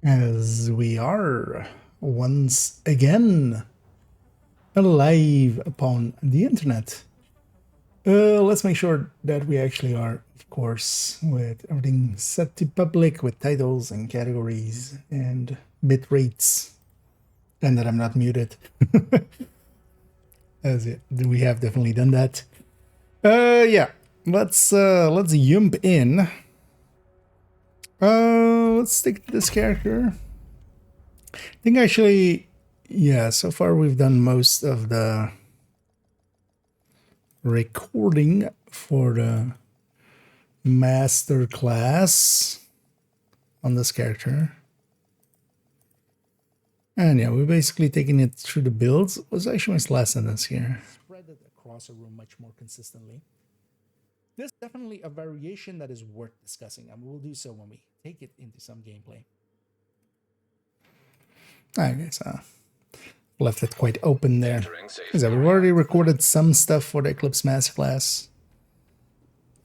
As we are once again alive upon the internet. Let's make sure that we actually are, of course, with everything set to public with titles and categories and bit rates, and that I'm not muted. As we have definitely done that. Yeah, let's jump in. Let's stick to this character. I think actually, yeah, so far we've done most of the recording for the master class on this character. And yeah, we're basically taking it through the builds. It was actually my last sentence here. Spread it across a room much more consistently. This is definitely a variation that is worth discussing, and we'll do so when we take it into some gameplay. I guess left it quite open there. Because we've already recorded some stuff for the Eclipse Masterclass.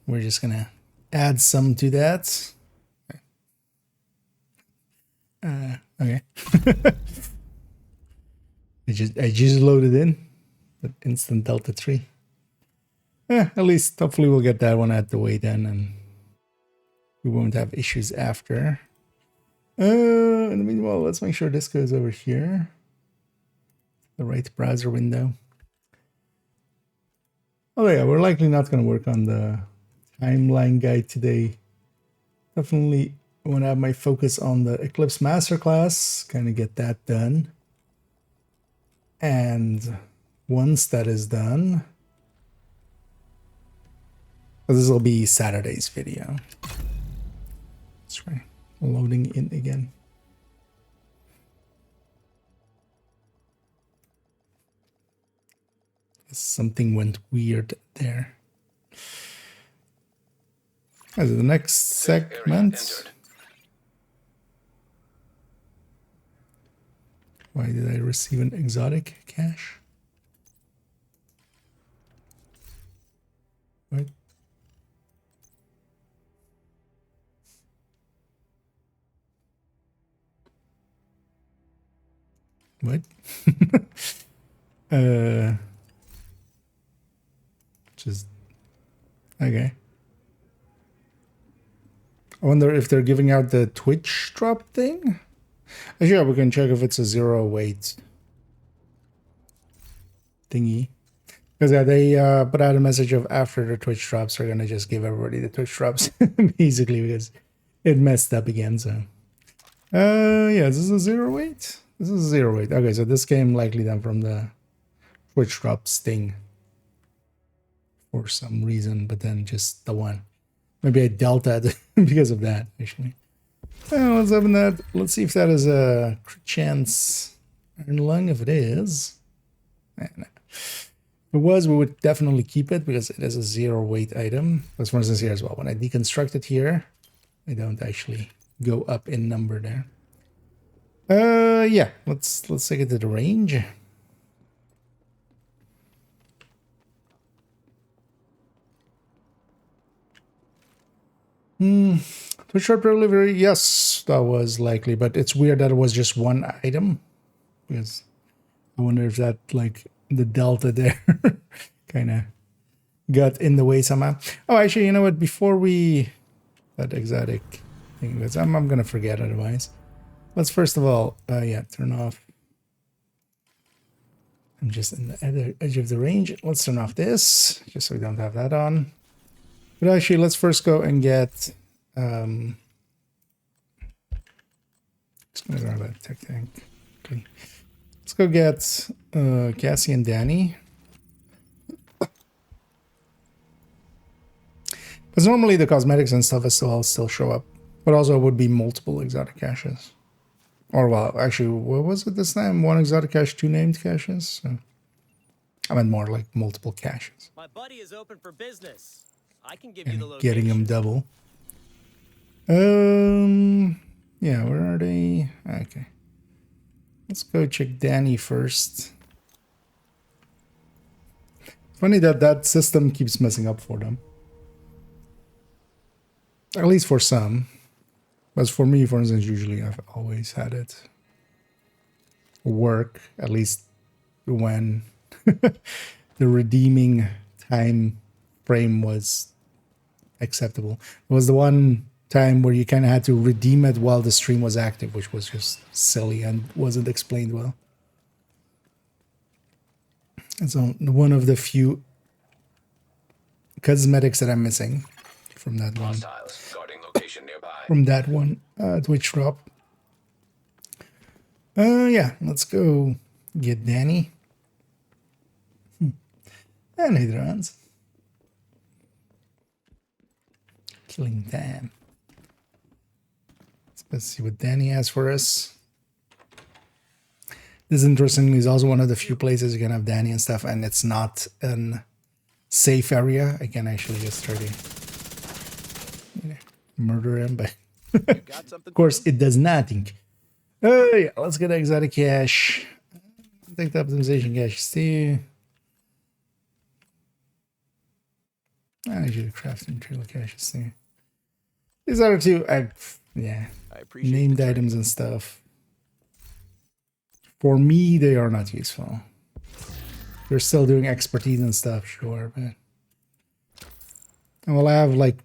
We're just gonna add some to that. Okay. I just loaded in the instant Delta 3. At least hopefully we'll get that one out the way then, and we won't have issues after. In the meanwhile, let's make sure this goes over here. The right browser window. Oh yeah, we're likely not going to work on the timeline guide today. Definitely want to have my focus on the Eclipse Masterclass, kind of get that done. And once that is done, this will be Saturday's video. That's right, loading in again. Something went weird there. As the next segment. Why did I receive an exotic cache? What? What? Just okay. I wonder if they're giving out the Twitch drop thing. Actually, yeah, we can check if it's a 0 weight thingy. Because yeah, they put out a message of after the Twitch drops, they're gonna just give everybody the Twitch drops, basically, because it messed up again. So, yeah, is this a 0 weight? This is a 0 weight. Okay, so this came likely then from the Twitch drops thing for some reason, but then just the one. Maybe I dealt that because of that, actually. Let's open that. Let's see if that is a crit chance iron lung. If it is, no. If it was, we would definitely keep it because it is a 0 weight item. As for instance here as well. When I deconstruct it here, I don't actually go up in number there. Yeah, let's take it to the range. Twitch drop delivery, yes, that was likely, but it's weird that it was just one item. Because I wonder if that, like, the delta there kind of got in the way somehow. Oh, actually, you know what? Before we... that exotic thing, I'm going to forget otherwise. Let's first of all, yeah, turn off. I'm just in the other edge of the range. Let's turn off this, just so we don't have that on. But actually, let's first go and get... just going to grab a tech tank. Okay. Let's go get Cassie and Danny. Because normally the cosmetics and stuff will still show up. But also it would be multiple exotic caches. Or, well, actually, what was it this time? One exotic cache, 2 named caches? So, I meant more like multiple caches. My buddy is open for business. I can give you the location. Getting them double. Yeah, where are they? Okay. Let's go check Danny first. Funny that that system keeps messing up for them. At least for some. But for me, for instance, usually I've always had it work, at least when the redeeming time frame was acceptable. It was the one time where you kind of had to redeem it while the stream was active, which was just silly and wasn't explained well. And so one of the few cosmetics that I'm missing from that one. From that one Twitch drop. Yeah, let's go get Danny. And Hydrons. Killing them. Let's see what Danny has for us. This, interestingly, is also one of the few places you can have Danny and stuff, and it's not an safe area. I can actually just try to murder him, but of course it does nothing. Oh yeah, let's get exotic cache. Take the optimization cache too. I should craft material caches too. These other two, I appreciate named items and stuff. For me, they are not useful. They're still doing expertise and stuff, sure, but and we'll have like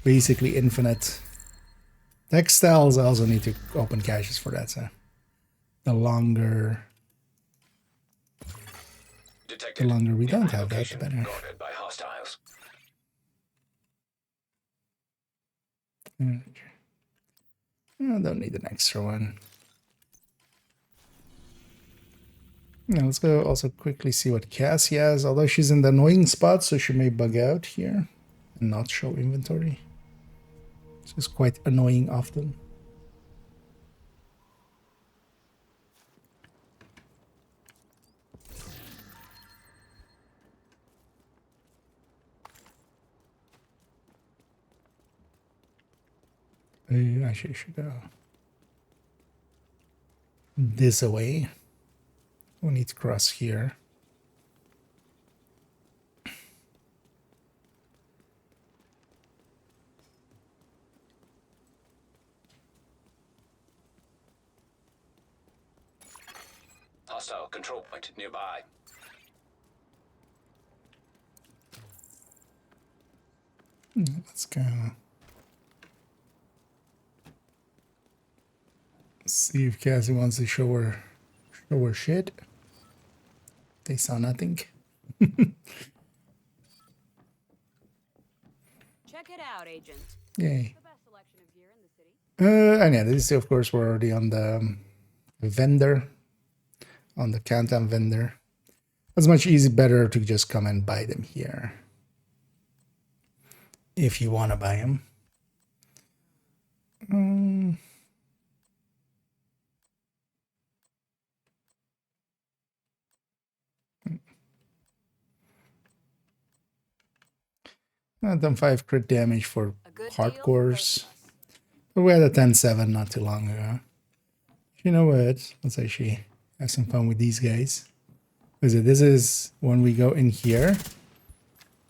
basically infinite textiles. I also need to open caches for that, so the longer we don't have that, the better. I don't need an extra one. Now let's go also quickly see what Cassie has, although she's in the annoying spot, so she may bug out here and not show inventory. This is quite annoying often. Actually, I should go this away. We need to cross here. Hostile control point nearby. Let's go. See if Cassie wants to show her shit. They saw nothing. Check it out, Agent. Yay. The best selection of gear in the city. And yeah, this of course we're already on the vendor, on the countdown vendor. It's much better to just come and buy them here if you want to buy them. Done 5 crit damage for hardcores. But we had a 10-7 not too long ago. You know what? Let's actually have some fun with these guys. Because this is when we go in here.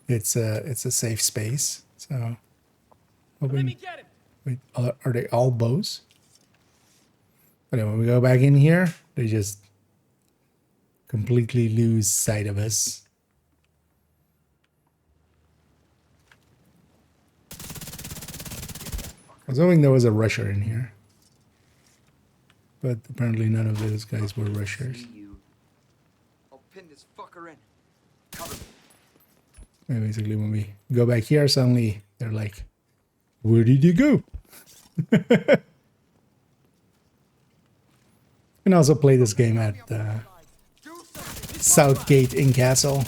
It's a safe space. So hoping, wait, are they all bows? But when we go back in here, they just completely lose sight of us. I was hoping there was a rusher in here. But apparently none of those guys were rushers. I'll pin this fucker in. Cover me. And basically when we go back here, suddenly they're like, where did you go? You can also play this game at Southgate in Castle.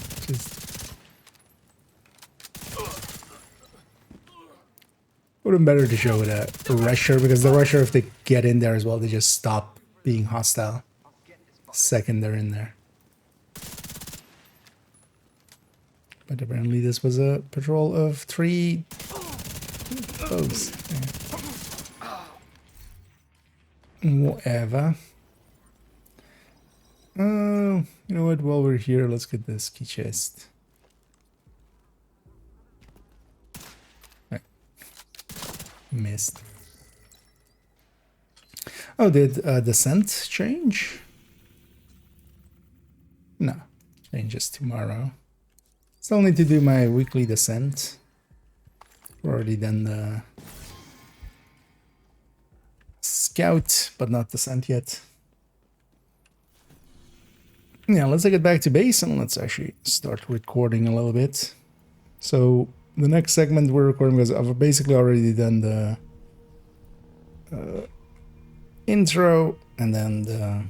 Would have been better to show it a rusher, because the rusher, if they get in there as well, they just stop being hostile second they're in there. But apparently this was a patrol of 3 foes. Yeah. Whatever. You know what? While we're here, let's get this key chest. Right. Missed. Oh, did descent change? No, changes tomorrow. Still need to do my weekly descent. Already done the scout, but not descent yet. Yeah, let's get back to base and let's actually start recording a little bit. So the next segment we're recording, because I've basically already done the intro and then the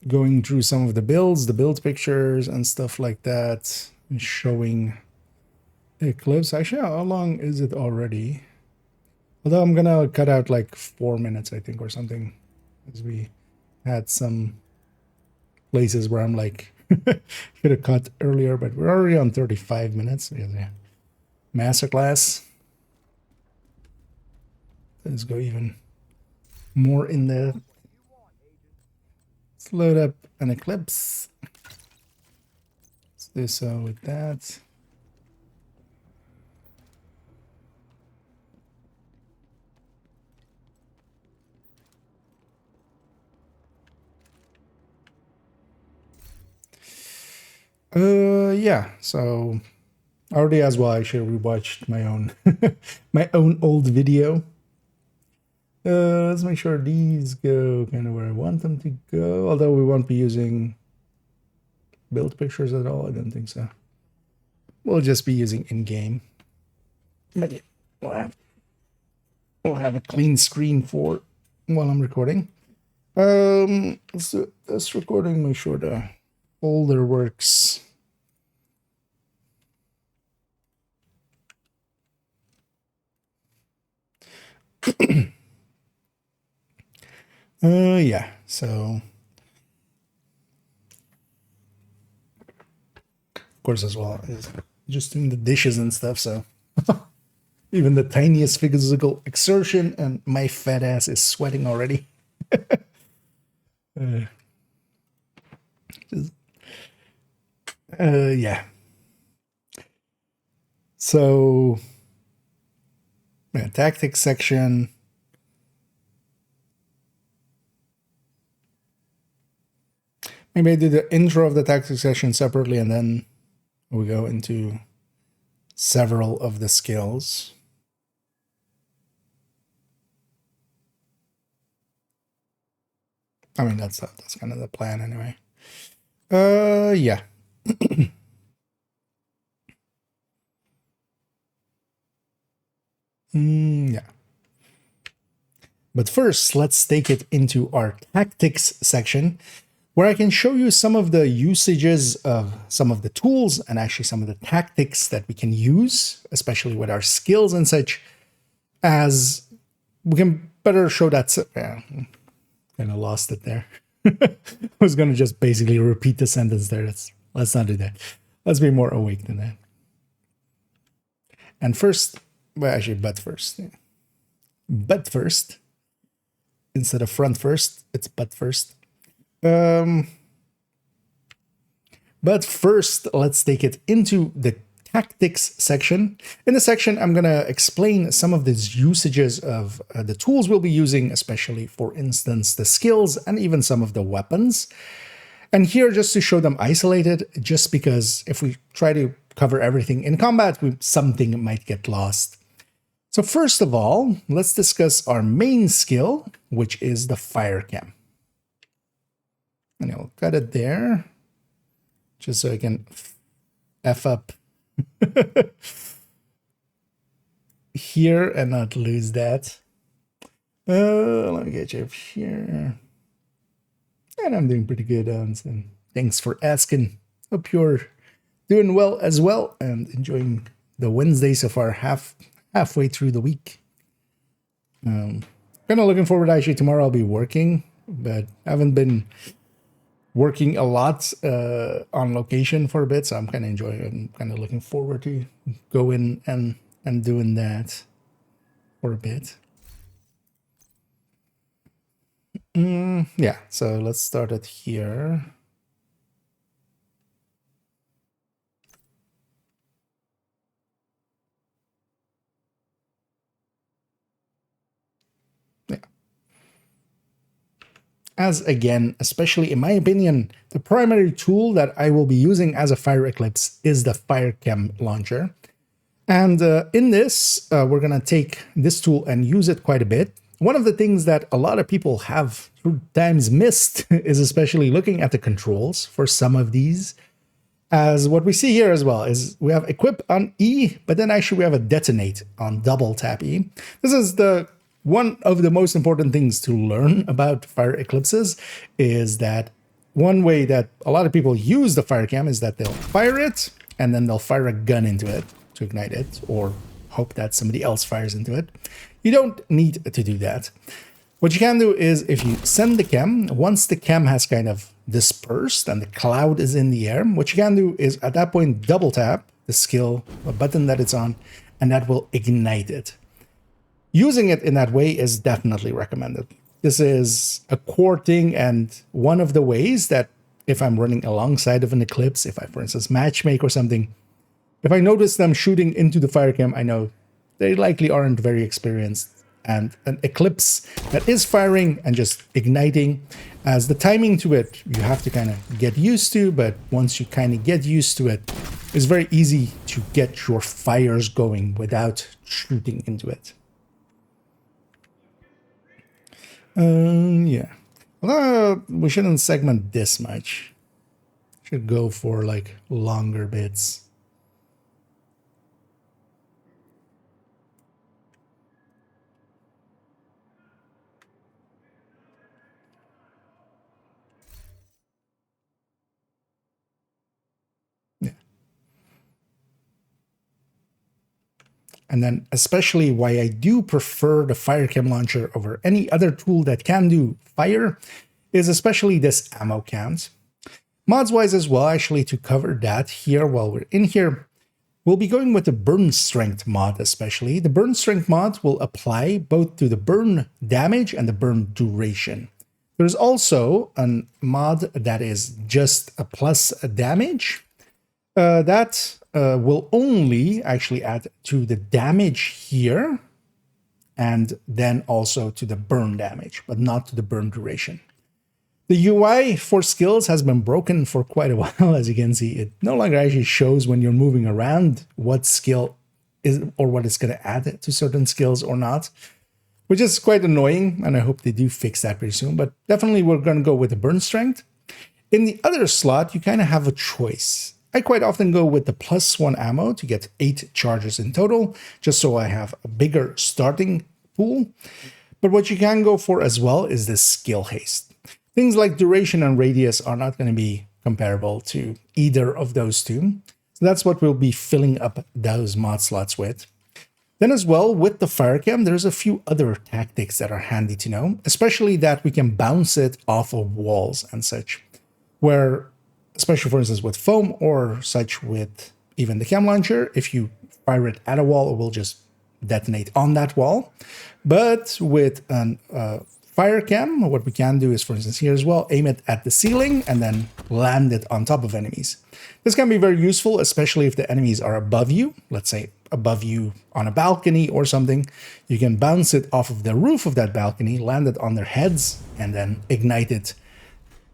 going through some of the builds, the build pictures and stuff like that, and showing Eclipse. Actually, how long is it already? Although I'm gonna cut out like 4 minutes, I think, or something, as we had some places where I'm like, should have cut earlier, but we're already on 35 minutes. Yeah, masterclass. Let's go even more in there. Let's load up an Eclipse. Let's do so with that. Yeah, so already as well, I actually rewatched my own my own old video. Let's make sure these go kind of where I want them to go, although we won't be using build pictures at all. I don't think so. We'll just be using in-game. But yeah, we'll have a clean screen for while I'm recording. So this recording, make sure the folder works. Yeah, so of course as well is just doing the dishes and stuff, so even the tiniest physical exertion and my fat ass is sweating already. Yeah. So yeah, tactics section. Maybe I do the intro of the tactics section separately and then we go into several of the skills. I mean, that's kind of the plan anyway. Yeah. Yeah. But first, let's take it into our tactics section, where I can show you some of the usages of some of the tools and actually some of the tactics that we can use, especially with our skills and such, as we can better show that. Yeah, kind of lost it there. I was going to just basically repeat the sentence there. Let's not do that. Let's be more awake than that. And first, well, actually, but first. Yeah. But first, instead of front first, it's but first. But first, let's take it into the tactics section. In the section, I'm going to explain some of these usages of the tools we'll be using, especially, for instance, the skills and even some of the weapons. And here, just to show them isolated, just because if we try to cover everything in combat, something might get lost. So first of all, let's discuss our main skill, which is the fire cam. And I'll cut it there, just so I can F up here and not lose that. Let me get you up here. And I'm doing pretty good, so thanks for asking. Hope you're doing well as well and enjoying the Wednesday so far, halfway through the week. Kind of looking forward. Actually, tomorrow I'll be working, but I haven't been working a lot on location for a bit, so I'm kind of enjoying it. I'm kind of looking forward to going and doing that for a bit. Yeah, so let's start it here. as again, especially in my opinion, the primary tool that I will be using as a Fire Eclipse is the Firechem launcher. And in this, we're going to take this tool and use it quite a bit. One of the things that a lot of people have through times missed is especially looking at the controls for some of these. As what we see here as well is we have equip on E, but then actually we have a detonate on double tap E. This is the one of the most important things to learn about fire eclipses, is that one way that a lot of people use the fire cam is that they'll fire it and then they'll fire a gun into it to ignite it, or hope that somebody else fires into it. You don't need to do that. What you can do is if you send the chem, once the chem has kind of dispersed and the cloud is in the air, what you can do is at that point double tap the skill button that it's on, and that will ignite it. Using it in that way is definitely recommended. This is a core thing, and one of the ways that if I'm running alongside of an eclipse, if I, for instance, matchmake or something, if I notice them shooting into the fire cam, I know they likely aren't very experienced. And an eclipse that is firing and just igniting, as the timing to it, you have to kind of get used to, but once you kind of get used to it, it's very easy to get your fires going without shooting into it. Yeah. Well, we shouldn't segment this much. Should go for like longer bits. And then especially why I do prefer the Firechem launcher over any other tool that can do fire is especially this ammo count. Mods wise as well, actually, to cover that here while we're in here, we'll be going with the burn strength mod especially. The burn strength mod will apply both to the burn damage and the burn duration. There's also a mod that is just a plus damage. That will only actually add to the damage here and then also to the burn damage, but not to the burn duration. The UI for skills has been broken for quite a while. As you can see, it no longer actually shows when you're moving around what skill is or what it's going to add to certain skills or not, which is quite annoying, and I hope they do fix that pretty soon. But definitely we're going to go with the burn strength. In the other slot, you kind of have a choice. I quite often go with the +1 ammo to get 8 charges in total, just so I have a bigger starting pool. But what you can go for as well is the skill haste. Things like duration and radius are not going to be comparable to either of those two. So that's what we'll be filling up those mod slots with. Then as well, with the Firechem, there's a few other tactics that are handy to know, especially that we can bounce it off of walls and such, where especially for instance with foam or such with even the chem launcher, if you fire it at a wall, it will just detonate on that wall. But with an fire cam, what we can do is, for instance here as well, aim it at the ceiling and then land it on top of enemies. This can be very useful, especially if the enemies are above you, let's say above you on a balcony or something. You can bounce it off of the roof of that balcony, land it on their heads, and then ignite it,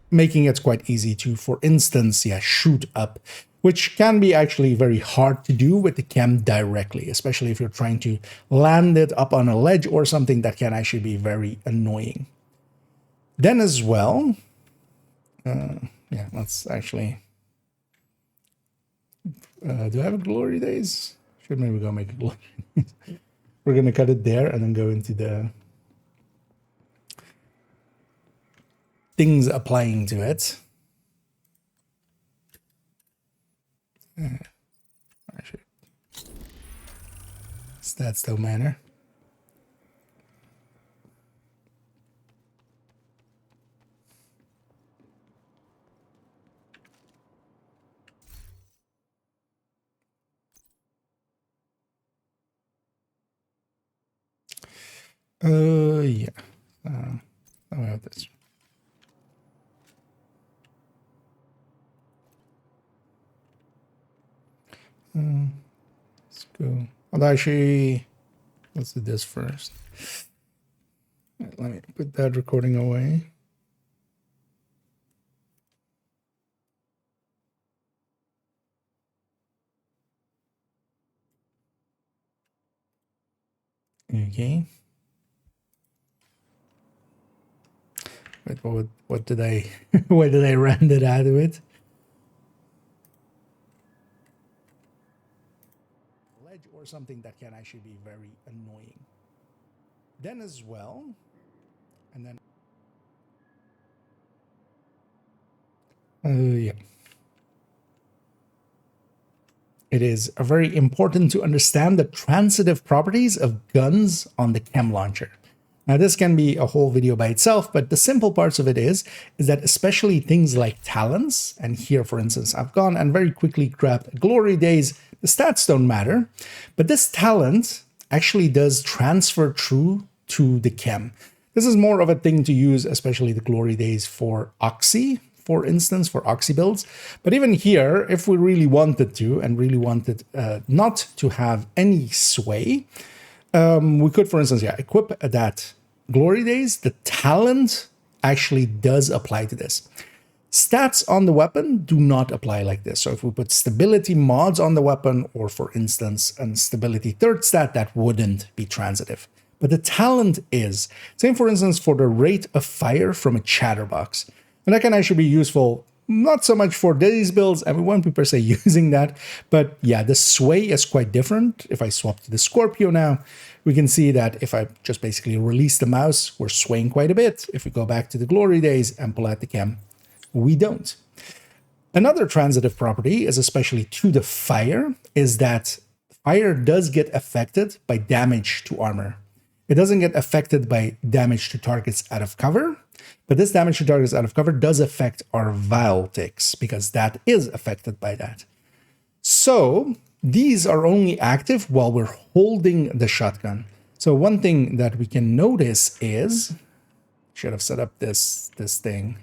making it quite easy to, for instance, shoot up, which can be actually very hard to do with the chem directly, especially if you're trying to land it up on a ledge or something. That can actually be very annoying. Then as well, let's actually, do I have a glory days? Should maybe go make a glory days. We're going to cut it there and then go into the things applying to it. Actually, stats don't matter. Yeah. I have this. Let's go. Although actually, let's do this first. Let me put that recording away. Okay. Wait, what did I what did I render out of it? Ledge or something that can actually be very annoying. Then as well, and then yeah. It is very important to understand the transitive properties of guns on the chem launcher. Now, this can be a whole video by itself, but the simple parts of it is that especially things like talents, and here, for instance, I've gone and very quickly grabbed Glory Days. The stats don't matter, but this talent actually does transfer through to the chem. This is more of a thing to use, especially the Glory Days for Oxy, for instance, for Oxy builds. But even here, if we really wanted to, and really wanted not to have any sway, we could, for instance, equip that Glory Days. The talent actually does apply to this. Stats on the weapon do not apply like this. So if we put stability mods on the weapon, or for instance, a stability third stat, that wouldn't be transitive. But the talent is. Same, for instance, for the rate of fire from a chatterbox. And that can actually be useful, not so much for these builds, and we won't be per se using that, but yeah, the sway is quite different. If I swap to the Scorpio now, we can see that if I just basically release the mouse, we're swaying quite a bit. If we go back to the Glory Days and pull out the chem, we don't. Another transitive property is, especially to the fire, is that fire does get affected by damage to armor. It doesn't get affected by damage to targets out of cover, but this damage to targets out of cover does affect our vial ticks, because that is affected by that. So these are only active while we're holding the shotgun. So one thing that we can notice is, should have set up this thing.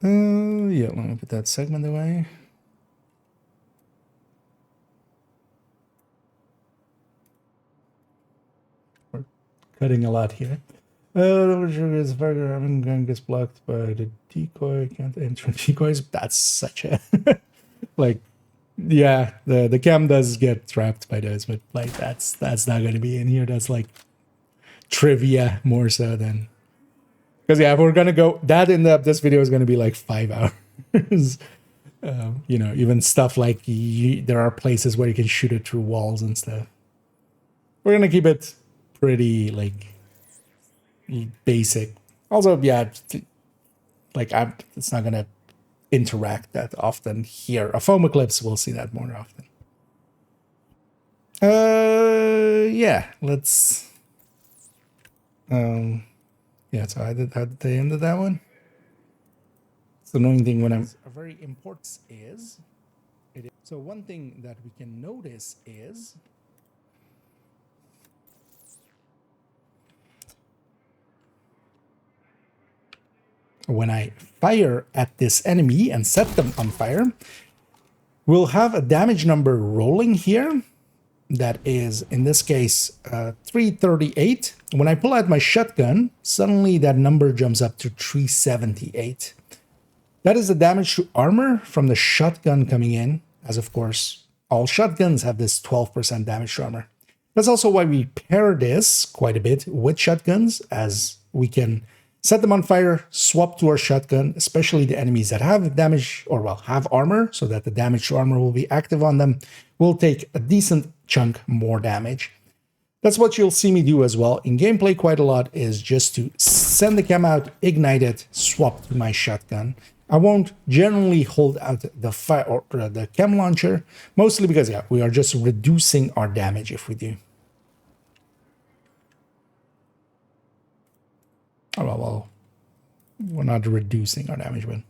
Yeah, let me put that segment away. We're cutting a lot here. The gun gets blocked by the decoy. Can't enter decoys. That's such a like, yeah. The cam does get trapped by those, but like that's not going to be in here. That's like trivia more so than. Because yeah, if we're gonna go that in depth, this video is gonna be like 5 hours. You know, even stuff like there are places where you can shoot it through walls and stuff. We're gonna keep it pretty like basic. Also, yeah, like it's not gonna interact that often here. A foam eclipse, we'll see that more often. Yeah, let's. Yeah, so how did they end that one? It's the annoying thing when I'm very important is it is. So one thing that we can notice is when I fire at this enemy and set them on fire, we'll have a damage number rolling here. That is, in this case, 338. When I pull out my shotgun, suddenly that number jumps up to 378. That is the damage to armor from the shotgun coming in, as of course, all shotguns have this 12% damage to armor. That's also why we pair this quite a bit with shotguns, as we can set them on fire, swap to our shotgun, especially the enemies that have damage, or well, have armor, so that the damage to armor will be active on them, will take a decent chunk more damage. That's what you'll see me do as well in gameplay quite a lot, is just to send the chem out, ignite it, swap to my shotgun. I won't generally hold out the fire or the chem launcher, mostly because yeah, we are just reducing our damage if we do. Oh, well, we're not reducing our damage, but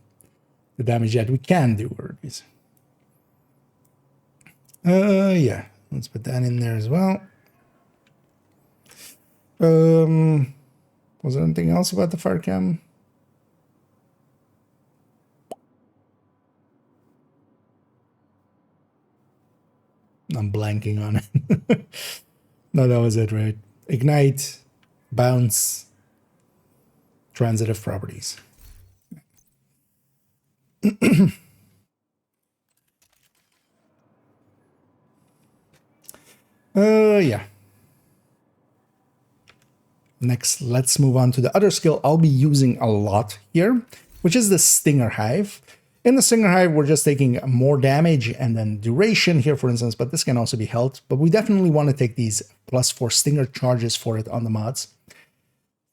the damage that we can do, we're reducing. Yeah, let's put that in there as well. Was there anything else about the fire cam? I'm blanking on it. No, that was it, right? Ignite, bounce, transitive properties. Yeah. Next, let's move on to the other skill I'll be using a lot here, which is the Stinger Hive. In the Stinger Hive, we're just taking more damage and then duration here, for instance, but this can also be health. But we definitely want to take these +4 Stinger charges for it on the mods.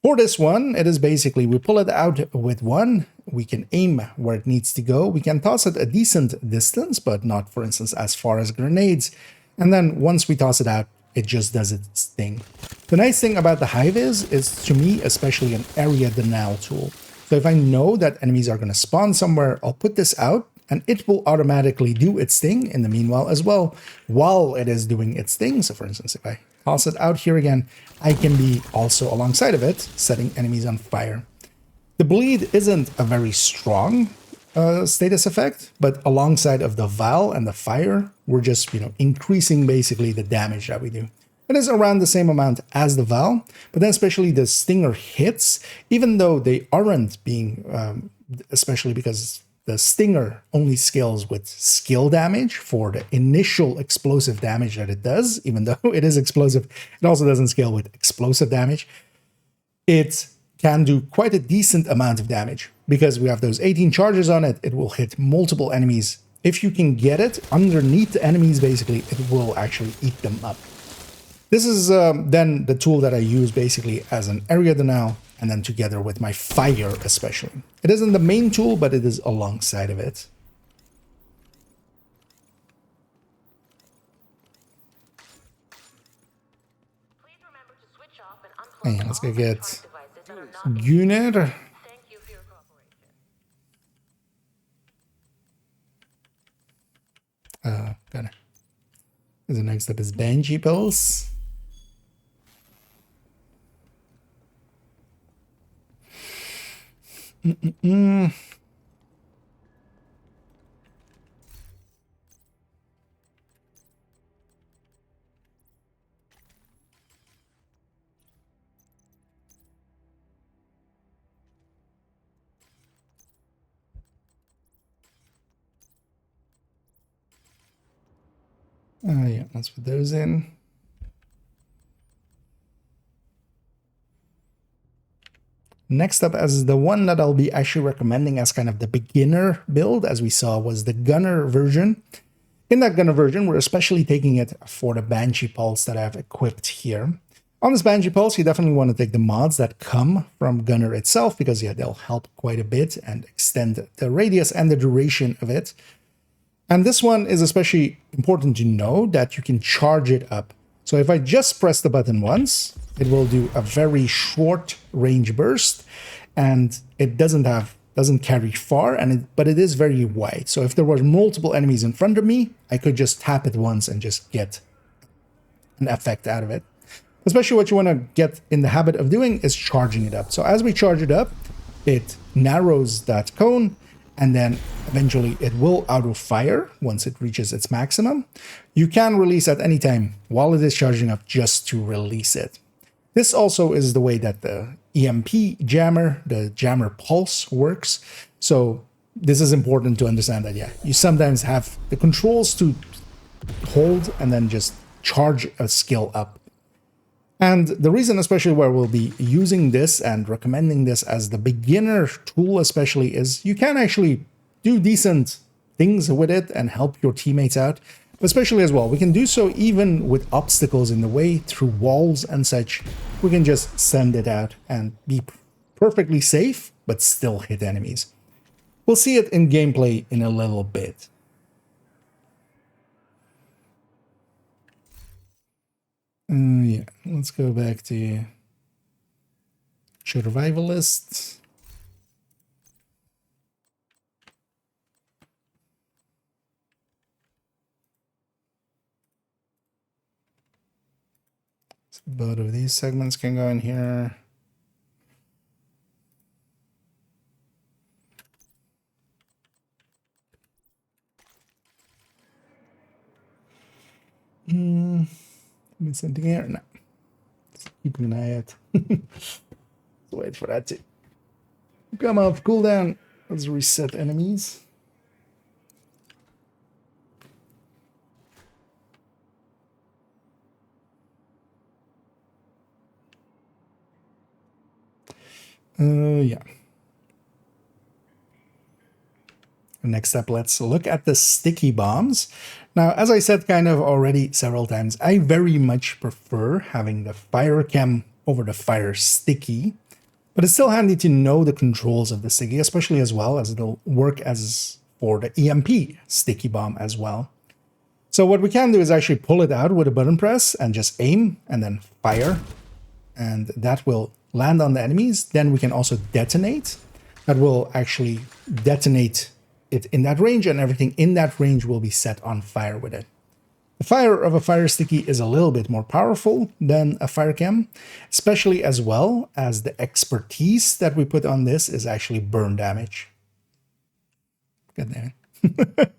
For this one, it is basically, we pull it out with one, we can aim where it needs to go, we can toss it a decent distance, but not, for instance, as far as grenades. And then once we toss it out, it just does its thing. The nice thing about the Hive is to me, especially an area denial tool. So if I know that enemies are going to spawn somewhere, I'll put this out and it will automatically do its thing in the meanwhile as well, while it is doing its thing. So for instance, if I toss it out here again, I can be also alongside of it, setting enemies on fire. The bleed isn't a very strong status effect, but alongside of the Val and the fire, we're just, increasing basically the damage that we do. It is around the same amount as the Val, but then especially the Stinger hits, even though they aren't being, especially because the Stinger only scales with skill damage for the initial explosive damage that it does, even though it is explosive, it also doesn't scale with explosive damage. It can do quite a decent amount of damage because we have those 18 charges on it. It will hit multiple enemies. If you can get it underneath the enemies, basically, it will actually eat them up. This is then the tool that I use basically as an area denial, and then together with my fire especially. It isn't the main tool, but it is alongside of it. Please remember to switch off and unplug And let's go all get electronic devices that are not Gunnar. Thank you for your cooperation. Got it. The next up is Banshee Pulse. Yeah, let's put those in. Next up, as the one that I'll be actually recommending as kind of the beginner build, as we saw, was the Gunner version. In that Gunner version, we're especially taking it for the Banshee Pulse that I've equipped here. On this Banshee Pulse, you definitely want to take the mods that come from Gunner itself, because yeah, they'll help quite a bit and extend the radius and the duration of it. And this one is especially important to know that you can charge it up. So if I just press the button once, it will do a very short range burst, and it doesn't carry far, but it is very wide. So if there were multiple enemies in front of me, I could just tap it once and just get an effect out of it. Especially what you want to get in the habit of doing is charging it up. So as we charge it up, it narrows that cone, and then eventually it will auto fire once it reaches its maximum. You can release at any time while it is charging up just to release it. This also is the way that the EMP jammer, the jammer pulse, works. So this is important to understand that, yeah, you sometimes have the controls to hold and then just charge a skill up. And the reason especially where we'll be using this and recommending this as the beginner tool especially is you can actually do decent things with it and help your teammates out. Especially as well, we can do so even with obstacles in the way, through walls and such. We can just send it out and be perfectly safe, but still hit enemies. We'll see it in gameplay in a little bit. Yeah, let's go back to Survivalist. Both of these segments can go in here. Something here? No. Just keeping an eye out. Let's wait for that too. Come off cooldown. Let's reset enemies. Yeah. Next up, let's look at the sticky bombs. Now, as I said kind of already several times, I very much prefer having the fire chem over the fire sticky, but it's still handy to know the controls of the sticky, especially as well as it'll work as for the EMP sticky bomb as well. So what we can do is actually pull it out with a button press and just aim and then fire, and that will land on the enemies. Then we can also detonate. That will actually detonate it in that range, and everything in that range will be set on fire with it. The fire of a fire sticky is a little bit more powerful than a fire chem, especially as well as the expertise that we put on this is actually burn damage. God damn it.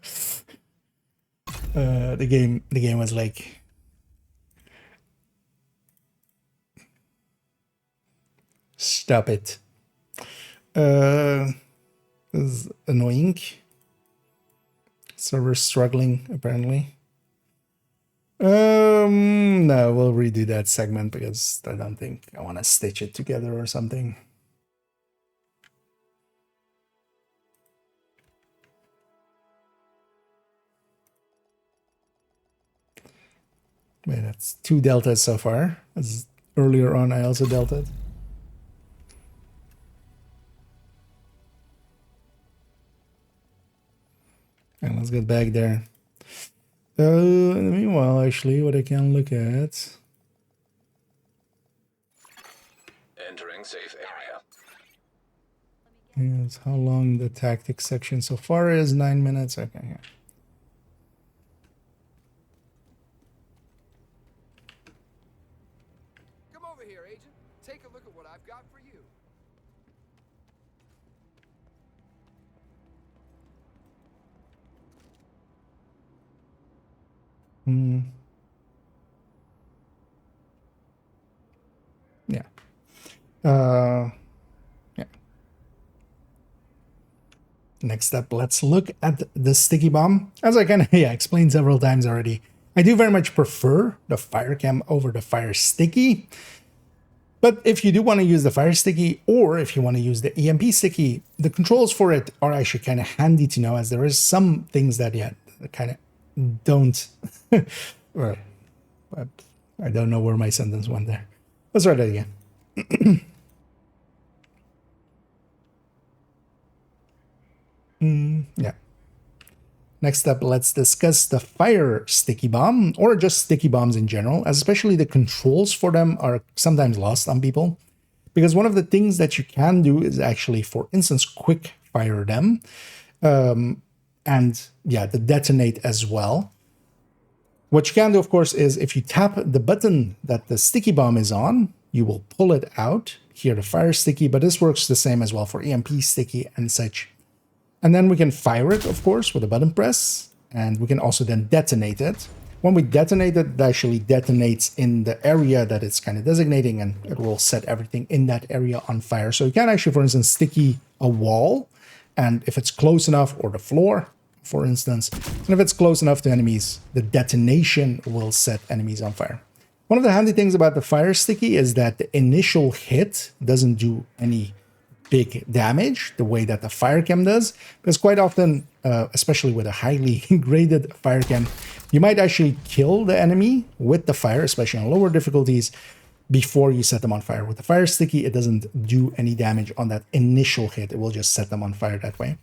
The game was like, stop it. This is annoying. Server struggling, apparently. No, we'll redo that segment because I don't think I want to stitch it together or something. But that's 2 deltas so far. As earlier on, I also deltaed. And let's get back there. Meanwhile, actually, what I can look at. Entering safe area. Is how long the tactics section so far is. 9 minutes. Okay, yeah. Come over here, Agent. Take a look at what I've got for you. Yeah. Yeah. Next up, let's look at the sticky bomb. As I kind of explained several times already, I do very much prefer the fire chem over the fire sticky. But if you do want to use the fire sticky, or if you want to use the EMP sticky, the controls for it are actually kind of handy to know, as there is some things that kind of don't. But I don't know where my sentence went there. Let's try that again. Yeah. Next up, let's discuss the fire sticky bomb, or just sticky bombs in general, as especially the controls for them are sometimes lost on people. Because one of the things that you can do is actually, for instance, quick fire them. And yeah, the detonate as well. What you can do, of course, is if you tap the button that the sticky bomb is on, you will pull it out. Here, the fire sticky, but this works the same as well for EMP sticky and such. And then we can fire it, of course, with a button press, and we can also then detonate it. When we detonate it, it actually detonates in the area that it's kind of designating, and it will set everything in that area on fire. So you can actually, for instance, sticky a wall, and if it's close enough, or the floor, for instance, and if it's close enough to enemies, the detonation will set enemies on fire. One of the handy things about the fire sticky is that the initial hit doesn't do any big damage the way that the fire chem does, because quite often, especially with a highly graded fire chem, you might actually kill the enemy with the fire, especially on lower difficulties, before you set them on fire. With the fire sticky, it doesn't do any damage on that initial hit. It will just set them on fire that way.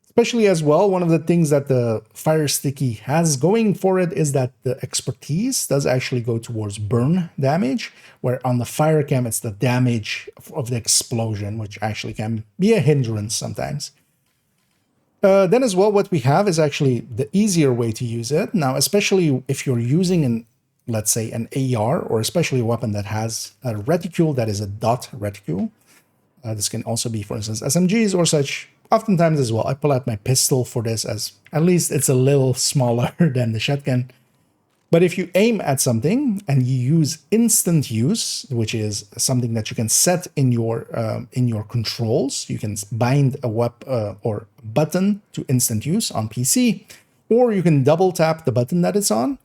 Especially as well, one of the things that the fire sticky has going for it is that the expertise does actually go towards burn damage, where on the fire chem it's the damage of the explosion, which actually can be a hindrance sometimes. Then as well, what we have is actually the easier way to use it. Now, especially if you're using let's say an AR, or especially a weapon that has a reticule that is a dot reticule. This can also be, for instance, SMGs or such. Oftentimes as well, I pull out my pistol for this, as at least it's a little smaller than the shotgun. But if you aim at something and you use instant use, which is something that you can set in your controls, you can bind a or button to instant use on PC, or you can double tap the button that it's on.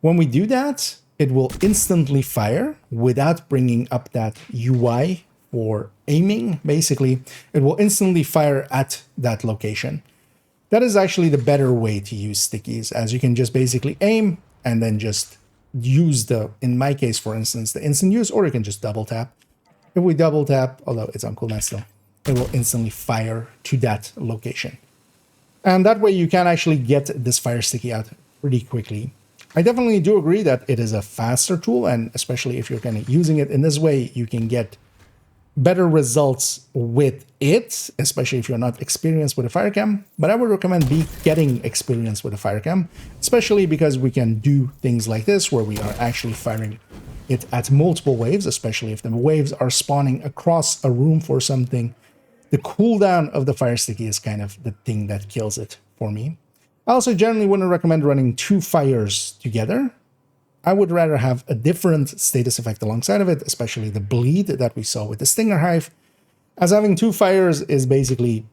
When we do that, it will instantly fire without bringing up that UI for aiming. Basically, it will instantly fire at that location. That is actually the better way to use stickies, as you can just basically aim and then just use in my case, for instance, the instant use, or you can just double tap. If we double tap, although it's on cooldown still, it will instantly fire to that location. And that way you can actually get this fire sticky out pretty quickly. I definitely do agree that it is a faster tool, and especially if you're kind of using it in this way, you can get better results with it, especially if you're not experienced with a fire cam. But I would recommend getting experience with a fire cam, especially because we can do things like this where we are actually firing it at multiple waves, especially if the waves are spawning across a room for something. The cooldown of the fire sticky is kind of the thing that kills it for me. I also generally wouldn't recommend running 2 fires together. I would rather have a different status effect alongside of it, especially the bleed that we saw with the Stinger Hive. As having 2 fires is basically,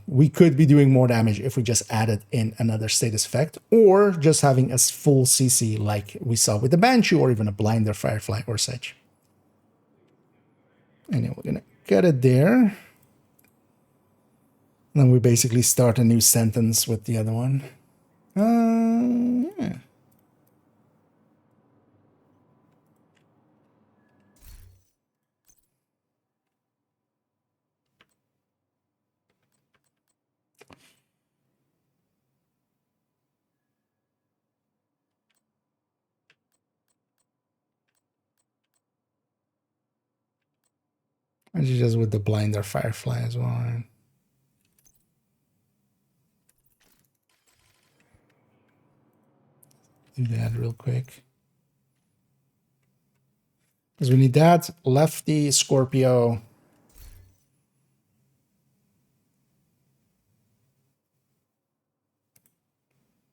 we could be doing more damage if we just added in another status effect, or just having a full CC like we saw with the Banshee, or even a Blinder Firefly or such. And then we're gonna cut it there. And then we basically start a new sentence with the other one. Yeah. And just with the Blinder Firefly as well. Right? Do that real quick. Because we need that. Lefty, Scorpio.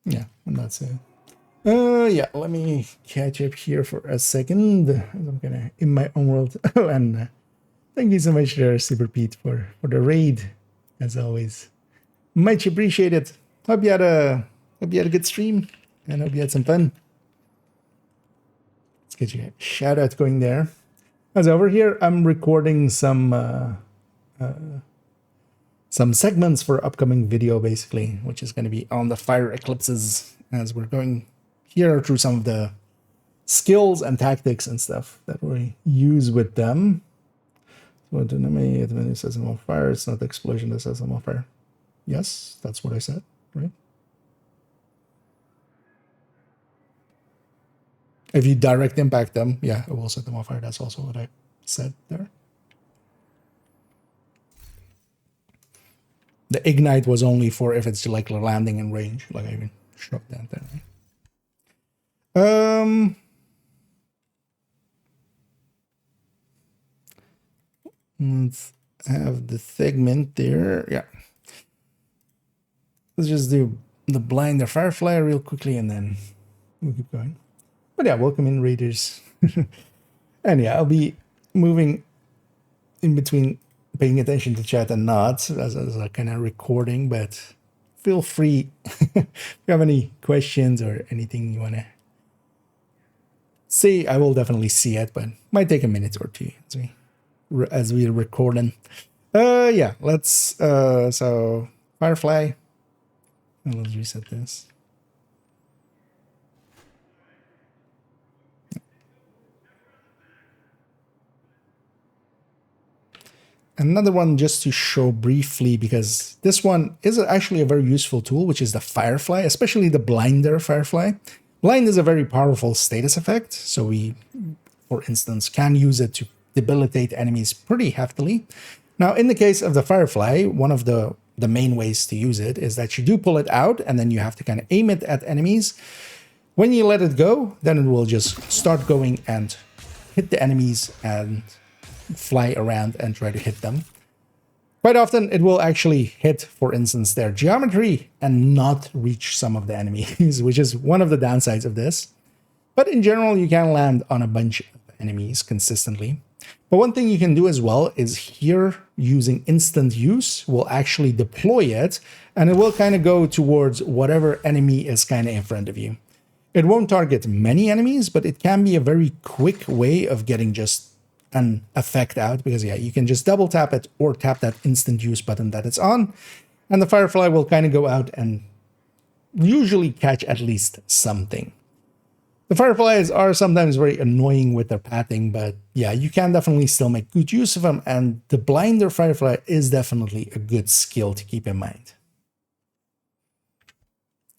Yeah, and that's it. Yeah, let me catch up here for a second. I'm gonna in my own world. Oh, and thank you so much there, Super Pete, for the raid, as always. Much appreciated. Hope you had a good stream, and hope you had some fun. Let's get you a shout out going there. As over here, I'm recording some segments for upcoming video, basically, which is going to be on the fire eclipses, as we're going here through some of the skills and tactics and stuff that we use with them. So an enemy says I'm on fire. It's not the explosion that says I'm on fire. Yes, that's what I said, right? If you direct impact them, yeah, it will set them on fire. That's also what I said there. The ignite was only for if it's like landing in range, like I even showed that there. Let's have the segment there. Yeah. Let's just do the Blinder Firefly real quickly and then we'll keep going. But yeah, welcome in, Raiders. And yeah, I'll be moving in between paying attention to chat and not as a kind of recording, but feel free if you have any questions or anything you want to say. I will definitely see it, but might take a minute or two as we're recording. Yeah, let's so Firefly, and let's reset this. Another one just to show briefly, because this one is actually a very useful tool, which is the Firefly, especially the Blinder Firefly. Blind is a very powerful status effect, so we, for instance, can use it to debilitate enemies pretty heftily. Now, in the case of the Firefly, one of the main ways to use it is that you do pull it out, and then you have to kind of aim it at enemies. When you let it go, then it will just start going and hit the enemies and fly around and try to hit them. Quite often it will actually hit, for instance, their geometry and not reach some of the enemies, which is one of the downsides of this. But in general, you can land on a bunch of enemies consistently. But one thing you can do as well is here using instant use will actually deploy it, and it will kind of go towards whatever enemy is kind of in front of you. It won't target many enemies, but it can be a very quick way of getting just an effect out, because yeah, you can just double tap it or tap that instant use button that it's on, and the Firefly will kind of go out and usually catch at least something. The Fireflies are sometimes very annoying with their pathing, but yeah, you can definitely still make good use of them, and the blinder Firefly is definitely a good skill to keep in mind.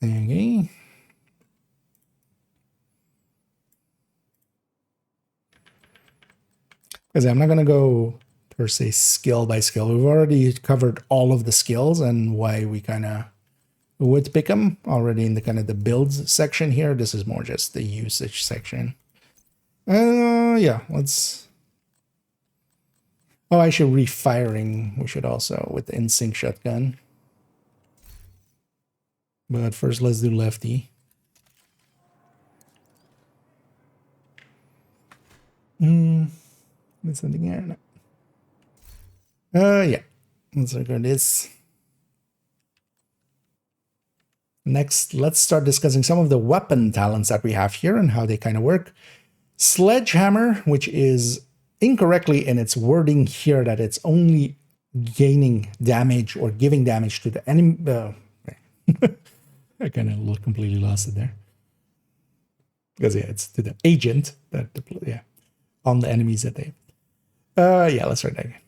Okay. Because I'm not going to go per se skill by skill. We've already covered all of the skills and why we kind of would pick them already in the kind of the builds section here. This is more just the usage section. Yeah, let's... Oh, actually refiring we should also with the in-sync shotgun. But first let's do lefty. There's something here. Yeah. Let's look at this. Next, let's start discussing some of the weapon talents that we have here and how they kind of work. Sledgehammer, which is incorrectly in its wording here that it's only gaining damage or giving damage to the enemy. I kind of completely lost it there. Because yeah, it's to the agent that on the enemies that they. Yeah, let's start that again.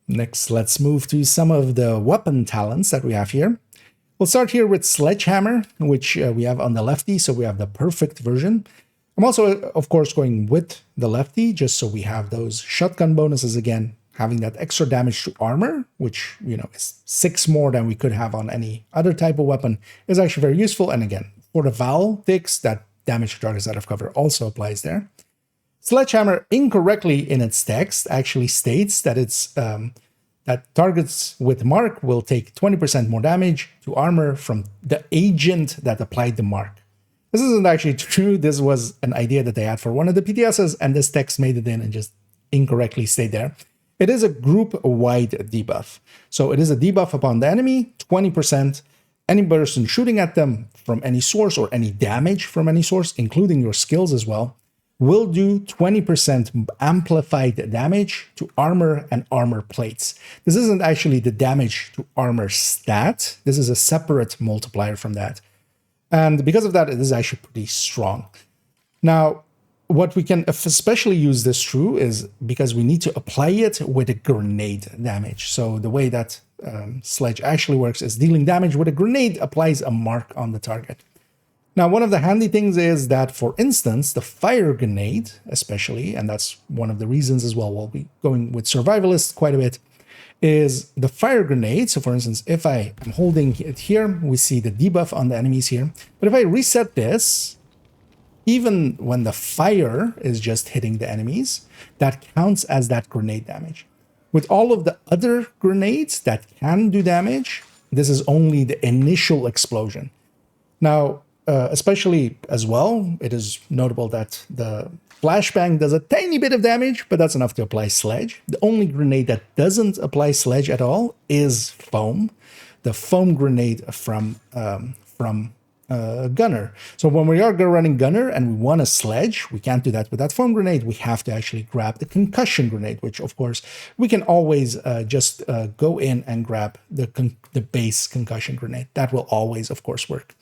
Next, let's move to some of the weapon talents that we have here. We'll start here with Sledgehammer, which we have on the lefty, so we have the perfect version. I'm also, of course, going with the lefty, just so we have those shotgun bonuses again, having that extra damage to armor, which, you know, is 6 more than we could have on any other type of weapon, is actually very useful. And again, for the Val ticks, that damage to targets out of cover also applies there. Sledgehammer incorrectly in its text actually states that it's that targets with mark will take 20% more damage to armor from the agent that applied the mark. This isn't actually true. This was an idea that they had for one of the PTSs, and this text made it in and just incorrectly stayed there. It is a group-wide debuff. So it is a debuff upon the enemy, 20%. Any person shooting at them from any source or any damage from any source, including your skills as well, will do 20% amplified damage to armor and armor plates. This isn't actually the damage to armor stat. This is a separate multiplier from that. And because of that, it is actually pretty strong. Now, what we can especially use this through is because we need to apply it with a grenade damage. So the way that Sledge actually works is dealing damage with a grenade applies a mark on the target. Now, one of the handy things is that, for instance, the fire grenade, especially, and that's one of the reasons as well, we'll be going with survivalists quite a bit, is the fire grenade. So, for instance, if I am holding it here, we see the debuff on the enemies here. But if I reset this, even when the fire is just hitting the enemies, that counts as that grenade damage. With all of the other grenades that can do damage, this is only the initial explosion. Now, especially as well, it is notable that the flashbang does a tiny bit of damage, but that's enough to apply Sledge. The only grenade that doesn't apply Sledge at all is foam. The foam grenade from Gunner. So when we are running Gunner and we want a Sledge, we can't do that with that foam grenade. We have to actually grab the concussion grenade, which of course we can always just go in and grab the base concussion grenade. That will always, of course, work.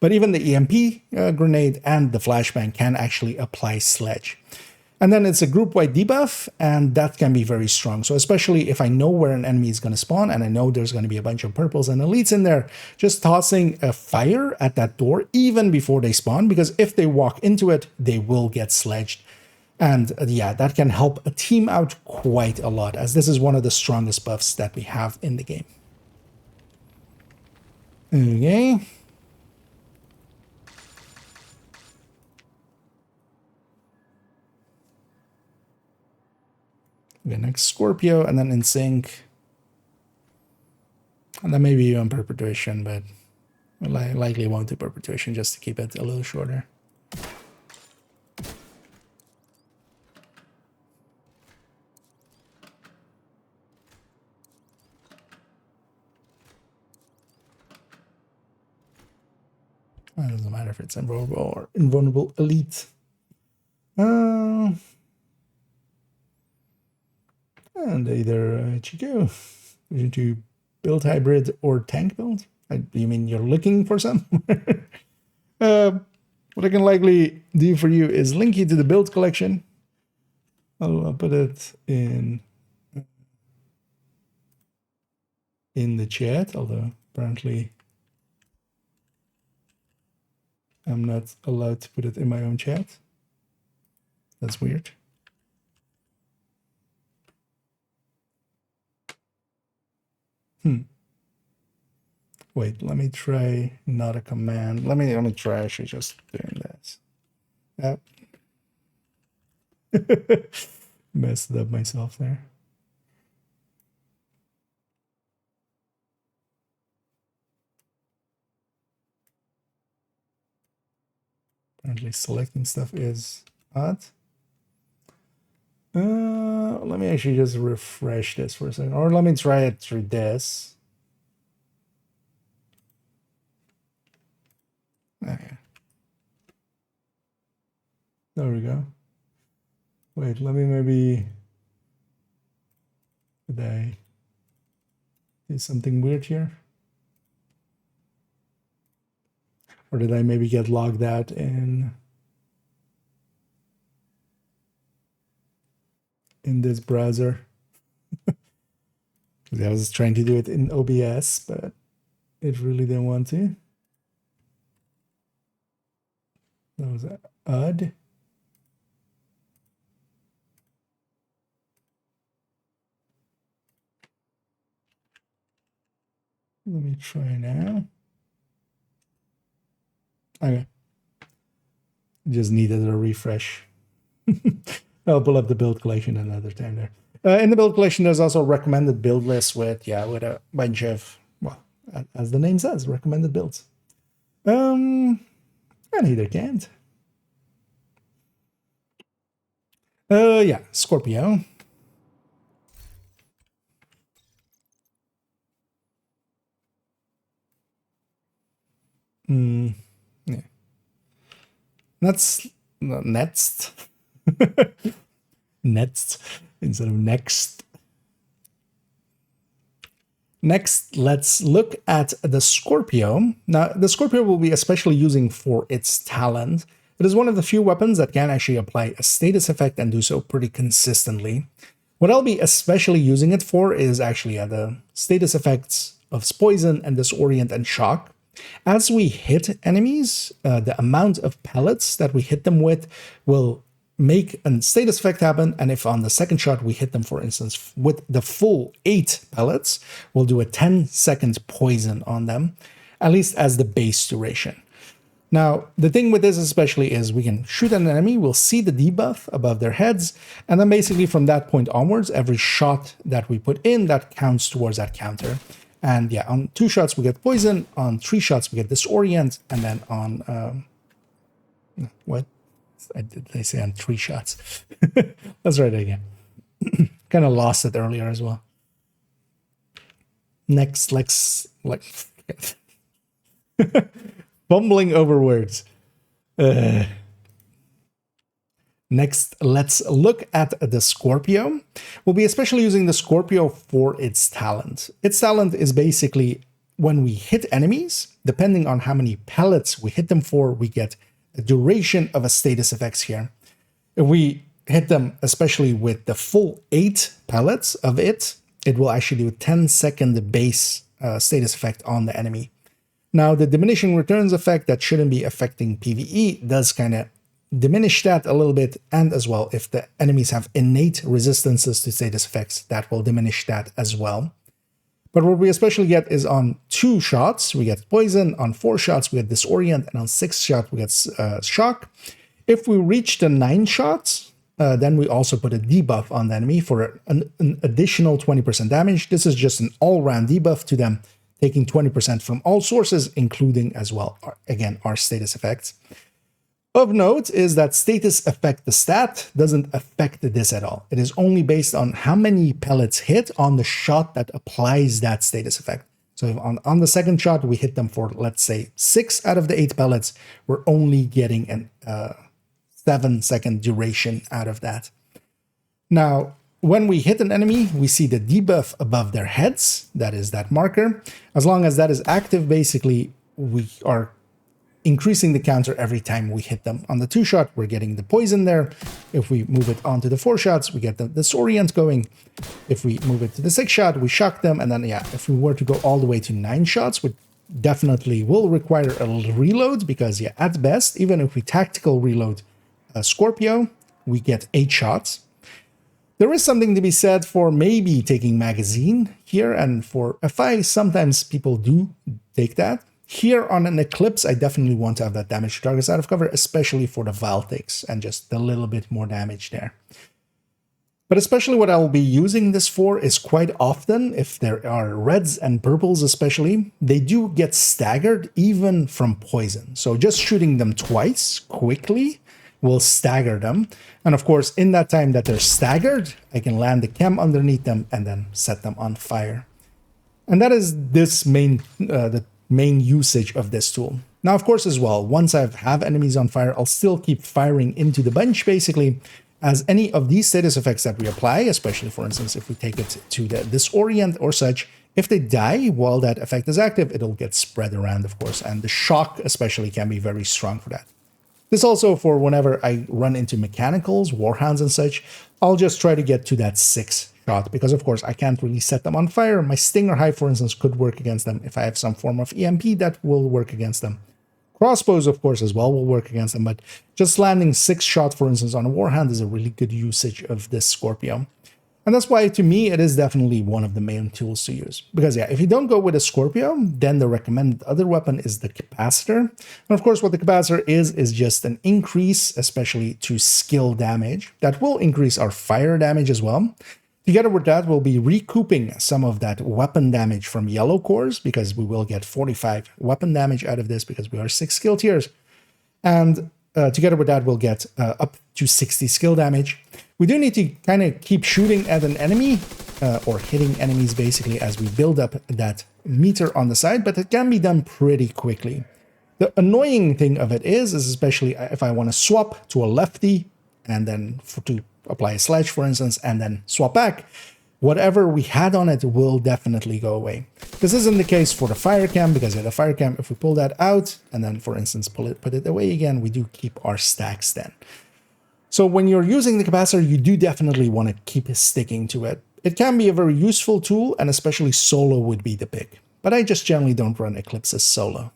But even the EMP grenade and the flashbang can actually apply Sledge. And then it's a group-wide debuff, and that can be very strong. So especially if I know where an enemy is going to spawn, and I know there's going to be a bunch of purples and elites in there, just tossing a fire at that door even before they spawn, because if they walk into it, they will get sledged. And yeah, that can help a team out quite a lot, as this is one of the strongest buffs that we have in the game. Okay. Okay, next Scorpio, and then in sync. And then maybe on perpetuation, but Likely won't do perpetuation just to keep it a little shorter. It doesn't matter if it's invulnerable or invulnerable elite. And either Chico, to build hybrid or tank build. You mean you're looking for some? What I can likely do for you is link you to the build collection. I'll put it in the chat, although apparently I'm not allowed to put it in my own chat. That's weird. Wait, let me try not a command. Let me try actually just doing this. Yep. Messed up myself there. Apparently selecting stuff is odd. Let me actually just refresh this for a second. Or let me try it through this. Okay. There we go. Wait, let me maybe... Did I do something weird here? Or did I maybe get logged out in this browser? Because I was trying to do it in OBS, but it really didn't want to. That was odd. Let me try now. Okay. Just needed a refresh. I'll pull up the build collection another time there. In the build collection, there's also a recommended build list with a bunch of, well, as the name says, recommended builds. And either can't. Yeah, Scorpio. Yeah. That's next. Next instead of next. Next, let's look at the Scorpio. Now, the Scorpio will be especially using for its talent. It is one of the few weapons that can actually apply a status effect and do so pretty consistently. What I'll be especially using it for is actually the status effects of Poison and Disorient and Shock. As we hit enemies, the amount of pellets that we hit them with will make a status effect happen, and if on the second shot we hit them, for instance, with the full 8 pellets, we'll do a 10-second poison on them, at least as the base duration. Now, the thing with this especially is we can shoot an enemy, we'll see the debuff above their heads, and then basically from that point onwards, every shot that we put in, that counts towards that counter. And yeah, on 2 shots we get poison, on 3 shots we get disorient, and then on what? Did they say on 3 shots? Let's try it again. Kind of lost it earlier as well. Next, let's bumbling over words. Next, let's look at the Scorpio. We'll be especially using the Scorpio for its talent. Its talent is basically when we hit enemies, depending on how many pellets we hit them for, we get a duration of a status effects here. If we hit them, especially with the full 8 pellets of it, it will actually do a 10-second base status effect on the enemy. Now, the diminishing returns effect that shouldn't be affecting PvE does kind of diminish that a little bit, and as well, if the enemies have innate resistances to status effects, that will diminish that as well. But what we especially get is on 2 shots, we get poison, on 4 shots, we get disorient, and on 6 shots, we get shock. If we reach the 9 shots, then we also put a debuff on the enemy for an additional 20% damage. This is just an all-round debuff to them, taking 20% from all sources, including as well, again, our status effects. Of note is that status effect, the stat, doesn't affect this at all. It is only based on how many pellets hit on the shot that applies that status effect. So if on the second shot, we hit them for, let's say, 6 out of the 8 pellets, we're only getting an 7-second duration out of that. Now, when we hit an enemy, we see the debuff above their heads. That is that marker. As long as that is active, basically, we are increasing the counter every time we hit them. On the 2-shot, we're getting the poison there. If we move it onto the 4 shots, we get the disorient going. If we move it to the 6-shot, we shock them. And then, yeah, if we were to go all the way to 9 shots, we definitely will require a little reload because, yeah, at best, even if we tactical reload a Scorpio, we get 8 shots. There is something to be said for maybe taking magazine here, and for FI, sometimes people do take that. Here on an Eclipse, I definitely want to have that damage to targets out of cover, especially for the Valtics and just a little bit more damage there. But especially what I'll be using this for is quite often, if there are reds and purples especially, they do get staggered even from poison. So just shooting them twice quickly will stagger them. And of course, in that time that they're staggered, I can land the chem underneath them and then set them on fire. And that is this the main usage of this tool. Now, of course, as well, once I have enemies on fire, I'll still keep firing into the bunch, basically, as any of these status effects that we apply, especially, for instance, if we take it to the disorient or such, if they die while that effect is active, it'll get spread around, of course, and the shock especially can be very strong for that. This also for whenever I run into mechanicals, warhounds and such, I'll just try to get to that 6 shot because, of course, I can't really set them on fire. My Stinger Hive, for instance, could work against them. If I have some form of EMP, that will work against them. Crossbows, of course, as well will work against them, but just landing 6 shots, for instance, on a warhound is a really good usage of this Scorpio. And that's why, to me, it is definitely one of the main tools to use. Because, yeah, if you don't go with a Scorpio, then the recommended other weapon is the capacitor. And, of course, what the capacitor is just an increase, especially to skill damage. That will increase our fire damage as well. Together with that, we'll be recouping some of that weapon damage from yellow cores, because we will get 45 weapon damage out of this, because we are 6 skill tiers. And together with that, we'll get up to 60 skill damage. We do need to kind of keep shooting at an enemy, or hitting enemies basically, as we build up that meter on the side, but it can be done pretty quickly. The annoying thing of it is especially if I want to swap to a lefty, and then to apply a sledge, for instance, and then swap back, whatever we had on it will definitely go away. This isn't the case for the fire cam, because the fire cam, if we pull that out, and then, for instance, put it away again, we do keep our stacks then. So when you're using the capacitor, you do definitely want to keep sticking to it. It can be a very useful tool, and especially solo would be the pick. But I just generally don't run Eclipses solo.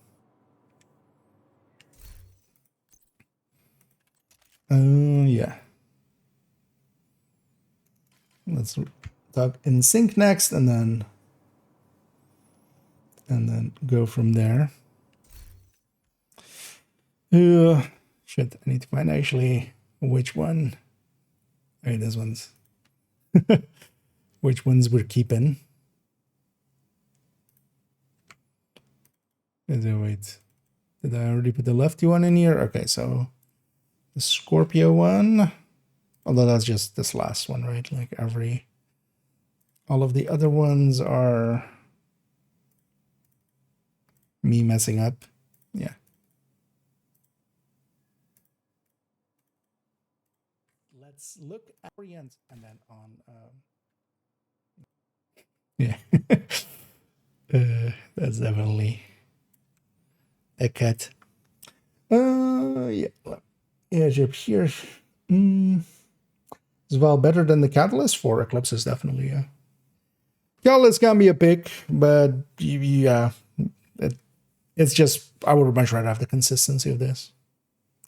Yeah. Let's talk in sync next, and then go from there. Shit, I need to find actually which one. Okay, this one's which ones we're keeping. Wait, did I already put the lefty one in here? Okay, so the Scorpio one, although that's just this last one, right? Like all of the other ones are me messing up. Yeah. Let's look at Orient and then on. Yeah. That's definitely a cut. Yeah. Egypt here. As well, better than the Catalyst for Eclipses, definitely, yeah. Catalyst can be a pick, but yeah, it's just, I would much rather have the consistency of this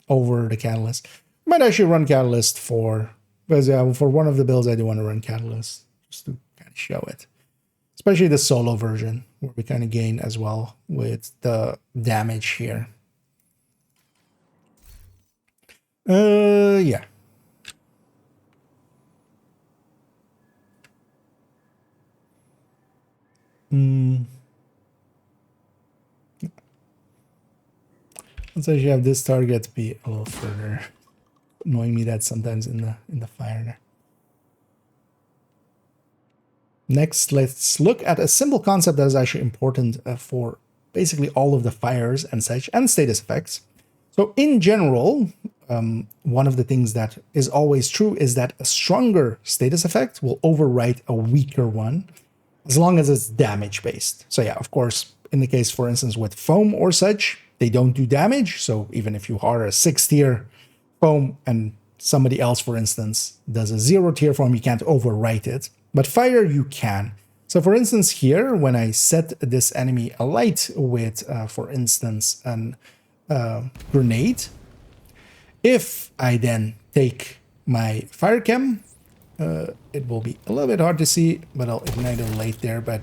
over the Catalyst. Might actually run Catalyst because for one of the builds, I do want to run Catalyst just to kind of show it. Especially the solo version, where we kind of gain as well with the damage here. Yeah. Let's actually have this target be a little further. Annoying me that sometimes in the fire there. Next, let's look at a simple concept that is actually important for basically all of the fires and such, and status effects. So in general, one of the things that is always true is that a stronger status effect will overwrite a weaker one, as long as it's damage based. So yeah, of course, in the case, for instance, with foam or such, they don't do damage. So even if you are a 6 tier foam and somebody else, for instance, does a 0 tier foam, you can't overwrite it. But fire, you can. So for instance, here, when I set this enemy alight with, for instance, an grenade, if I then take my fire chem, it will be a little bit hard to see, but I'll ignite a light there. But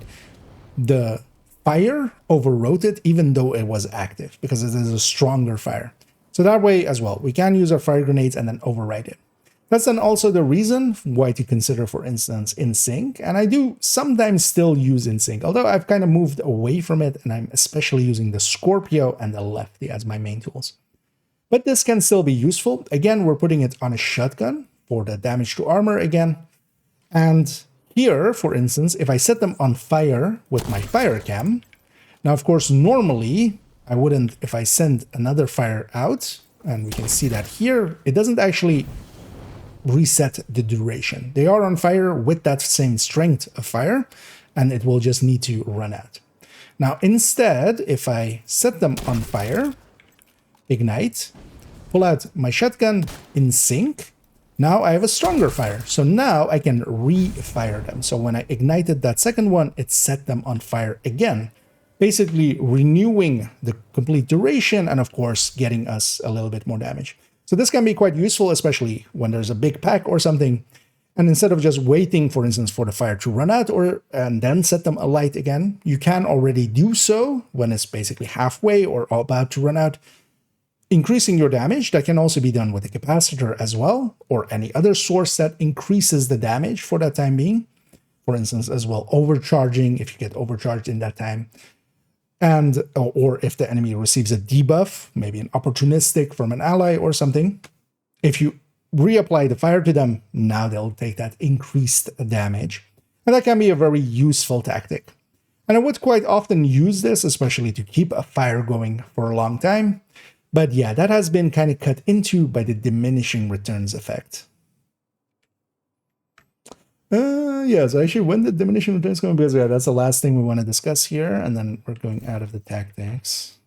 the fire overwrote it, even though it was active, because it is a stronger fire. So that way as well, we can use our fire grenades and then overwrite it. That's then also the reason why to consider, for instance, in sync. And I do sometimes still use in sync, although I've kind of moved away from it, and I'm especially using the Scorpio and the Lefty as my main tools. But this can still be useful. Again, we're putting it on a shotgun for the damage to armor again. And here, for instance, if I set them on fire with my fire cam, now, of course, normally I wouldn't, if I send another fire out, and we can see that here, it doesn't actually reset the duration. They are on fire with that same strength of fire, and it will just need to run out. Now, instead, if I set them on fire, ignite, pull out my shotgun in sync, now I have a stronger fire. So now I can re-fire them. So when I ignited that second one, it set them on fire again, basically renewing the complete duration and, of course, getting us a little bit more damage. So this can be quite useful, especially when there's a big pack or something. And instead of just waiting, for instance, for the fire to run out and then set them alight again, you can already do so when it's basically halfway or about to run out, increasing your damage. That can also be done with a capacitor as well, or any other source that increases the damage for that time being. For instance, as well, overcharging if you get overcharged in that time. And or if the enemy receives a debuff, maybe an opportunistic from an ally or something, if you reapply the fire to them, now they'll take that increased damage. And that can be a very useful tactic. And I would quite often use this, especially to keep a fire going for a long time. But yeah, that has been kind of cut into by the diminishing returns effect. Yeah, so actually when the diminishing returns going, because yeah, that's the last thing we want to discuss here, and then we're going out of the tactics.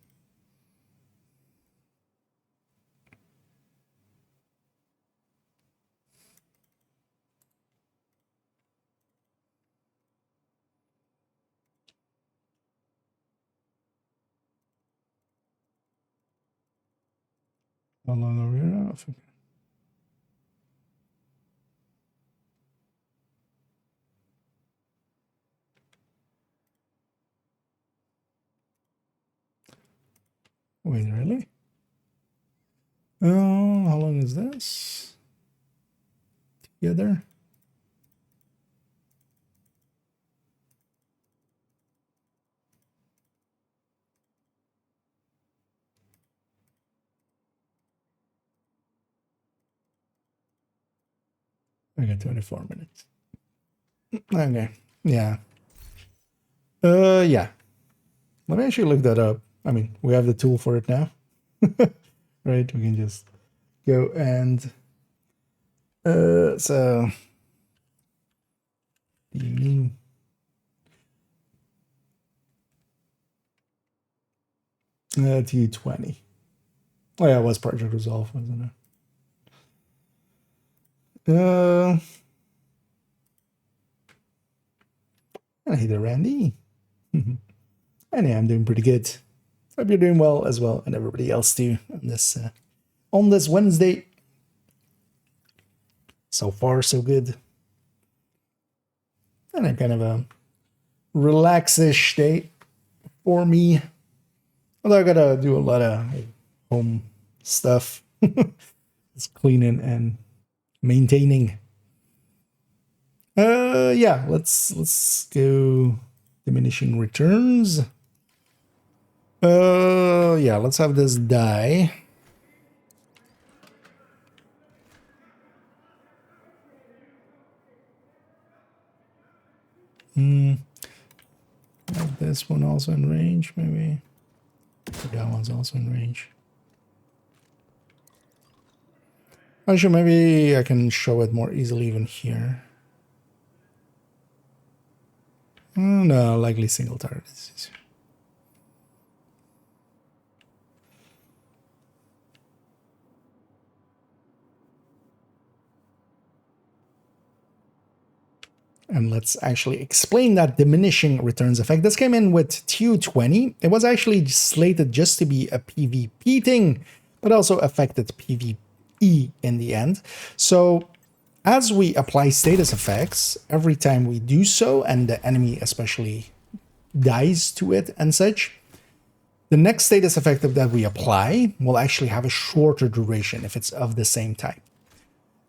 How long are we off? Wait, really? Oh, how long is this? Together? I got 24 minutes. Okay, yeah. Yeah. Let me actually look that up. I mean, we have the tool for it now. Right? We can just go and so T20. Oh yeah, it was Project Resolve, wasn't it? Hey there, Randy. And yeah, I'm doing pretty good. Hope you're doing well as well, and everybody else too on this Wednesday. So far, so good. And a kind of a relax-ish day for me. Although I gotta do a lot of home stuff. Just cleaning and maintaining. Yeah, let's go diminishing returns. Yeah, let's have this die. Have this one also in range, maybe. That one's also in range. Actually, maybe I can show it more easily even here. No, likely single target. And let's actually explain that diminishing returns effect. This came in with TU20. It was actually slated just to be a PvP thing, but also affected PvE in the end. So as we apply status effects, every time we do so, and the enemy especially dies to it and such, the next status effect that we apply will actually have a shorter duration if it's of the same type.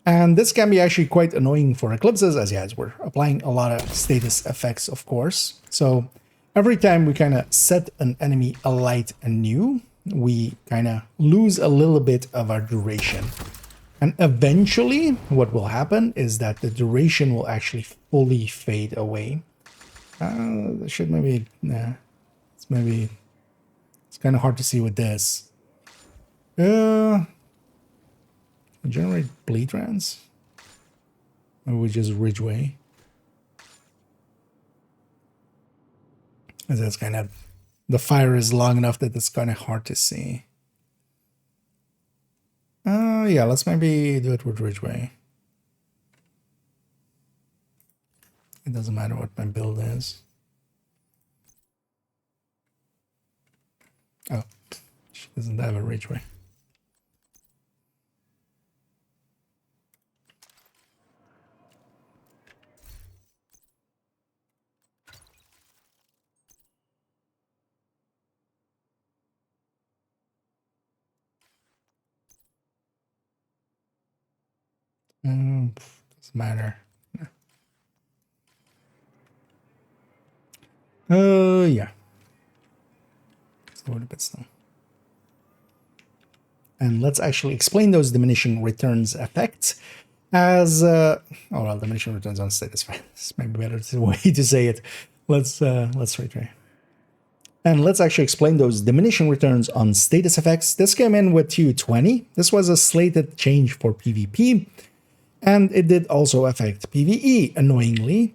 And this can be actually quite annoying for eclipses, as we're applying a lot of status effects, of course. So every time we kind of set an enemy alight anew, we kind of lose a little bit of our duration. And eventually, what will happen is that the duration will actually fully fade away. Should maybe, nah, it's kind of hard to see with this. Generate bleed rounds? Or we just Ridgeway? As that's kind of, the fire is long enough that it's kind of hard to see. Yeah, let's maybe do it with Ridgeway. It doesn't matter what my build is. Oh, she doesn't have a Ridgeway. Doesn't matter. Yeah. Let's load a bit still. And let's actually explain those diminishing returns effects as oh well, diminishing returns on status. This may be better way to say it. Let's retry. And let's actually explain those diminishing returns on status effects. This came in with TU20. This was a slated change for PvP, and it did also affect PvE, annoyingly.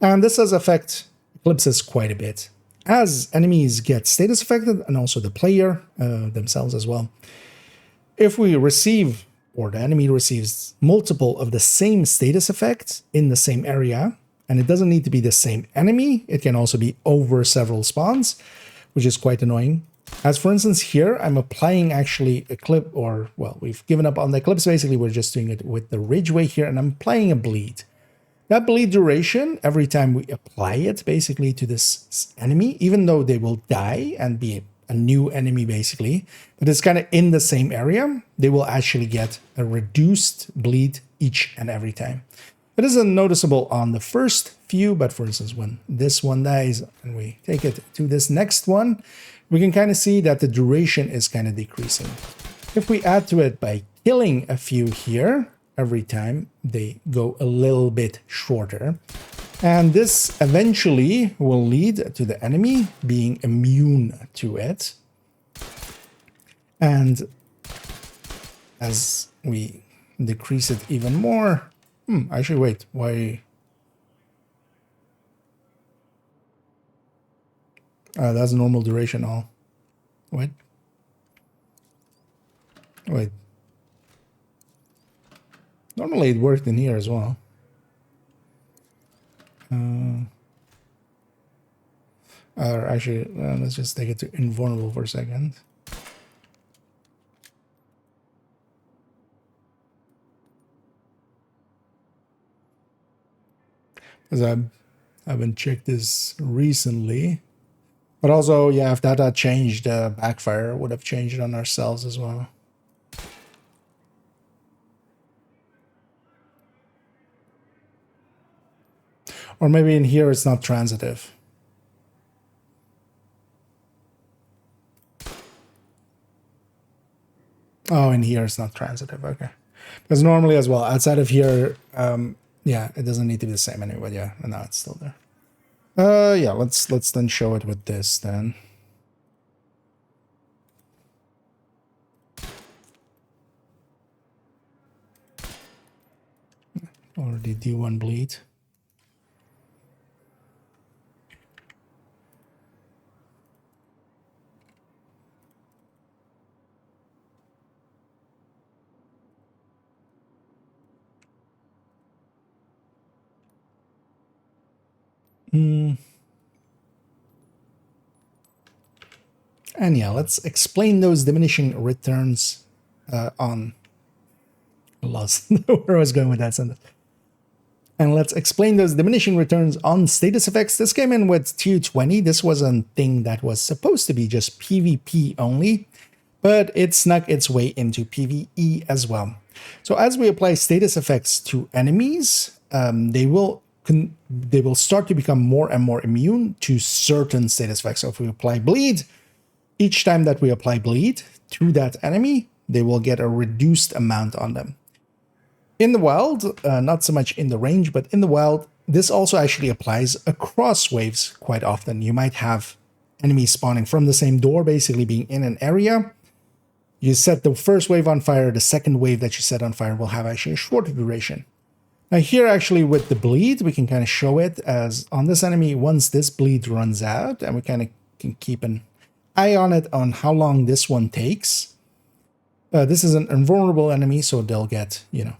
And this does affect eclipses quite a bit, as enemies get status affected, and also the player themselves as well. If we receive, or the enemy receives, multiple of the same status effects in the same area, and it doesn't need to be the same enemy, it can also be over several spawns, which is quite annoying. As for instance here, I'm applying actually a clip, or well, we've given up on the eclipse, basically we're just doing it with the Ridgeway here, and I'm applying a bleed. That bleed duration, every time we apply it basically to this enemy, even though they will die and be a new enemy basically, but it's kind of in the same area, they will actually get a reduced bleed each and every time. It isn't noticeable on the first few, but for instance, when this one dies and we take it to this next one, we can kind of see that the duration is kind of decreasing. If we add to it by killing a few here, every time they go a little bit shorter. And this eventually will lead to the enemy being immune to it. And as we decrease it even more, actually wait, why? That's normal duration all. Wait. Normally it worked in here as well. Actually, let's just take it to invulnerable for a second. Because I haven't checked this recently. But also, yeah, if that had changed, backfire would have changed it on ourselves as well. Or maybe in here it's not transitive. Oh, and here it's not transitive. Okay. Because normally as well, outside of here, yeah, it doesn't need to be the same anyway. But yeah, and now it's still there. Yeah, let's then show it with this then. Already D1 bleed. And yeah, let's explain those diminishing returns on. I lost where I was going with that sentence. And let's explain those diminishing returns on status effects. This came in with tier 20. This was a thing that was supposed to be just PvP only, but it snuck its way into PvE as well. So as we apply status effects to enemies, they will start to become more and more immune to certain status effects. So if we apply bleed, each time that we apply bleed to that enemy, they will get a reduced amount on them. In the wild, not so much in the range, but in the wild, this also actually applies across waves quite often. You might have enemies spawning from the same door, basically being in an area. You set the first wave on fire, the second wave that you set on fire will have actually a shorter duration. Now here actually with the bleed, we can kind of show it as on this enemy, once this bleed runs out, and we kind of can keep an eye on it on how long this one takes. This is an invulnerable enemy, so they'll get, you know,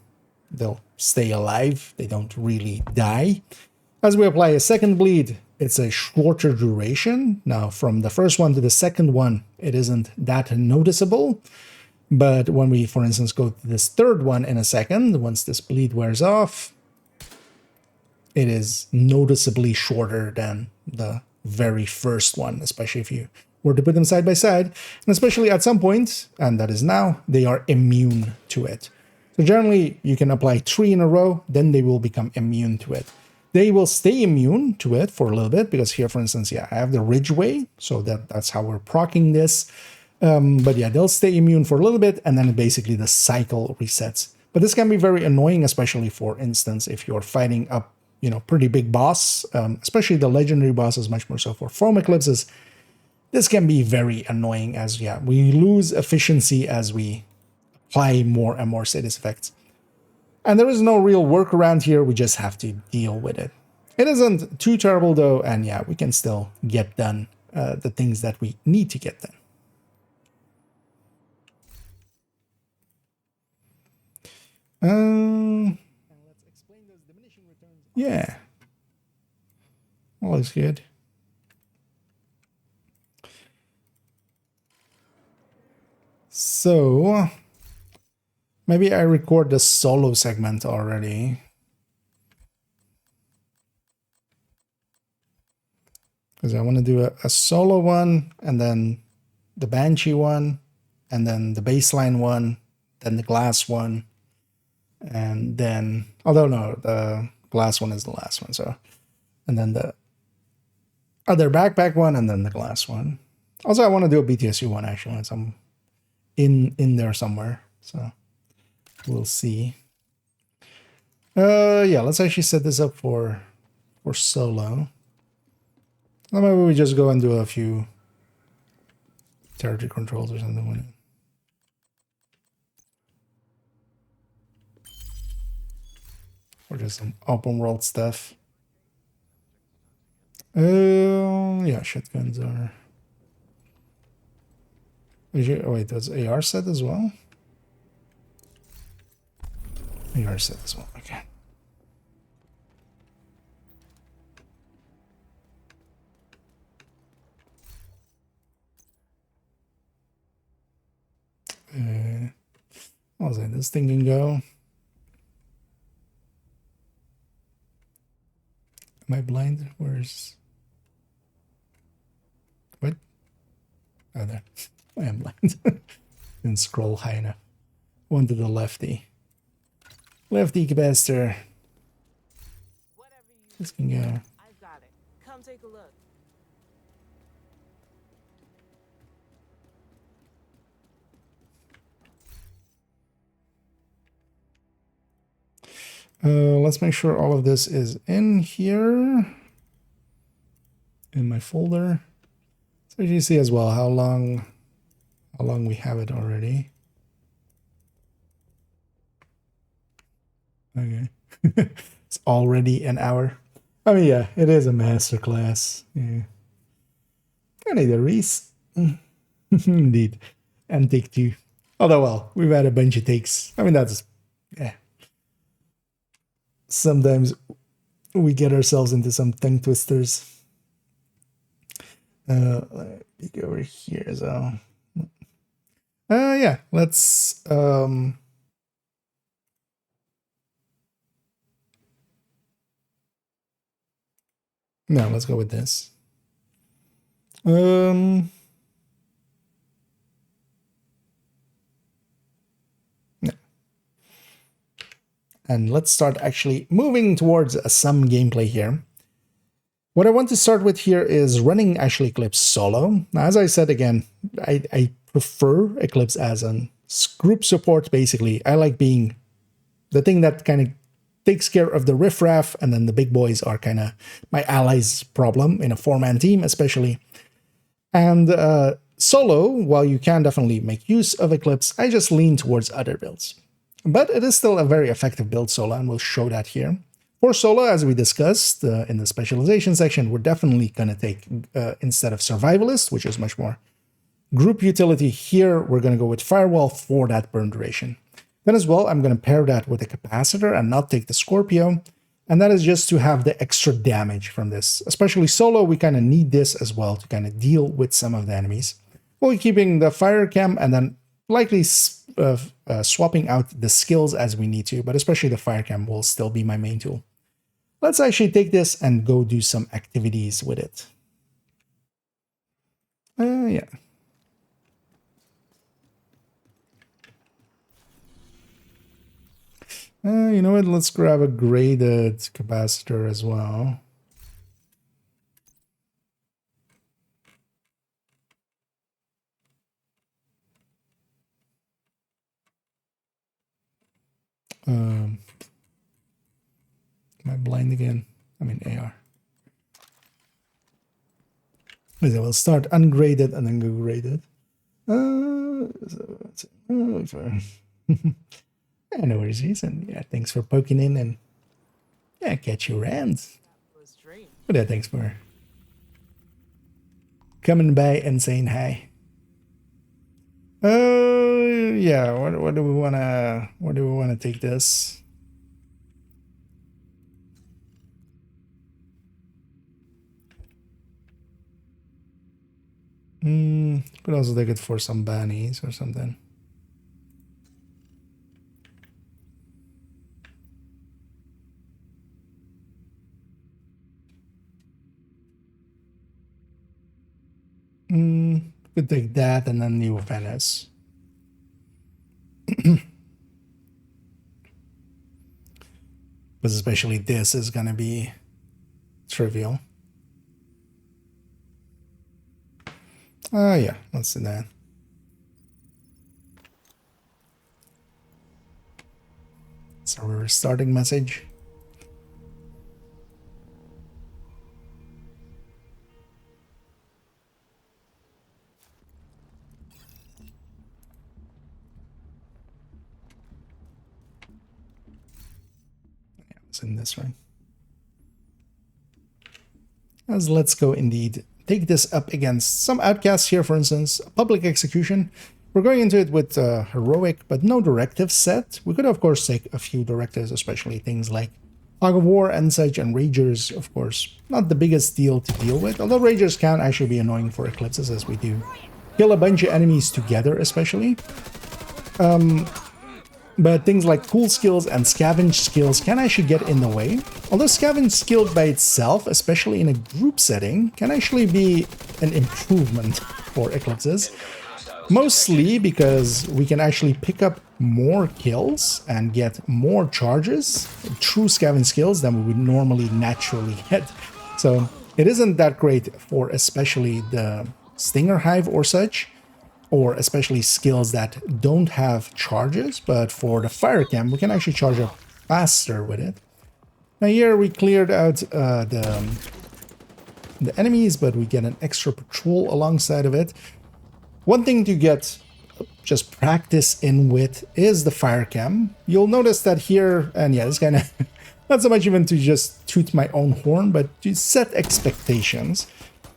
they'll stay alive. They don't really die. As we apply a second bleed, it's a shorter duration. Now, from the first one to the second one, it isn't that noticeable. But when we, for instance, go to this third one in a second, once this bleed wears off, it is noticeably shorter than the very first one, especially if you were to put them side by side. And especially at some point, and that is now, they are immune to it. So generally, you can apply 3 in a row, then they will become immune to it. They will stay immune to it for a little bit, because here, for instance, yeah, I have the Ridgeway, so that's how we're proccing this. But yeah, they'll stay immune for a little bit, and then basically the cycle resets. But this can be very annoying, especially, for instance, if you're fighting a pretty big boss, especially the legendary bosses, much more so for foam eclipses. This can be very annoying as, yeah, we lose efficiency as we apply more and more status effects. And there is no real workaround here, we just have to deal with it. It isn't too terrible though, and yeah, we can still get done the things that we need to get done. Yeah. All looks good. So maybe I record the solo segment already, because I want to do a solo one, and then the Banshee one, and then the baseline one, then the glass one, and then, although no, the glass one is the last one, so, and then the other backpack one, and then the glass one. Also, I want to do a BTSU one actually, once I'm in there somewhere, so we'll see. Yeah, let's actually set this up for solo. Maybe we just go and do a few territory controls or something. Or just some open world stuff. Yeah, shotguns are. Oh wait, does AR set as well? AR set as well, okay. What was it? This thing can go. Am I blind? Where's... What? Oh, there. I am blind. Didn't scroll high enough. One to the lefty. Lefty capacitor. This can go. I've got it. Come take a look. Let's make sure all of this is in here. In my folder. So you see as well how long we have it already. Okay. It's already an hour. I mean, yeah, it is a masterclass. Yeah. I need a Reese. Indeed. And take two. Although, well, we've had a bunch of takes. I mean, that's... yeah. Sometimes we get ourselves into some tongue twisters. Let me go over here as well. Yeah, let's... no, let's go with this. No. And let's start actually moving towards some gameplay here. What I want to start with here is running actually Eclipse solo. Now, as I said again, I prefer Eclipse as a group support, basically. I like being the thing that kind of takes care of the riffraff, and then the big boys are kind of my allies' problem in a 4-man team, especially. And solo, while you can definitely make use of Eclipse, I just lean towards other builds. But it is still a very effective build solo, and we'll show that here. For solo, as we discussed in the specialization section, we're definitely going to take, instead of survivalist, which is much more group utility, here we're going to go with firewall for that burn duration. Then as well, I'm going to pair that with a capacitor and not take the Scorpio. And that is just to have the extra damage from this. Especially solo, we kind of need this as well to kind of deal with some of the enemies. While keeping the fire cam and then likely swapping out the skills as we need to, but especially the fire cam will still be my main tool. Let's actually take this and go do some activities with it. Yeah. You know what? Let's grab a graded capacitor as well. Am I blind again? I mean AR. Okay, we'll start ungraded and then go graded. Yeah, no worries, and yeah, thanks for poking in and yeah, catch you around. But yeah, thanks for coming by and saying hi. Yeah, what do we wanna take this? Could also take it for some bunnies or something. Could take that and then New Venice. But especially this is gonna be trivial. Yeah, let's do that. So we're starting message. Yeah, it's in this one. As let's go indeed. Take this up against some outcasts here, for instance, public execution. We're going into it with heroic, but no directive set. We could, of course, take a few directives, especially things like Fog of War and such, and Ragers, of course, not the biggest deal to deal with, although Ragers can actually be annoying for Eclipses, as we do kill a bunch of enemies together, especially. But things like cool skills and scavenge skills can actually get in the way. Although scavenge skill by itself, especially in a group setting, can actually be an improvement for Eclipses. Mostly because we can actually pick up more kills and get more charges, true scavenge skills, than we would normally naturally get. So it isn't that great for especially the Stinger Hive or such, or especially skills that don't have charges, but for the fire cam, we can actually charge up faster with it. Now here we cleared out the enemies, but we get an extra patrol alongside of it. One thing to get just practice in with is the fire cam. You'll notice that here, and yeah, it's kind of not so much even to just toot my own horn, but to set expectations,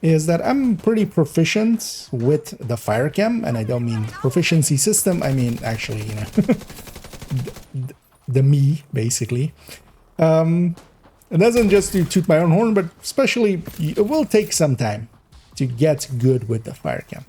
is that I'm pretty proficient with the fire cam, and I don't mean proficiency system, I mean actually, you know, the me, basically. It doesn't just to toot my own horn, but especially it will take some time to get good with the fire cam.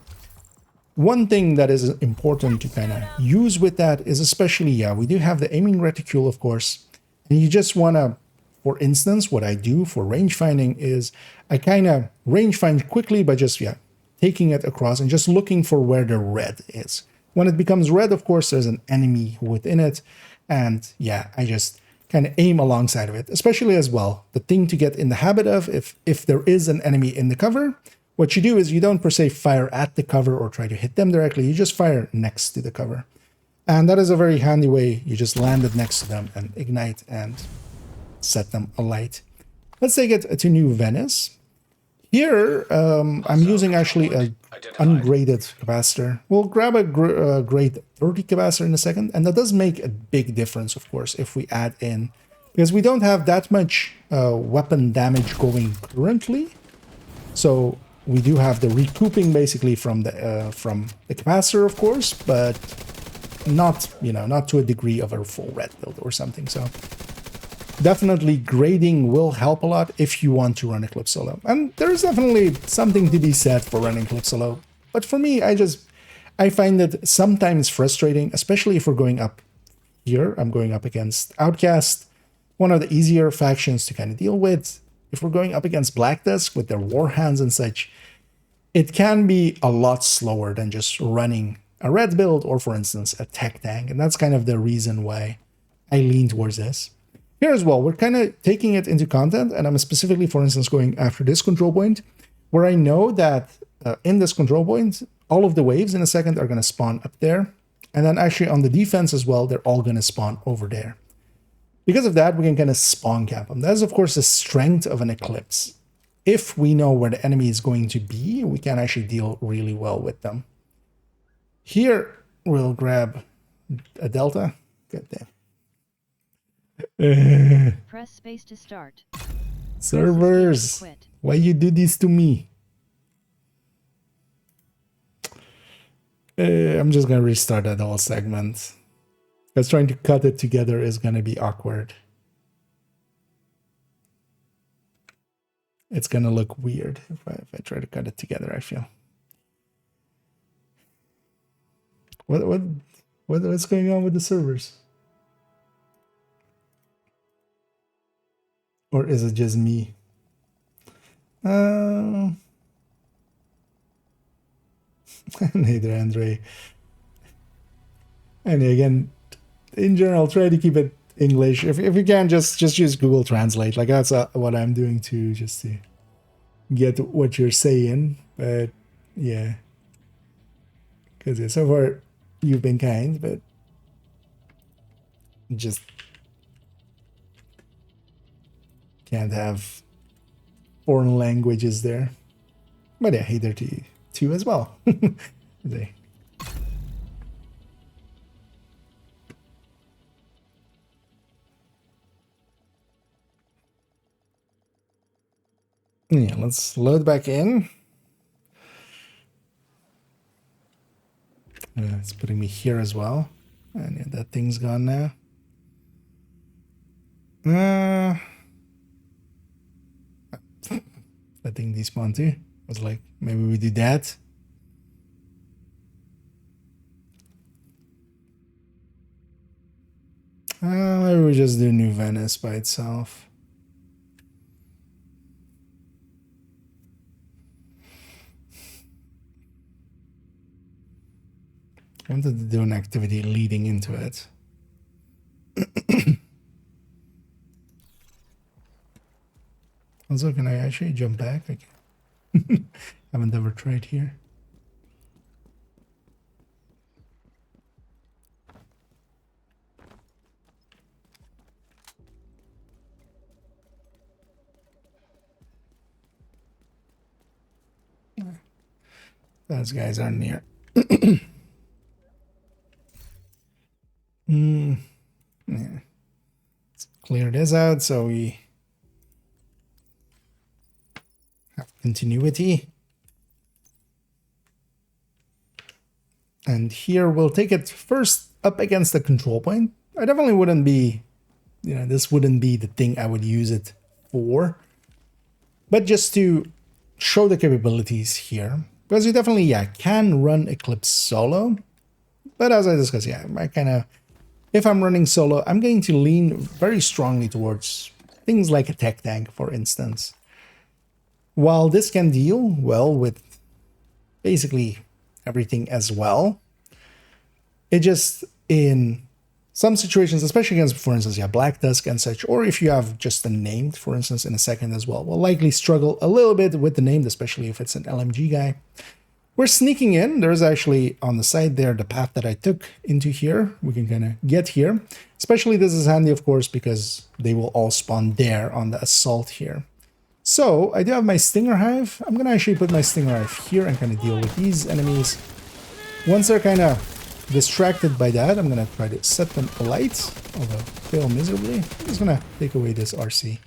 One thing that is important to kind of use with that is especially, yeah, we do have the aiming reticule, of course, and you just want to, for instance, what I do for range finding is I kind of range find quickly by just, yeah, taking it across and just looking for where the red is. When it becomes red, of course, there's an enemy within it, and yeah, I just kind of aim alongside of it, especially as well. The thing to get in the habit of, if there is an enemy in the cover, what you do is you don't per se fire at the cover or try to hit them directly, you just fire next to the cover. And that is a very handy way. You just land it next to them and ignite and set them alight. Let's take it to New Venice. Here, I'm using actually a ungraded capacitor. We'll grab a grade 30 capacitor in a second, and that does make a big difference, of course, if we add in, because we don't have that much weapon damage going currently. So we do have the recouping basically from the capacitor, of course, but not, you know, not to a degree of a full red build or something. So definitely grading will help a lot if you want to run Eclipse solo. And there's definitely something to be said for running Eclipse solo. But for me, I find it sometimes frustrating, especially if we're going up here. I'm going up against Outcast, one of the easier factions to kind of deal with. If we're going up against Black Desk with their war hands and such, it can be a lot slower than just running a red build or, for instance, a tech tank. And that's kind of the reason why I lean towards this. Here as well, we're kind of taking it into content, and I'm specifically, for instance, going after this control point, where I know that in this control point, all of the waves in a second are going to spawn up there. And then actually on the defense as well, they're all going to spawn over there. Because of that, we can kind of spawn cap them. That is, of course, the strength of an Eclipse. If we know where the enemy is going to be, we can actually deal really well with them. Here, we'll grab a Delta. Good damn. Press space to start. Servers, why you do this to me? I'm just gonna restart that whole segment, because trying to cut it together is gonna be awkward. It's gonna look weird if I try to cut it together, I feel. What's going on with the servers? Or is it just me? Neither, Andre. And again, in general, try to keep it English. If you can, just use Google Translate. Like that's what I'm doing too, just to get what you're saying. But yeah, because so far you've been kind, but just can't have foreign languages there. But yeah, hey there to you too as well. They. Yeah, let's load back in. It's putting me here as well. And yeah, that thing's gone now. I think despawn too. I was like, maybe we do that. Maybe we just do New Venice by itself. I wanted to do an activity leading into it. Also, can I actually jump back? I haven't ever tried here. Those guys are near. Yeah. Let's clear this out so we have continuity. And here we'll take it first up against the control point. I definitely wouldn't be, this wouldn't be the thing I would use it for. But just to show the capabilities here. Because you definitely, can run Eclipse solo. But as I discussed, if I'm running solo, I'm going to lean very strongly towards things like a tech tank, for instance. While this can deal well with basically everything as well, it just, in some situations, especially against, for instance, Black Tusk and such, or if you have just a named, for instance, in a second as well, will likely struggle a little bit with the named, especially if it's an LMG guy. We're sneaking in. There's actually on the side there the path that I took into here. We can kind of get here. Especially this is handy, of course, because they will all spawn there on the assault here. So I do have my Stinger Hive. I'm going to actually put my Stinger Hive here and kind of deal with these enemies. Once they're kind of distracted by that, I'm going to try to set them alight, although fail miserably. I'm just going to take away this RC.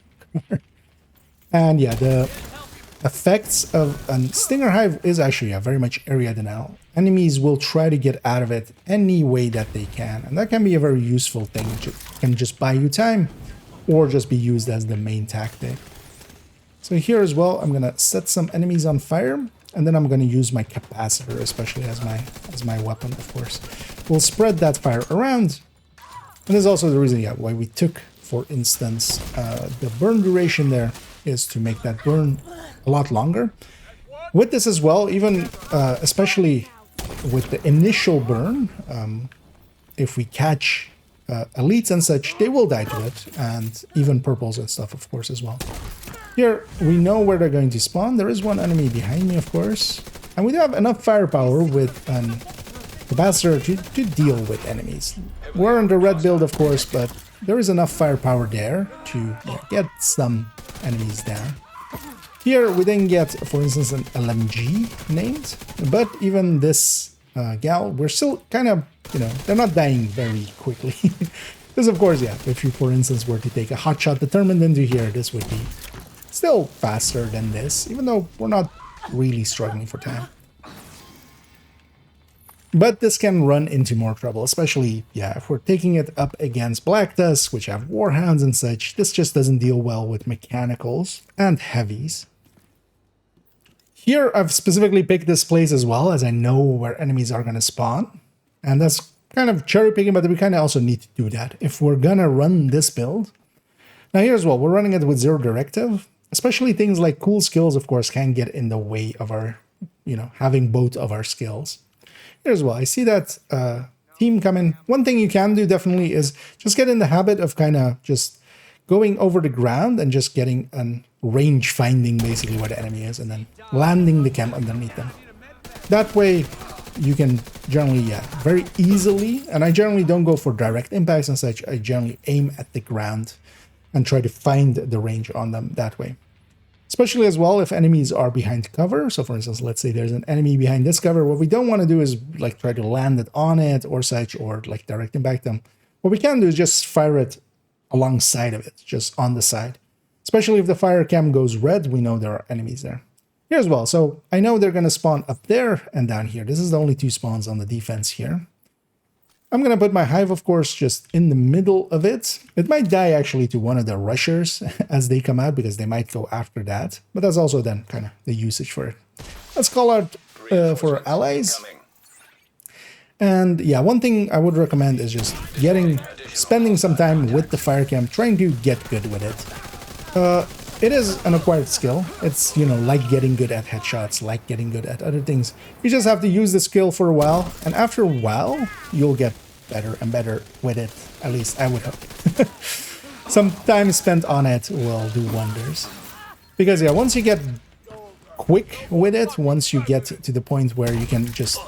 And yeah, the effects of a Stinger Hive is actually very much area denial. Enemies will try to get out of it any way that they can, and that can be a very useful thing. It can just buy you time or just be used as the main tactic. So here as well, I'm gonna set some enemies on fire, and then I'm gonna use my capacitor, especially as my weapon, of course. We'll spread that fire around, and there's also the reason why we took, for instance, the burn duration there is to make that burn a lot longer. With this as well, even especially with the initial burn, if we catch elites and such, they will die to it, and even purples and stuff, of course, as well. Here, we know where they're going to spawn. There is one enemy behind me, of course, and we do have enough firepower with an capacitor to deal with enemies. We're on the red build, of course, but there is enough firepower there to get some enemies down. Here we didn't get, for instance, an LMG named, but even this gal, we're still kind of, they're not dying very quickly. Because of course, if you, for instance, were to take a hotshot determined into here, this would be still faster than this, even though we're not really struggling for time. But this can run into more trouble, especially, if we're taking it up against Black Tusk, which have Warhounds and such. This just doesn't deal well with mechanicals and heavies. Here, I've specifically picked this place as well, as I know where enemies are going to spawn. And that's kind of cherry picking, but we kind of also need to do that if we're going to run this build. Now here as well, we're running it with zero directive. Especially things like cool skills, of course, can get in the way of our, having both of our skills. Here as well, I see that team coming. One thing you can do definitely is just get in the habit of kind of just going over the ground and just getting a range finding basically where the enemy is and then landing the camp underneath them. That way you can generally, very easily, and I generally don't go for direct impacts and such, I generally aim at the ground and try to find the range on them that way. Especially as well if enemies are behind cover. So for instance, let's say there's an enemy behind this cover. What we don't want to do is like try to land it on it or such, or like direct impact them. What we can do is just fire it alongside of it, just on the side. Especially if the fire cam goes red, we know there are enemies there. Here as well, so I know they're going to spawn up there and down here. This is the only two spawns on the defense here. I'm going to put my hive, of course, just in the middle of it. It might die actually to one of the rushers as they come out because they might go after that. But that's also then kind of the usage for it. Let's call out for allies. And yeah, one thing I would recommend is just spending some time with the fire cam, trying to get good with it. It is an acquired skill. It's, like getting good at headshots, like getting good at other things. You just have to use the skill for a while, and after a while, you'll get better and better with it. At least I would hope. Some time spent on it will do wonders. Because once you get quick with it, once you get to the point where you can just,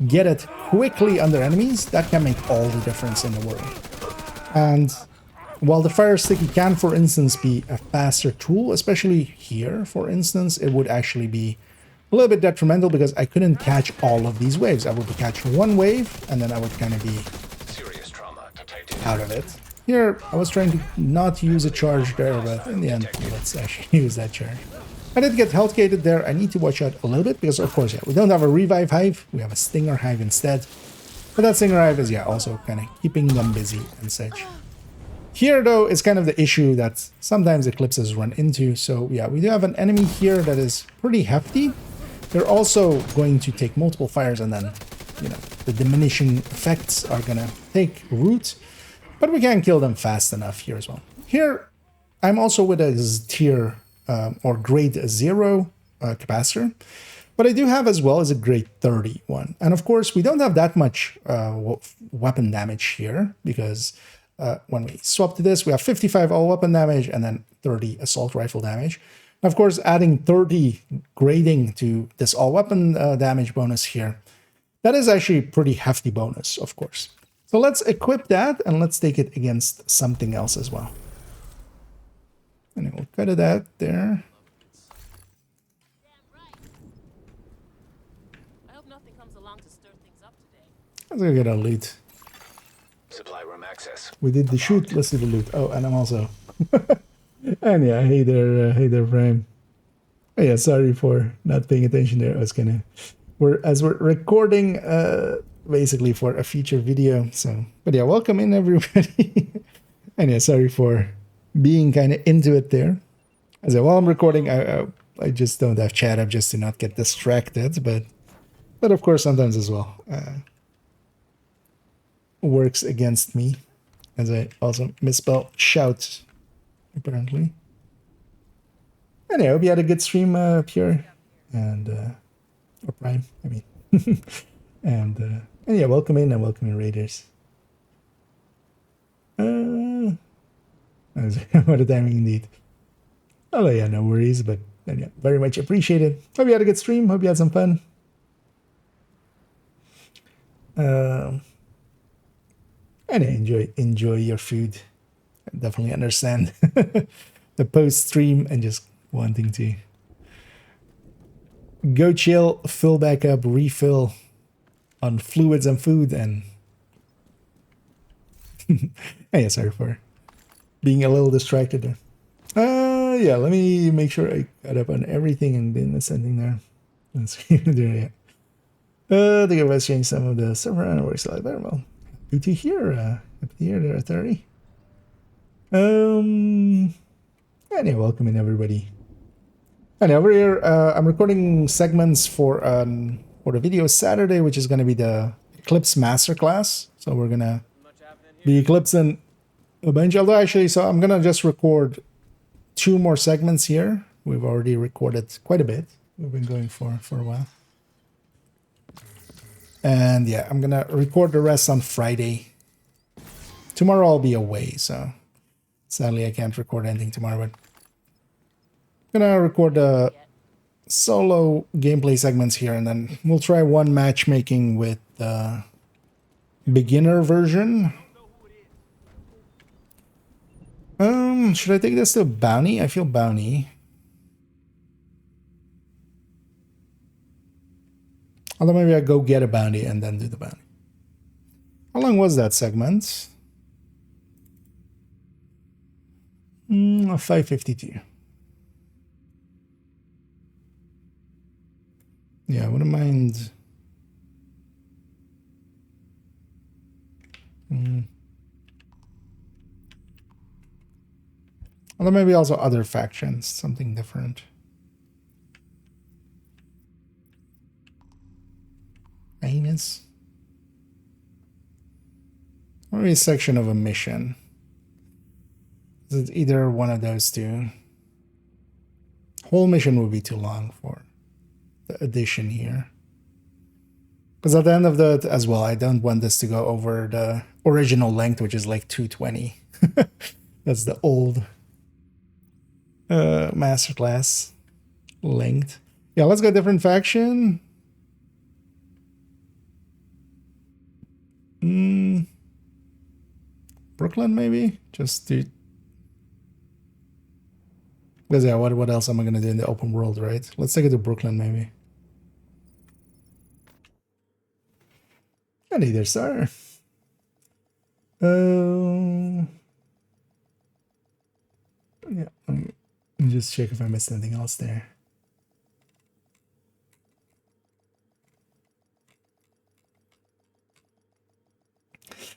get it quickly under enemies, that can make all the difference in the world. And while the fire sticky can, for instance, be a faster tool, especially here, for instance, it would actually be a little bit detrimental because I couldn't catch all of these waves. I would catch one wave and then I would kind of be Serious trauma detected. out of it. Here, I was trying to not use a charge there, but in the end, let's actually use that charge. I did get health gated there. I need to watch out a little bit because, of course, yeah, we don't have a revive hive. We have a stinger hive instead. But that stinger hive is, yeah, also kind of keeping them busy and such. Here, though, is kind of the issue that sometimes eclipses run into. So, yeah, we do have an enemy here that is pretty hefty. They're also going to take multiple fires and then, you know, the diminishing effects are going to take root. But we can kill them fast enough here as well. Here, I'm also with a tier or grade 0 capacitor. But I do have as well as a grade 30 one. And of course, we don't have that much weapon damage here because when we swap to this, we have 55 all weapon damage and then 30 assault rifle damage. Of course, adding 30 grading to this all weapon damage bonus here, that is actually a pretty hefty bonus, of course. So let's equip that and let's take it against something else as well. And we'll cut it out there. I hope nothing comes along to stir things up today. Let's go get our loot. Supply room access. We did the shoot, let's do the loot. Oh, and I'm also... and yeah, hey there, Prime. Oh yeah, sorry for not paying attention there. I was gonna... We're recording basically for a feature video, so... But yeah, welcome in everybody. And yeah, sorry for being kind of into it there. As while I'm recording, I just don't have chat up just to not get distracted, but of course sometimes as well works against me, as I also misspell shout apparently. Anyway, I hope you had a good stream, Pure and or Prime, I mean. and yeah, welcome in and welcome in, Raiders. What a timing indeed. Oh yeah, no worries, but yeah, very much appreciated. Hope you had a good stream. Hope you had some fun. And enjoy your food. I definitely understand the post stream and just wanting to go chill, fill back up, refill on fluids and food, and yeah, sorry for being a little distracted there. Yeah, let me make sure I got up on everything and didn't miss anything there. Let's see there yet. I think I've changed some of the server and it works a lot better. Well, happy to hear. Happy to hear there at 30. Anyway, welcome in everybody. And over here, I'm recording segments for the video Saturday, which is going to be the Eclipse Masterclass. So we're gonna be eclipsing a bunch. Although actually, so I'm gonna just record 2 more segments here. We've already recorded quite a bit. We've been going for a while. And yeah, I'm gonna record the rest on Friday. Tomorrow I'll be away, so sadly I can't record anything tomorrow, but I'm gonna record the solo gameplay segments here, and then we'll try one matchmaking with the beginner version. Should I take this to bounty? I feel bounty. Although maybe I go get a bounty and then do the bounty. How long was that segment? 552. Yeah, I wouldn't mind. Although maybe also other factions, something different. Famous. Maybe a section of a mission. It's either one of those two. Whole mission would be too long for the addition here. Because at the end of that as well, I don't want this to go over the original length, which is like 220. That's the old masterclass length. Yeah, let's go different faction. Brooklyn maybe? Just to... Because yeah, what else am I going to do in the open world, right? Let's take it to Brooklyn maybe. And either sir. Yeah, let me just check if I missed anything else there.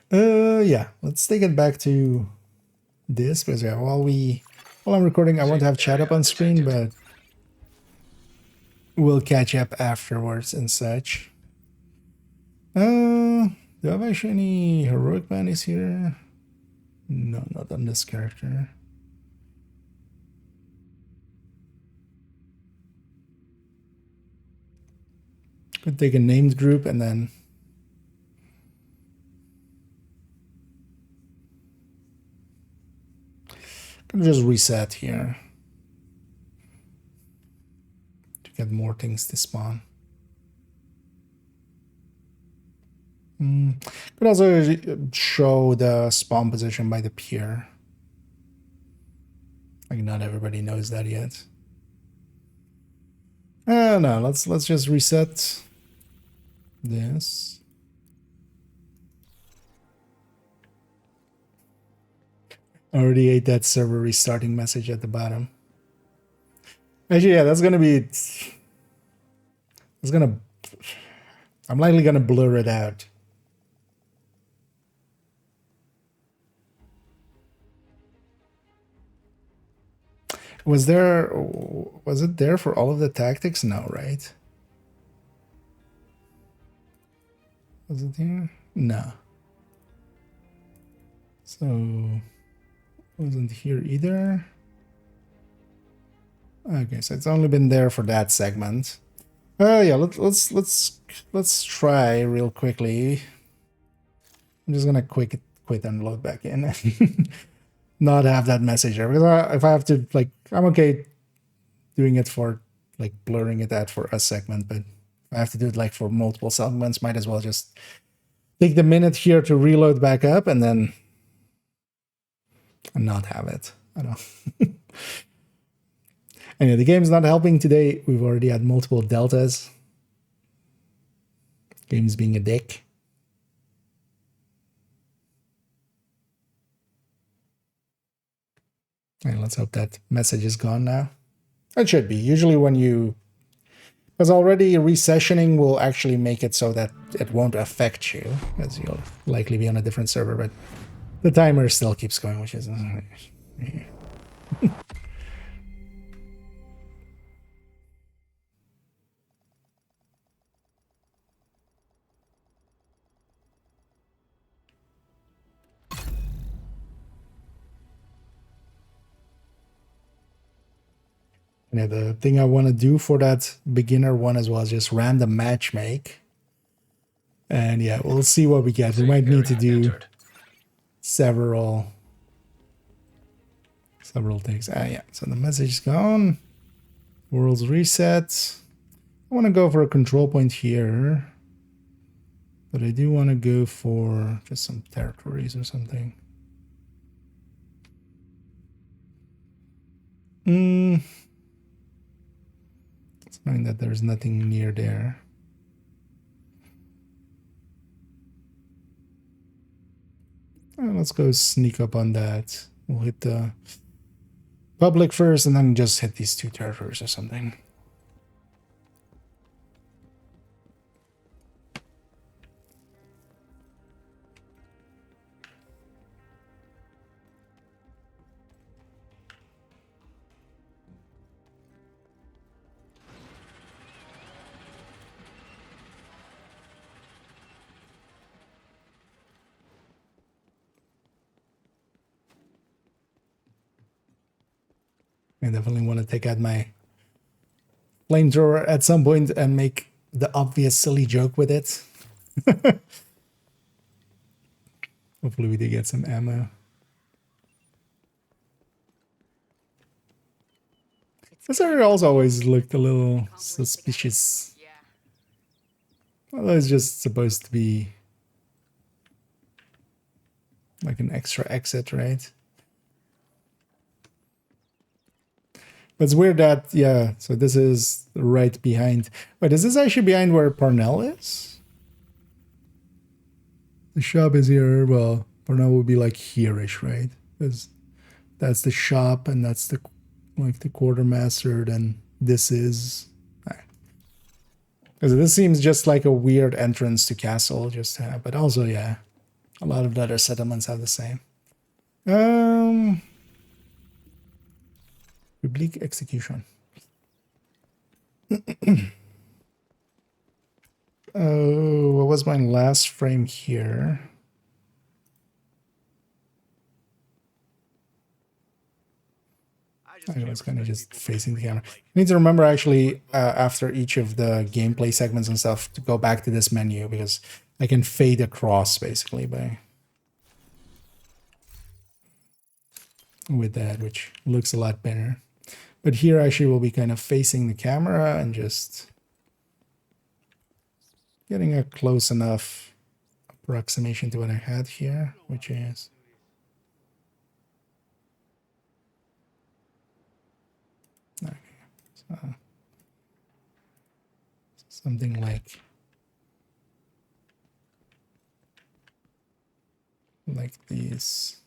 Yeah, let's take it back to this because yeah, while I'm recording, I won't have chat up on screen, but we'll catch up afterwards and such. Do I have actually any heroic bounties here? No, not on this character. Could take a named group and then can just reset here to get more things to spawn. Could also show the spawn position by the pier. Like not everybody knows that yet. No, let's just reset this. I already ate that server restarting message at the bottom. Actually, yeah, that's gonna be. I'm likely gonna blur it out. Was it there for all of the tactics? No, right? Was it here? No. So wasn't here either. Okay, so it's only been there for that segment. Yeah, let's try real quickly. I'm just gonna quit and load back in. Not have that message there because if I have to, like, I'm okay doing it for like blurring it out for a segment, but if I have to do it like for multiple segments, might as well just take the minute here to reload back up and then not have it. I don't. Anyway, the game's not helping today. We've already had multiple deltas. Game's being a dick. And let's hope that message is gone now. It should be. Usually when you... Because already recessioning will actually make it so that it won't affect you, because you'll likely be on a different server, but the timer still keeps going, which is... Yeah, the thing I want to do for that beginner one as well is just random match make. And yeah, we'll see what we get. We might need to do several things. Yeah, so the message is gone. World's reset. I want to go for a control point here. But I do want to go for just some territories or something. Knowing that there's nothing near there. Let's go sneak up on that. We'll hit the public first and then just hit these two territories or something. I definitely want to take out my flamethrower at some point and make the obvious silly joke with it. Hopefully we do get some ammo. This area also always looked a little suspicious. Although it's just supposed to be like an extra exit, right? But it's weird that, yeah, so this is right behind. Wait, is this actually behind where Parnell is? The shop is here. Well, for now, it would be like here-ish, right? Because that's the shop, and that's the like the quartermaster. Then this is. Because this seems just like a weird entrance to castle, but also, yeah, a lot of the other settlements have the same. Public execution. Oh, what was my last frame here? I was kind of just facing the camera. I need to remember actually after each of the gameplay segments and stuff to go back to this menu because I can fade across basically with that, which looks a lot better. But here actually we'll be kind of facing the camera and just getting a close enough approximation to what I had here, which is something like these.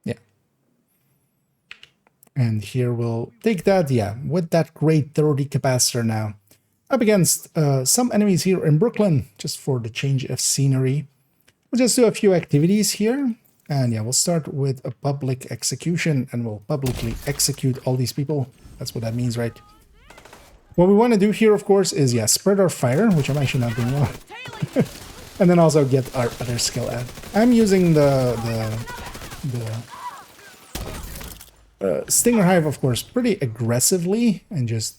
Yeah. And here we'll take that, yeah, with that grade 30 capacitor now. Up against some enemies here in Brooklyn, just for the change of scenery. We'll just do a few activities here. And yeah, we'll start with a public execution and we'll publicly execute all these people. That's what that means, right? What we want to do here, of course, is, yeah, spread our fire, which I'm actually not doing well. And then also get our other skill add. I'm using the Stinger Hive, of course, pretty aggressively and just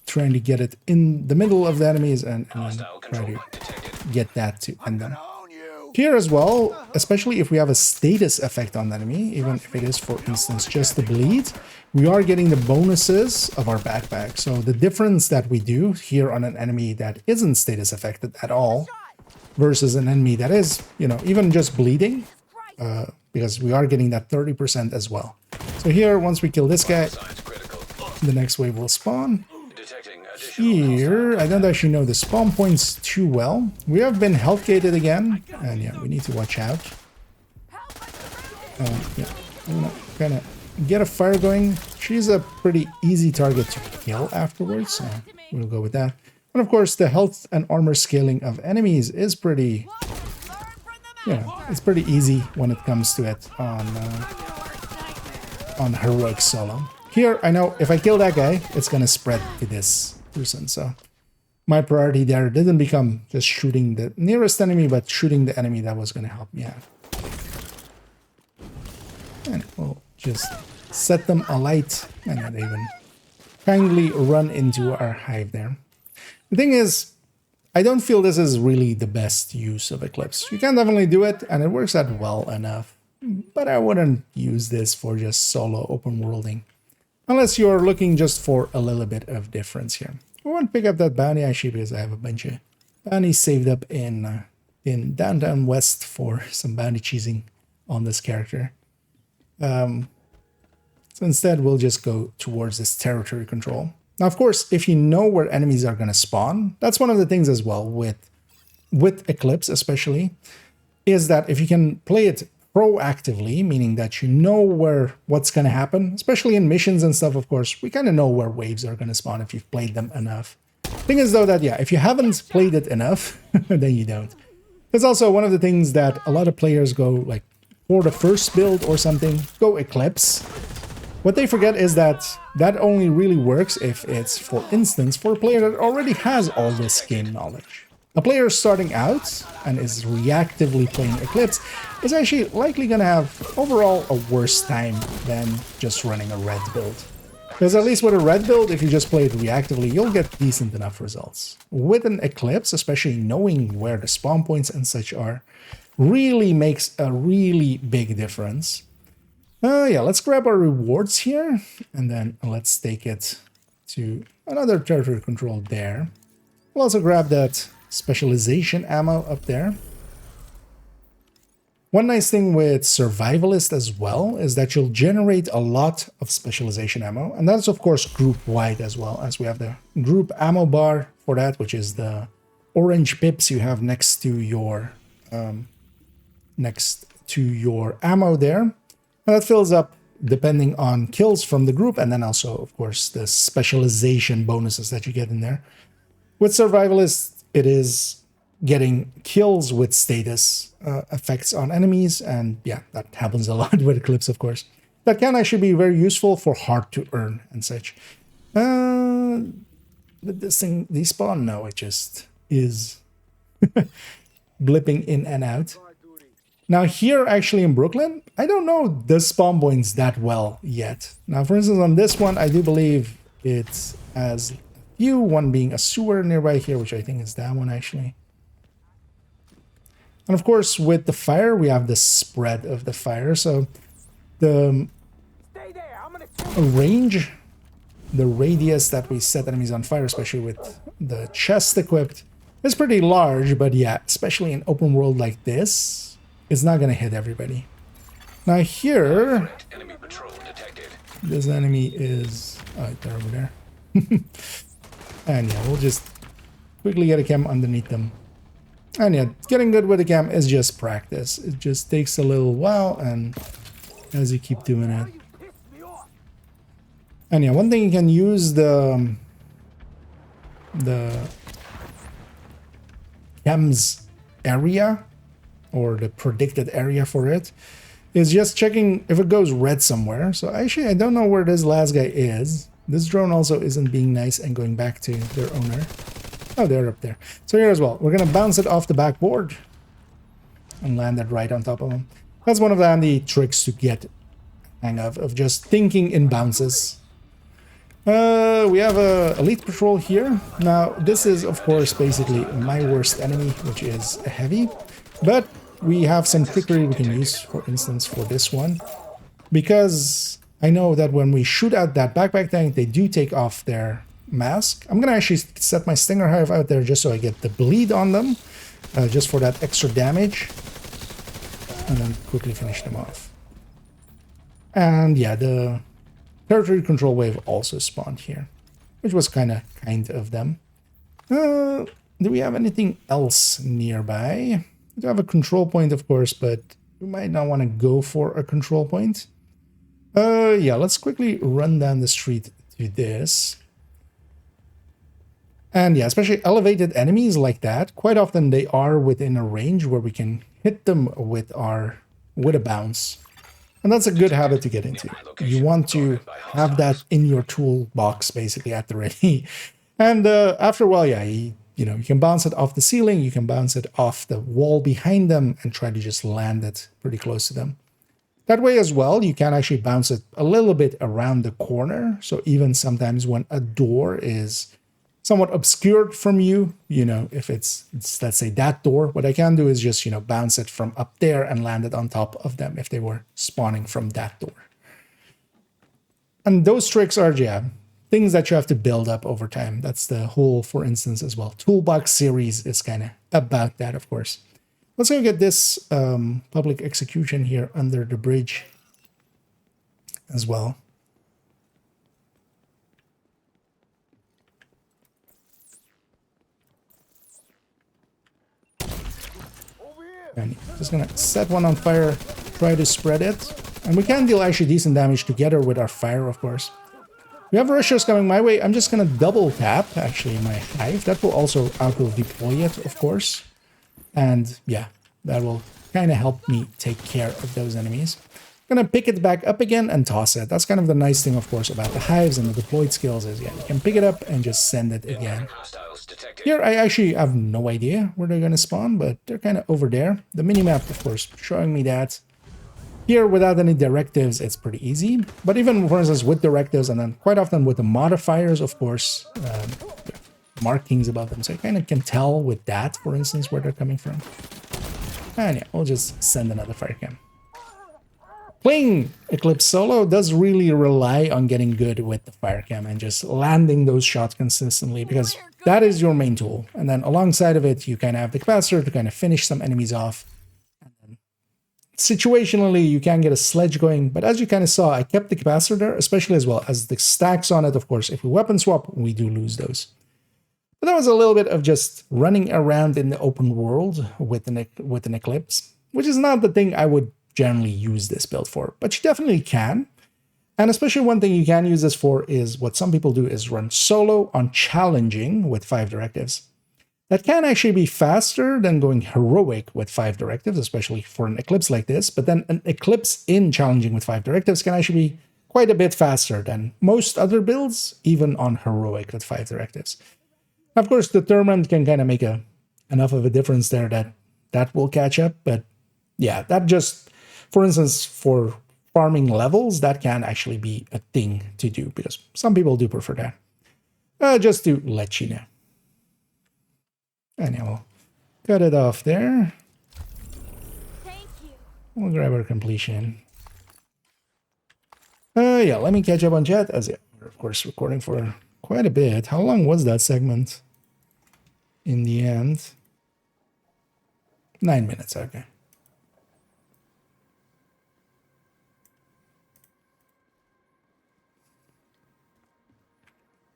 trying to get it in the middle of the enemies and try to get that to end them. Here as well, especially if we have a status effect on the enemy, even if it is, for instance, just the bleed, we are getting the bonuses of our backpack. So the difference that we do here on an enemy that isn't status affected at all versus an enemy that is, you know, even just bleeding, because we are getting that 30% as well. So here, once we kill this guy, the next wave will spawn. Here, I don't actually know the spawn points too well. We have been health gated again, and yeah, we need to watch out. Yeah, I'm gonna kind of get a fire going. She's a pretty easy target to kill afterwards, so we'll go with that. And of course, the health and armor scaling of enemies is pretty, it's pretty easy when it comes to it on heroic solo. Here, I know if I kill that guy, it's gonna spread to this person, so my priority there didn't become just shooting the nearest enemy, but shooting the enemy that was gonna help me out. And we'll just set them alight and not even kindly run into our hive there. The thing is, I don't feel this is really the best use of Eclipse. You can definitely do it, and it works out well enough, but I wouldn't use this for just solo open worlding. Unless you're looking just for a little bit of difference here. I won't pick up that bounty actually because I have a bunch of bounties saved up in downtown west for some bounty cheesing on this character. So instead, we'll just go towards this territory control. Now, of course, if you know where enemies are going to spawn, that's one of the things as well with Eclipse especially, is that if you can play it proactively, meaning that you know what's going to happen, especially in missions and stuff, of course, we kind of know where waves are going to spawn if you've played them enough. Thing is, though, that, yeah, if you haven't played it enough, then you don't. There's also one of the things that a lot of players go, like, for the first build or something, go Eclipse. What they forget is that that only really works if it's, for instance, for a player that already has all this game knowledge. A player starting out and is reactively playing Eclipse is actually likely going to have overall a worse time than just running a red build. Because at least with a red build, if you just play it reactively, you'll get decent enough results. With an Eclipse, especially knowing where the spawn points and such are, really makes a really big difference. Yeah, let's grab our rewards here, and then let's take it to another territory control there. We'll also grab that specialization ammo up there. One nice thing with Survivalist as well is that you'll generate a lot of specialization ammo. And that's, of course, group-wide as well, as we have the group ammo bar for that, which is the orange pips you have next to your ammo there. And that fills up depending on kills from the group, and then also, of course, the specialization bonuses that you get in there. With Survivalist, it is getting kills with status effects on enemies, and yeah, that happens a lot with Eclipse, of course. That can actually be very useful for hard to earn and such. Did this thing despawn? No, it just is blipping in and out. Now here, actually in Brooklyn, I don't know the spawn points that well yet. Now, for instance, on this one, I do believe it has a few, one being a sewer nearby here, which I think is that one actually. And of course, with the fire, we have the spread of the fire. So the range, the radius that we set enemies on fire, especially with the chest equipped, is pretty large. But yeah, especially in open world like this, it's not going to hit everybody. Now here, Enemy patrol detected. this enemy is... Oh, they're over there. And yeah, we'll just quickly get a cam underneath them. And yeah, getting good with the cam is just practice. It just takes a little while, and as you keep doing it. And yeah, one thing you can use the cam's area, or the predicted area for it, is just checking if it goes red somewhere. So actually, I don't know where this last guy is. This drone also isn't being nice and going back to their owner. Oh, they're up there. So here as well, we're going to bounce it off the backboard and land it right on top of them. That's one of the handy tricks to get hang of just thinking in bounces. We have a elite patrol here. Now, this is, of course, basically my worst enemy, which is a heavy. But we have some trickery we can use, for instance, for this one. Because I know that when we shoot at that backpack tank, they do take off their mask. I'm gonna actually set my Stinger Hive out there just so I get the bleed on them, just for that extra damage, and then quickly finish them off. And yeah, the territory control wave also spawned here, which was kind of them. Do we have anything else nearby? We do have a control point, of course, but we might not want to go for a control point. Yeah, let's quickly run down the street to this. And yeah, especially elevated enemies like that, quite often they are within a range where we can hit them with a bounce. And that's a good habit to get into. You want to have that in your toolbox, basically, at the ready. And after a while, yeah, you can bounce it off the ceiling, you can bounce it off the wall behind them, and try to just land it pretty close to them. That way as well, you can actually bounce it a little bit around the corner. So even sometimes when a door is somewhat obscured from you, if it's let's say that door, what I can do is just, bounce it from up there and land it on top of them if they were spawning from that door. And those tricks are, yeah, things that you have to build up over time. That's the whole, for instance, as well, Toolbox series is kind of about that, of course. Let's go get this public execution here under the bridge as well. And just gonna set one on fire, try to spread it. And we can deal actually decent damage together with our fire, of course. We have rushers coming my way. I'm just gonna double tap actually my hive. That will also auto deploy it, of course. And yeah, that will kind of help me take care of those enemies. I'm gonna pick it back up again and toss it. That's kind of the nice thing, of course, about the hives and the deployed skills is, yeah, you can pick it up and just send it again. Here, I actually have no idea where they're gonna spawn, but they're kind of over there. The minimap, of course, showing me that. Here, without any directives, it's pretty easy. But even, for instance, with directives, and then quite often with the modifiers, of course, markings about them. So I kind of can tell with that, for instance, where they're coming from. And yeah, we'll just send another fire cam. Playing Eclipse solo does really rely on getting good with the fire cam and just landing those shots consistently, because that is your main tool. And then alongside of it, you kind of have the capacitor to kind of finish some enemies off. And then situationally, you can get a sledge going, but as you kind of saw, I kept the capacitor there, especially as well as the stacks on it. Of course, if we weapon swap, we do lose those. But that was a little bit of just running around in the open world with an Eclipse, which is not the thing I would generally use this build for, but you definitely can. And especially one thing you can use this for is what some people do is run solo on challenging with 5 directives. That can actually be faster than going heroic with 5 directives, especially for an Eclipse like this. But then an Eclipse in challenging with 5 directives can actually be quite a bit faster than most other builds, even on heroic with 5 directives. Of course, the Determined can kind of make enough of a difference there that will catch up. But yeah, that just, for instance, for farming levels, that can actually be a thing to do because some people do prefer that. Just to let you know. Anyway, we'll cut it off there. Thank you. We'll grab our completion. Yeah, let me catch up on chat as we're of course recording for quite a bit. How long was that segment? In the end, 9 minutes. Okay.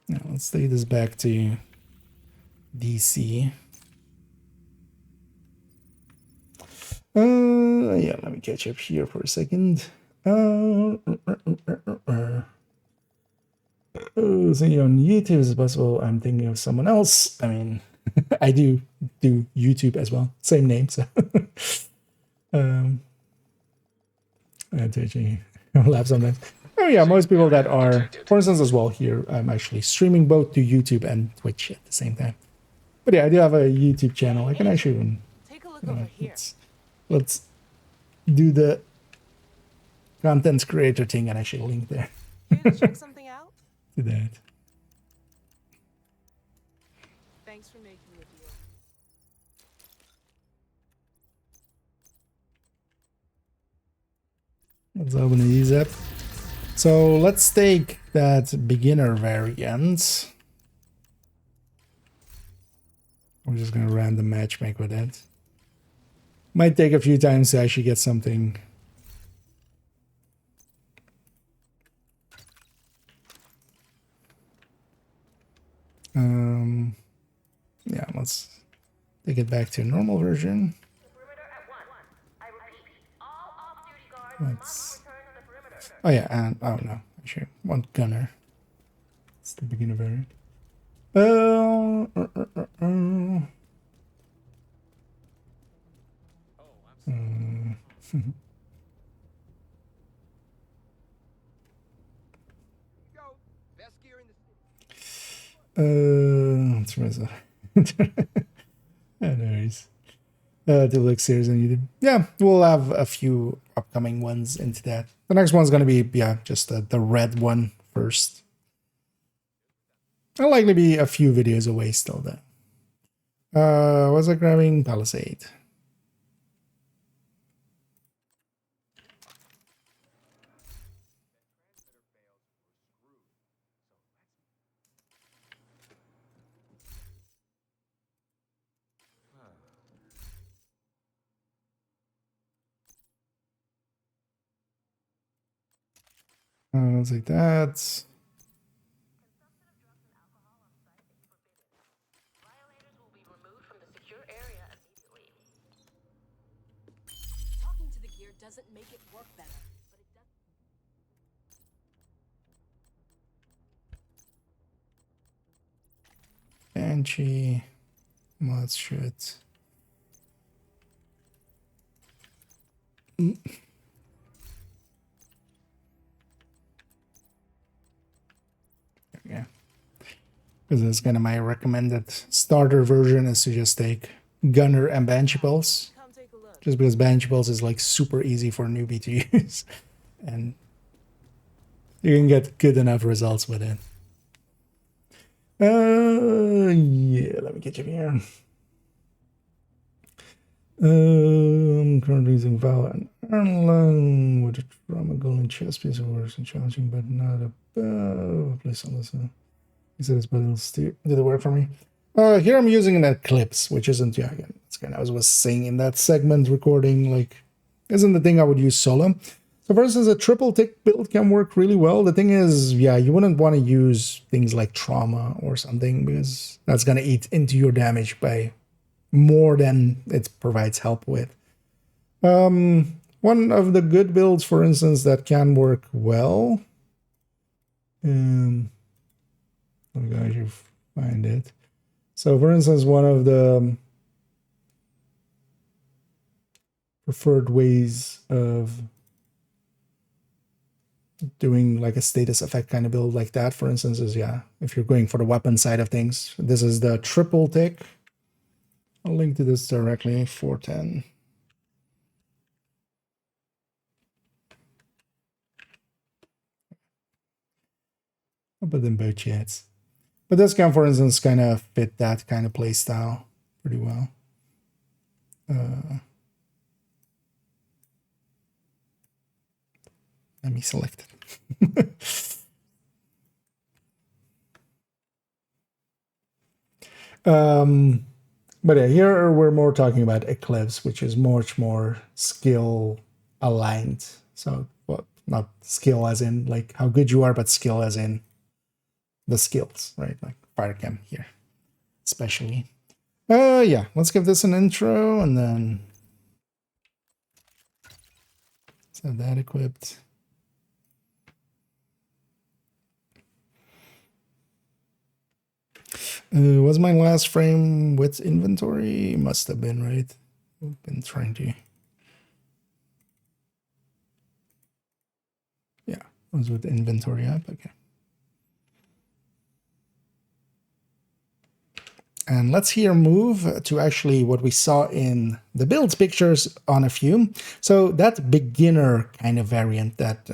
Now let's take this back to DC. Yeah, let me catch up here for a second. See, on YouTube is possible. I'm thinking of someone else. I mean, I do YouTube as well. Same name, so. I actually laugh sometimes. Oh yeah, most people that are, for instance, as well here, I'm actually streaming both to YouTube and Twitch at the same time. But yeah, I do have a YouTube channel. I can actually even, Take a look over here. let's do the content creator thing and actually link there Here to check something out? to that. Thanks for making the deal. Let's open these up. So let's take that beginner variant. We're just gonna random matchmake with it. Might take a few times to actually get something. Yeah, let's take it back to normal version. Let's. Oh yeah, and oh no, actually, one gunner. It's the beginner variant. Yo, best gear in the city. Let's raise that. Anyways, to look serious on YouTube. Yeah, we'll have a few upcoming ones into that. The next one's gonna be just the red one first. I'll likely be a few videos away still though. Was I grabbing Palisade? Let's like that. Violators will be removed from the secure area immediately. Talking to the gear doesn't make it work better, but it does. Banshee. Mod shit. Yeah. Because it's kind of my recommended starter version is to just take Gunner and Banshee Pulse. Come take a look. Just because Banshee Pulse is like super easy for a newbie to use. And you can get good enough results with it. Yeah, let me get you here. I'm currently using Val and Erlang with a trauma goal and chess piece of worse and challenging, but not above. Please listen. He says, but it'll still did it work for me? Here I'm using an Eclipse, which isn't again. It's kind of, as I was saying in that segment recording, like isn't the thing I would use solo. So for instance, a triple tick build can work really well. The thing is, yeah, you wouldn't want to use things like trauma or something because that's going to eat into your damage by more than it provides help with. One of the good builds, for instance, that can work well. I'm going to find it. So for instance, one of the preferred ways of doing like a status effect kind of build like that, for instance, is, yeah, if you're going for the weapon side of things, this is the triple tick. I'll link to this directly, 410. I'll put them both chats. But this can, for instance, kind of fit that kind of play style pretty well. Let me select it. But yeah, here we're more talking about Eclipse, which is much more skill aligned. So, well, not skill as in like how good you are, but skill as in the skills, right? Like fire chem here, especially. Yeah, let's give this an intro and then let's have that equipped. Was my last frame with inventory? Must have been, right? I've been trying to. Yeah, it was with inventory up. Okay. And let's here move to actually what we saw in the builds pictures on a few. So that beginner kind of variant that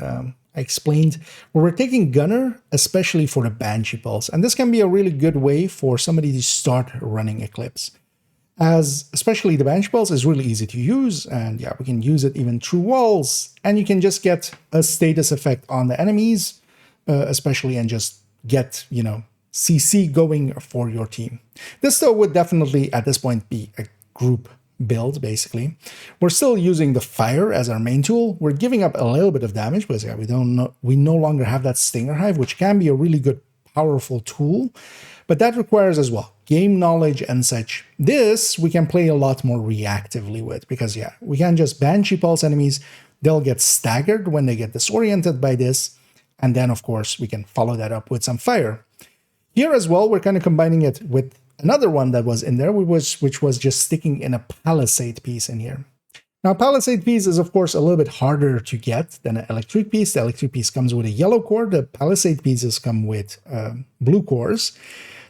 I explained, where we're taking Gunner, especially for the Banshee Pulse. And this can be a really good way for somebody to start running Eclipse. As especially the Banshee Pulse is really easy to use, and yeah, we can use it even through walls, and you can just get a status effect on the enemies, especially, and just get, you know, CC going for your team. This though would definitely at this point be a group build, basically. We're still using the fire as our main tool. We're giving up a little bit of damage because yeah, we no longer have that Stinger Hive, which can be a really good, powerful tool, but that requires as well game knowledge and such. This we can play a lot more reactively with because yeah, we can just Banshee Pulse enemies. They'll get staggered when they get disoriented by this, and then of course we can follow that up with some fire. Here as well, we're kind of combining it with another one that was in there, which was just sticking in a Palisade piece in here. Now, Palisade piece is, of course, a little bit harder to get than an electric piece. The electric piece comes with a yellow core. The Palisade pieces come with blue cores.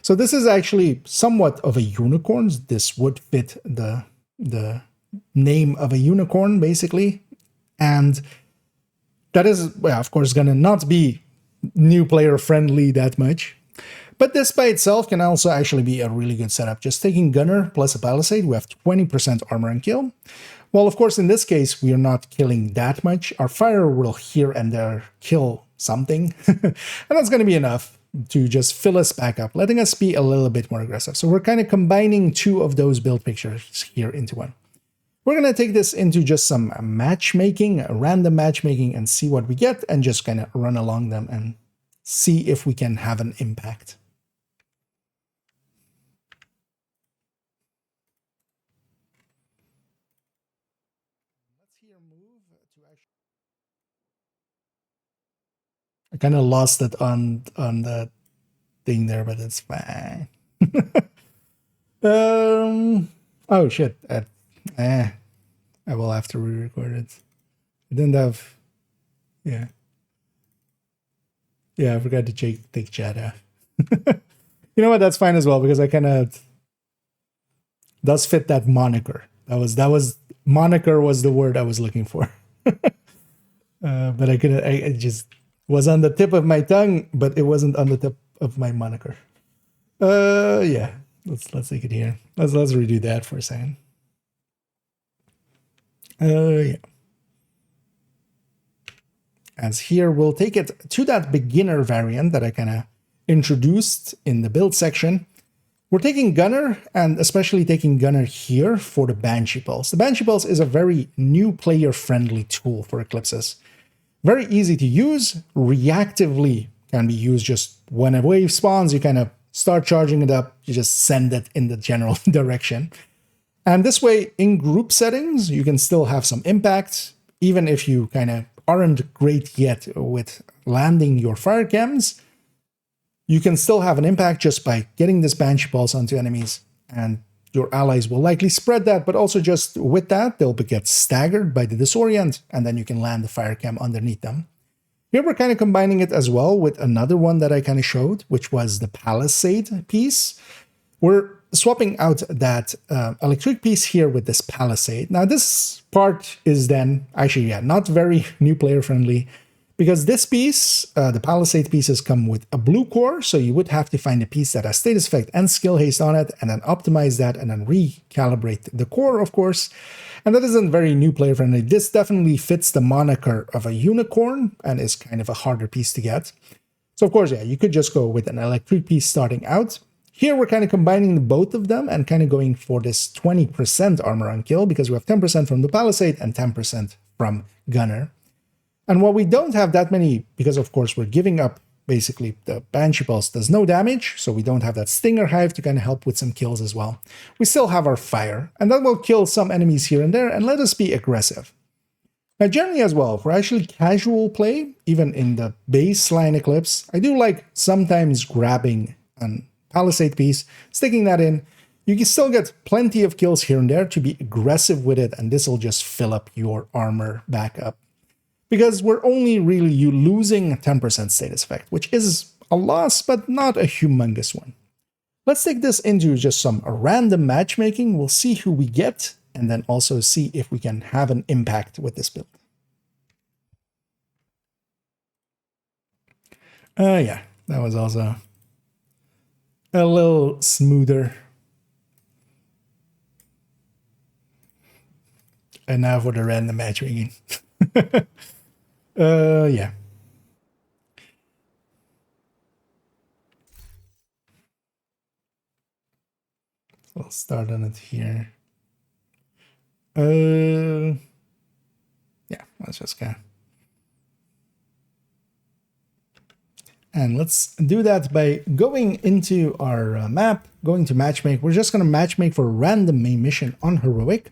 So this is actually somewhat of a unicorn. This would fit the name of a unicorn, basically. And that is, well, of course, going to not be new player friendly that much. But this by itself can also actually be a really good setup. Just taking Gunner plus a Palisade, we have 20% armor and kill. Well, of course, in this case, we are not killing that much. Our fire will here and there kill something. And that's going to be enough to just fill us back up, letting us be a little bit more aggressive. So we're kind of combining two of those build pictures here into one. We're going to take this into just some matchmaking, random matchmaking, and see what we get, and just kind of run along them and see if we can have an impact. I kind of lost it on the thing there, but it's fine. Oh shit. I will have to re-record it. I didn't have. Yeah. Yeah, I forgot to take chat off. You know what? That's fine as well because I kind of does fit that moniker. That was moniker was the word I was looking for. But I just was on the tip of my tongue, but it wasn't on the tip of my moniker. Yeah, let's take it here. Let's redo that for a second. Yeah. As here, we'll take it to that beginner variant that I kind of introduced in the build section, We're taking Gunner, and especially taking Gunner here for the Banshee Pulse. The Banshee Pulse is a very new player-friendly tool for Eclipses. Very easy to use, reactively can be used just when a wave spawns, you kind of start charging it up, you just send it in the general direction. And this way, in group settings, you can still have some impact, even if you kind of aren't great yet with landing your fire chems. You can still have an impact just by getting this Banshee Pulse onto enemies, and your allies will likely spread that, but also just with that, they'll get staggered by the disorient, and then you can land the fire chem underneath them. Here we're kind of combining it as well with another one that I kind of showed, which was the Palisade piece. We're swapping out that electric piece here with this Palisade. Now this part is then, actually, yeah, not very new player friendly, because this piece, the Palisade pieces come with a blue core, so you would have to find a piece that has status effect and skill haste on it, and then optimize that, and then recalibrate the core, of course. And that isn't very new player friendly. This definitely fits the moniker of a unicorn, and is kind of a harder piece to get. So of course, yeah, you could just go with an electric piece starting out. Here we're kind of combining both of them and kind of going for this 20% armor on kill, because we have 10% from the Palisade and 10% from Gunner. And while we don't have that many, because of course we're giving up, basically the Banshee Pulse does no damage, so we don't have that Stinger Hive to kind of help with some kills as well. We still have our fire, and that will kill some enemies here and there, and let us be aggressive. Now generally as well, for actually casual play, even in the baseline Eclipse, I do like sometimes grabbing an Palisade piece, sticking that in. You can still get plenty of kills here and there to be aggressive with it, and this will just fill up your armor back up. Because we're only really losing 10% status effect, which is a loss, but not a humongous one. Let's take this into just some random matchmaking. We'll see who we get, and then also see if we can have an impact with this build. Yeah, that was also a little smoother. And now for the random matchmaking. Yeah. We'll start on it here. Yeah, let's just go. And let's do that by going into our map, going to matchmake. We're just going to matchmake for a random main mission on Heroic.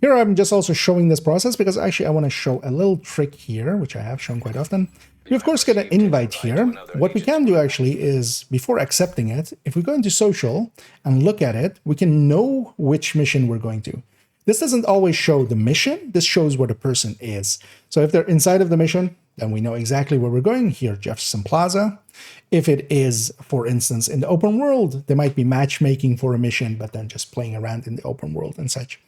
Here I'm just also showing this process because actually I want to show a little trick here, which I have shown quite often. You of course get an invite here. What we can do actually is, before accepting it, if we go into social and look at it, we can know which mission we're going to. This doesn't always show the mission, this shows where the person is. So if they're inside of the mission, then we know exactly where we're going. Here, Jefferson Plaza. If it is, for instance, in the open world, they might be matchmaking for a mission, but then just playing around in the open world and such.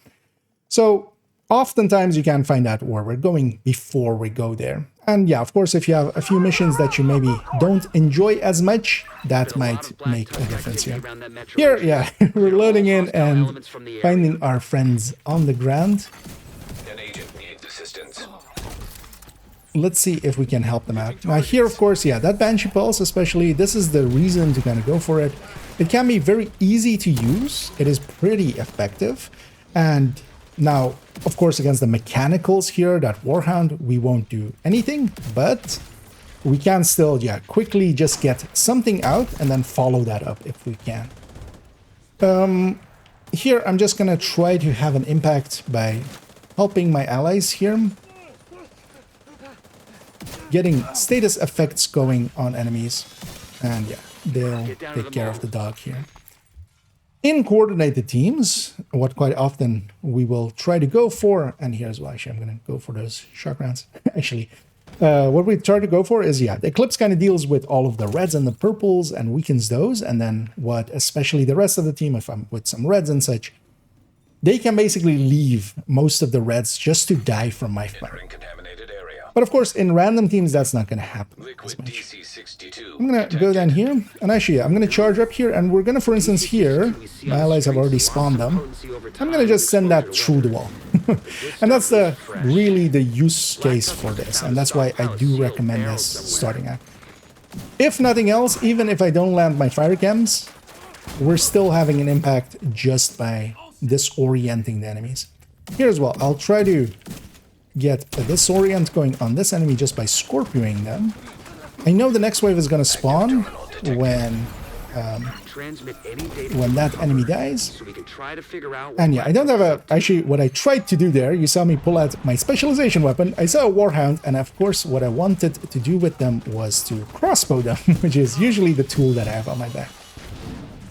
So oftentimes you can find out where we're going before we go there. And yeah, of course, if you have a few missions that you maybe don't enjoy as much, that might make a difference here. Here, yeah, we're loading in and finding our friends on the ground. An agent needs assistance. Let's see if we can help them out. Now here, of course, yeah, that Banshee Pulse especially, this is the reason to kind of go for it. It can be very easy to use. It is pretty effective. And now, of course, against the mechanicals here, that Warhound, we won't do anything, but we can still, yeah, quickly just get something out and then follow that up if we can. Here, I'm just gonna try to have an impact by helping my allies here. Getting status effects going on enemies. And yeah, they'll take care of the dog here. In coordinated teams, what quite often we will try to go for, and here's why actually I'm going to go for those shock rounds. Actually, what we try to go for is, yeah, the Eclipse kind of deals with all of the reds and the purples and weakens those, and then what especially the rest of the team, if I'm with some reds and such, they can basically leave most of the reds just to die from my fire. Entering contaminated area. But of course, in random teams, that's not going to happen as Liquid much. DC-62. I'm going to go down here, and actually, I'm going to charge up here, and we're going to, for instance, here, my allies have already spawned them. I'm going to just send that through the wall. And that's really the use case for this, and that's why I do recommend this starting out. If nothing else, even if I don't land my fire chems, we're still having an impact just by disorienting the enemies. Here as well, I'll try to get a disorient going on this enemy just by scorpioing them. I know the next wave is going to spawn when that enemy dies. And yeah, I don't have a... Actually, what I tried to do there, you saw me pull out my specialization weapon. I saw a Warhound, and of course, what I wanted to do with them was to crossbow them, which is usually the tool that I have on my back.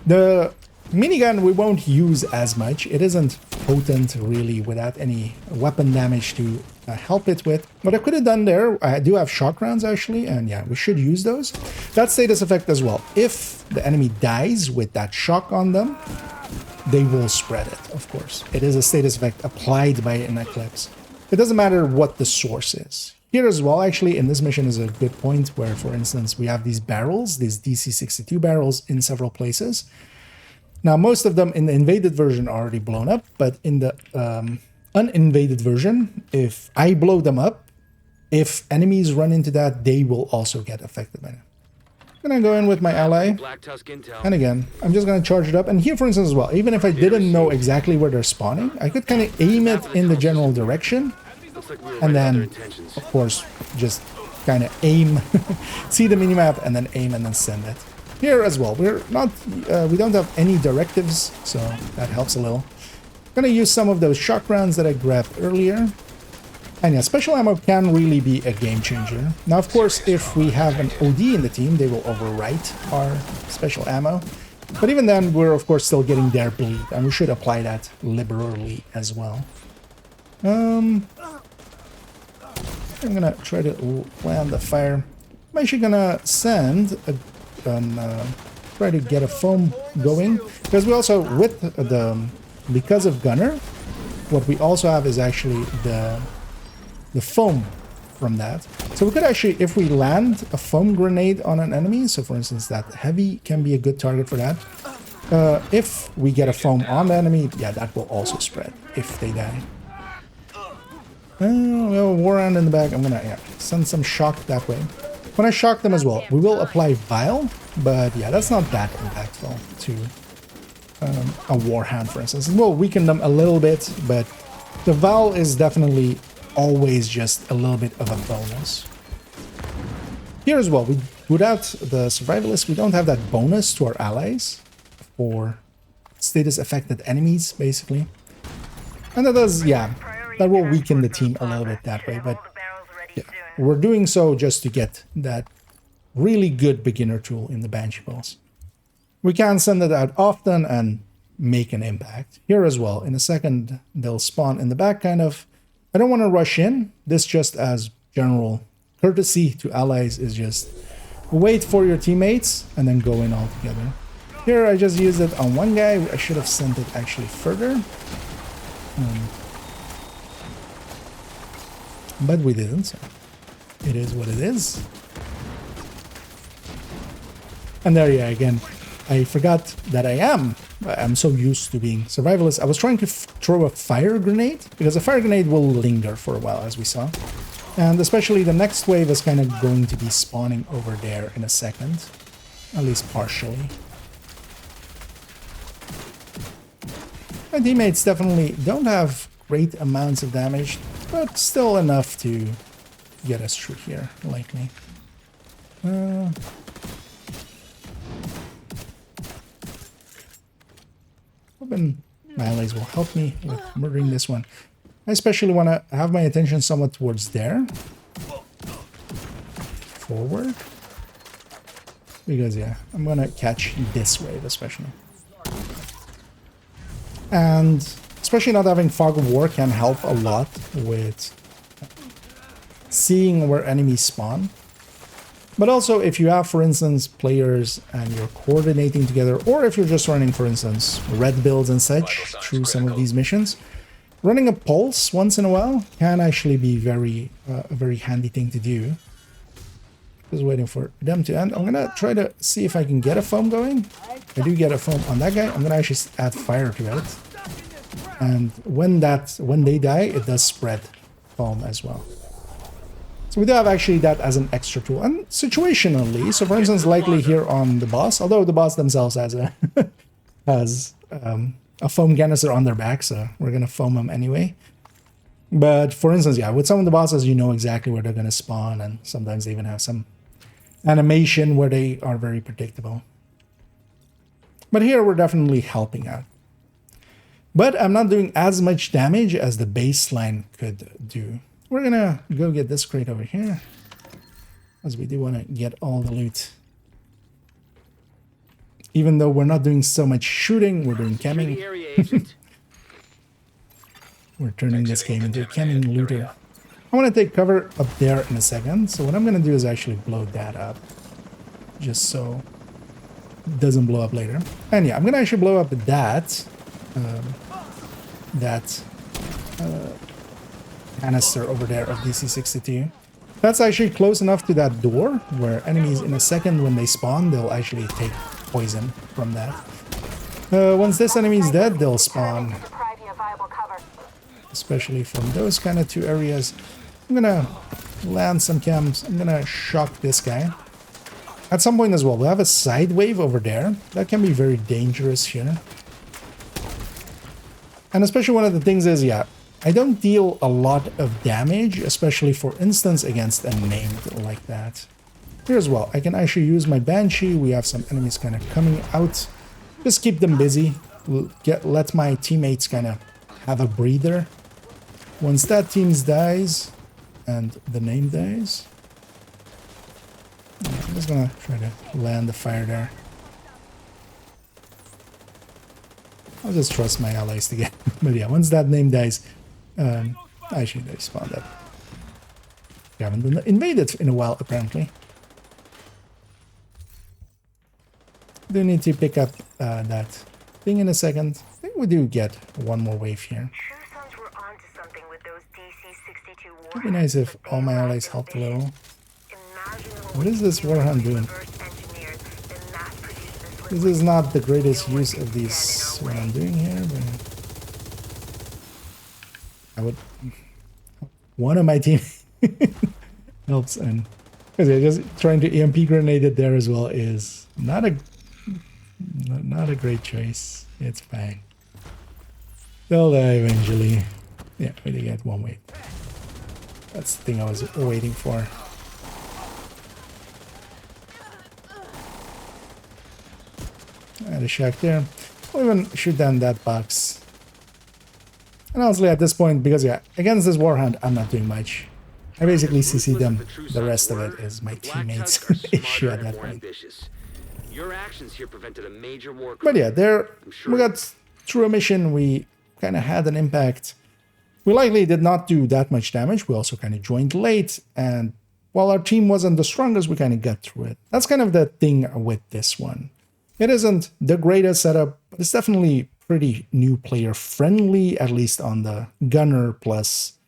The minigun we won't use as much. It isn't potent, really, without any weapon damage to help it with. What I could have done there, I do have shock rounds actually, and yeah, we should use those. That status effect as well. If the enemy dies with that shock on them, they will spread it, of course. It is a status effect applied by an eclipse. It doesn't matter what the source is. Here as well, actually, in this mission is a good point where, for instance, we have these barrels, these DC-62 barrels in several places. Now, most of them in the invaded version are already blown up, but in the uninvaded version, if I blow them up, if enemies run into that, they will also get affected by it. I'm gonna go in with my ally, and again, I'm just gonna charge it up. And here, for instance, as well, even if I didn't know exactly where they're spawning, I could kind of aim it in the general direction, and then, of course, just kind of aim, see the minimap, and then aim and then send it. Here as well, we're not, we don't have any directives, so that helps a little. I'm gonna use some of those shock rounds that I grabbed earlier. And yeah, special ammo can really be a game changer. Now, of course, if we have an OD in the team, they will overwrite our special ammo. But even then, we're of course still getting their bleed, and we should apply that liberally as well. I'm gonna try to land the fire. I'm actually gonna send a try to get a foam going, because we also, with the, because of Gunner, what we also have is actually the foam from that. So we could actually, if we land a foam grenade on an enemy, so for instance that heavy can be a good target for that. If we get a foam on the enemy, yeah, that will also spread if they die. We have a Warhound in the back. I'm gonna send some shock that way. When I shock them as well, we will apply Vile, but yeah, that's not that impactful to a Warhound, for instance. It will weaken them a little bit, but the Vile is definitely always just a little bit of a bonus. Here as well, without the Survivalist, we don't have that bonus to our allies for status affected enemies, basically. And that does, yeah, that will weaken the team a little bit that way, but yeah, we're doing so just to get that really good beginner tool in the Banshee Pulse. We can send it out often and make an impact. Here as well, in a second, they'll spawn in the back, kind of. I don't want to rush in. This, just as general courtesy to allies, is just wait for your teammates and then go in all together. Here, I just used it on one guy. I should have sent it actually further. But we didn't, so it is what it is. And there, yeah, again, I forgot that I'm so used to being survivalist. I was trying to throw a fire grenade, because a fire grenade will linger for a while, as we saw. And especially the next wave is kind of going to be spawning over there in a second. At least partially. My teammates definitely don't have great amounts of damage, but still enough to get us through here, likely. Hoping my allies will help me with murdering this one. I especially want to have my attention somewhat towards there. Forward. Because, yeah, I'm going to catch this wave, especially. And especially not having Fog of War can help a lot with seeing where enemies spawn. But also, if you have, for instance, players and you're coordinating together, or if you're just running, for instance, red builds and such through some of these missions, running a pulse once in a while can actually be a very handy thing to do. Just waiting for them to end. I'm gonna try to see if I can get a foam going. I do get a foam on that guy. I'm gonna actually add fire to it. And when they die, it does spread foam as well. So we do have actually that as an extra tool, and situationally. So for instance, likely here on the boss, although the boss themselves has a has a foam canister on their back, so we're gonna foam them anyway. But for instance, yeah, with some of the bosses, you know exactly where they're gonna spawn, and sometimes they even have some animation where they are very predictable. But here we're definitely helping out. But I'm not doing as much damage as the baseline could do. We're gonna go get this crate over here, as we do want to get all the loot. Even though we're not doing so much shooting, we're doing camming. We're turning this game into a camming looter. I want to take cover up there in a second, so what I'm going to do is actually blow that up. Just so it doesn't blow up later. And yeah, I'm going to actually blow up that canister over there of DC-62. That's actually close enough to that door where enemies in a second when they spawn, they'll actually take poison from that. Once this enemy is dead, they'll spawn. Especially from those kind of two areas. I'm gonna land some cams. I'm gonna shock this guy. At some point as well, we'll have a side wave over there. That can be very dangerous here. And especially one of the things is, yeah, I don't deal a lot of damage, especially for instance against a named like that. Here as well, I can actually use my Banshee. We have some enemies kind of coming out. Just keep them busy. Let my teammates kind of have a breather. Once that team dies, and the name dies, I'm just gonna try to land the fire there. I'll just trust my allies to get. But yeah, once that name dies, actually they spawned up. We haven't been invaded in a while, apparently. Do need to pick up that thing in a second. I think we do get one more wave here. It'd be nice if all my allies helped a little. What is this Warhound doing? This is not the greatest use of these, what I'm doing here, but I would... One of my team helps, and because they're just trying to EMP grenade it there as well is not a great choice. It's fine. They'll die eventually. Yeah, we did get one wave. That's the thing I was waiting for. Add a shack there. We'll even shoot down that box. And honestly, at this point, because yeah, against this Warhound, I'm not doing much. I basically CC them. The rest of it is my teammates' issue at that point. Your actions here prevented a major war. But yeah, there we got through a mission. We kind of had an impact. We likely did not do that much damage. We also kind of joined late, and while our team wasn't the strongest, we kind of got through it. That's kind of the thing with this one. It isn't the greatest setup, but it's definitely pretty new player friendly, at least on the Gunner plus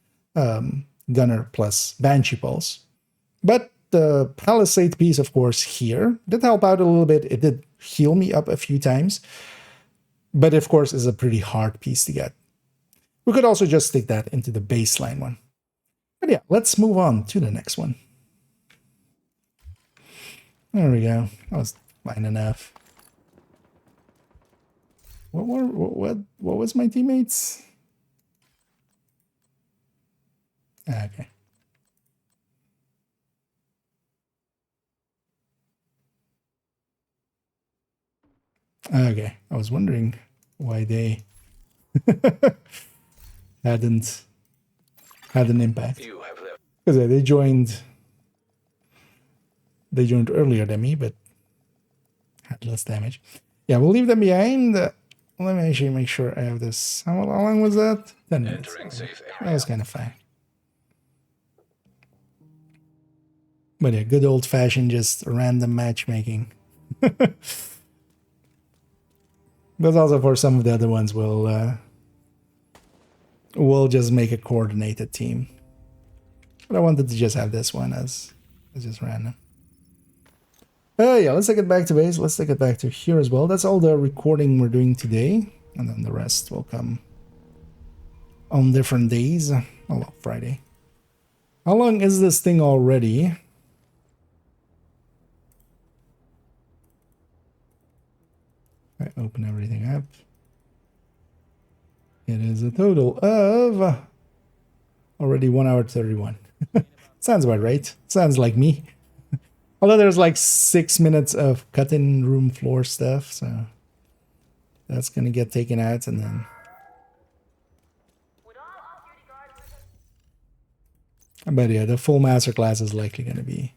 Banshee pulse. But the Palisade piece, of course, here did help out a little bit. It did heal me up a few times, but of course is a pretty hard piece to get. We could also just stick that into the baseline one. But yeah, let's move on to the next one. There we go. That was fine enough. What was my teammates? Okay. Okay, I was wondering why they hadn't had an impact. Because they joined earlier than me, but had less damage. Yeah, we'll leave them behind. Let me actually make sure I have this. How long was that? 10 minutes. That was kind of fine. But yeah, good old-fashioned just random matchmaking. But also for some of the other ones, we'll just make a coordinated team. But I wanted to just have this one as just random. Yeah, let's take it back to base. Let's take it back to here as well. That's all the recording we're doing today. And then the rest will come on different days. Oh, well, Friday. How long is this thing already? open everything up. It is a total of already 1 hour 31. Sounds about right. Sounds like me. Although there's like 6 minutes of cut-in room floor stuff, so that's gonna get taken out, and then. But yeah, the full masterclass is likely gonna be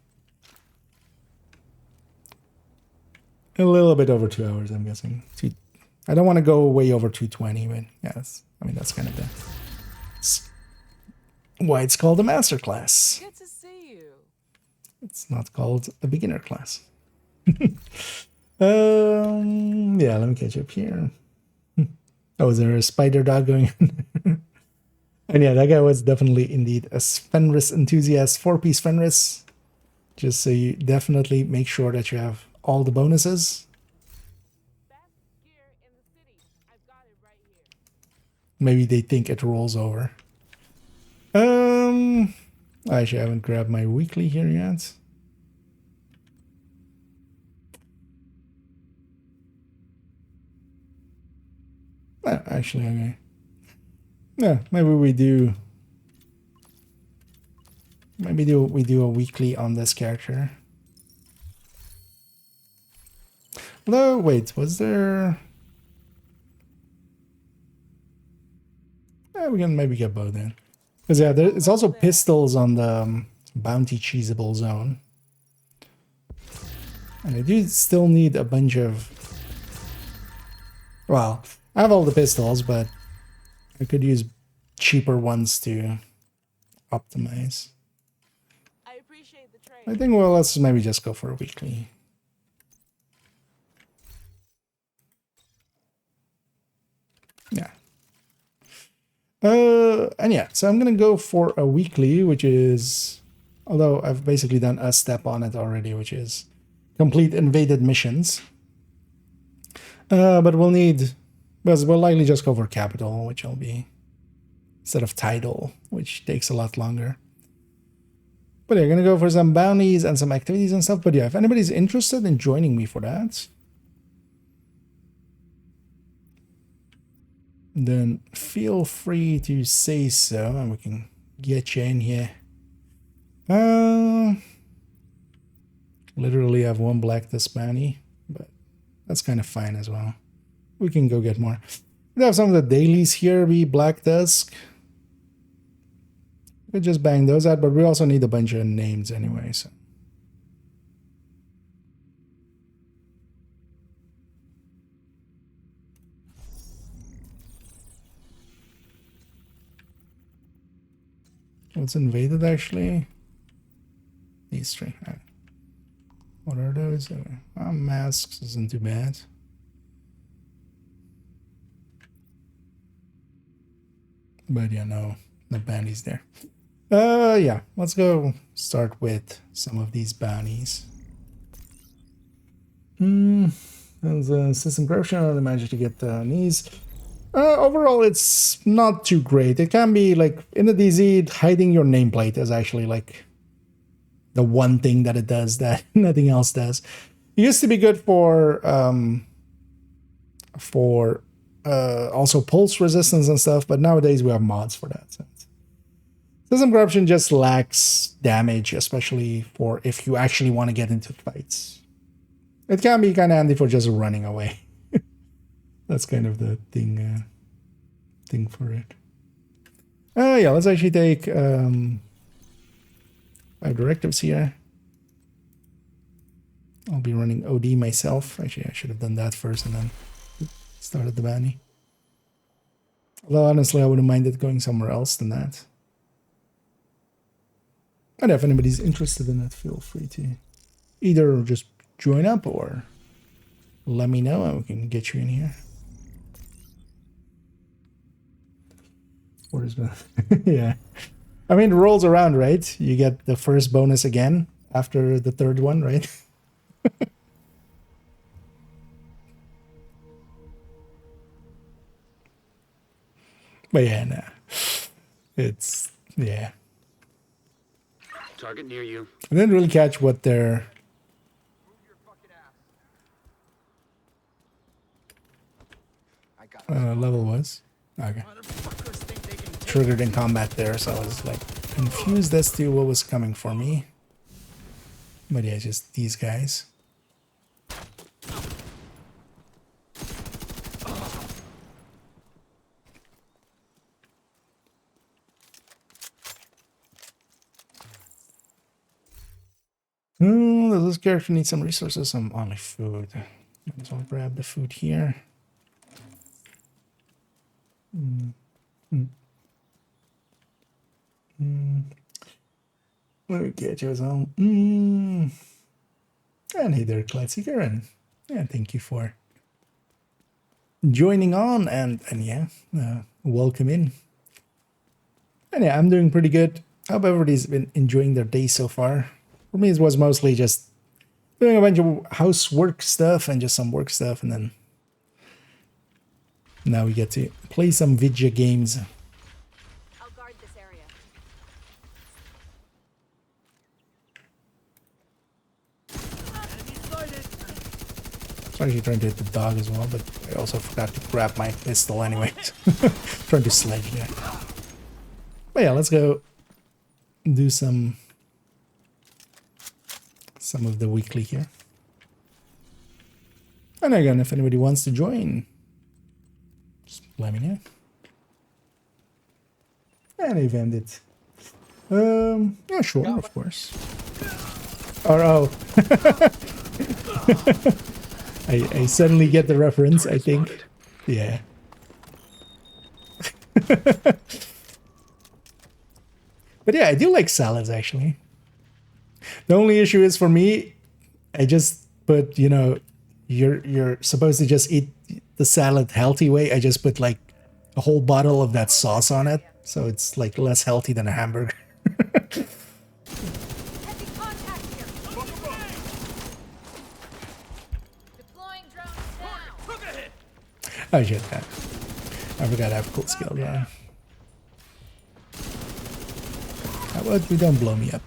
a little bit over 2 hours, I'm guessing. I don't want to go way over 220, but yes, I mean that's kind of why it's called a masterclass. Good to see you. It's not called a beginner class. Yeah, let me catch up here. Oh, is there a spider dog going on? And yeah, that guy was definitely indeed a Fenris enthusiast, 4-piece Fenris. Just so you definitely make sure that you have all the bonuses. Best gear in the city. I've got it right here. Maybe they think it rolls over. Actually, I haven't grabbed my weekly here yet. Actually, okay. Yeah, maybe we do. Maybe we do a weekly on this character. Although, wait, was there? We can maybe get both in. Because yeah, it's also pistols on the bounty cheesable zone. And I do still need a bunch of... Well, I have all the pistols, but I could use cheaper ones to optimize. I appreciate the trade. I think, well, let's maybe just go for a weekly. Yeah. And yeah, so I'm gonna go for a weekly, which is, although I've basically done a step on it already, which is complete invaded missions. But we'll need, because we'll likely just go for capital, which will be instead of title, which takes a lot longer. But yeah, gonna go for some bounties and some activities and stuff. But yeah, if anybody's interested in joining me for that, then feel free to say so, and we can get you in here. Literally have one black this bounty, but that's kind of fine as well. We can go get more. We have some of the dailies here be Black Dusk. We just bang those out, but we also need a bunch of names anyway, so. What's invaded actually? These three. What are those? Masks isn't too bad. But yeah, no bounties there. Yeah, let's go start with some of these bounties. There's a system corruption. I managed to get these. Overall, it's not too great. It can be like in the DZ, hiding your nameplate is actually like the one thing that it does that nothing else does. It used to be good for also pulse resistance and stuff, but nowadays we have mods for that. So system corruption just lacks damage, especially for if you actually want to get into fights. It can be kind of handy for just running away. That's kind of the thing for it. Yeah, let's actually take 5 directives here. I'll be running OD myself. Actually, I should have done that first and then started the bounty. Although honestly, I wouldn't mind it going somewhere else than that. And if anybody's interested in it, feel free to either just join up or let me know and we can get you in here. What is that? Yeah. I mean, it rolls around, right? You get the first bonus again after the third one, right? But yeah, nah. It's, yeah. Target near you. I didn't really catch what their... level was. Okay. Triggered in combat there, so I was like confused as to what was coming for me. But yeah, just these guys. Does this character need some resources? Some only food. So I'll grab the food here. Let me get you some. And hey there, Cladseeker, and yeah, thank you for joining on, and yeah, welcome in. And yeah, I'm doing pretty good. Hope everybody's been enjoying their day so far. For me, it was mostly just doing a bunch of housework stuff and just some work stuff, and then now we get to play some video games. I'll guard this area. I was actually trying to hit the dog as well, but I also forgot to grab my pistol anyway. Trying to sledge there. But yeah, let's go do some of the weekly here. And again, if anybody wants to join, just let me know. And I've ended. Yeah, sure, of course. Or oh. I suddenly get the reference, I think. Yeah. But yeah, I do like salads, actually. The only issue is for me, I just put, you know, you're supposed to just eat the salad healthy way. I just put like a whole bottle of that sauce on it, so it's like less healthy than a hamburger. Heavy contact here. Deploying drones now. Oh shit, that. I forgot I have a cool skill, yeah. How about we don't blow me up?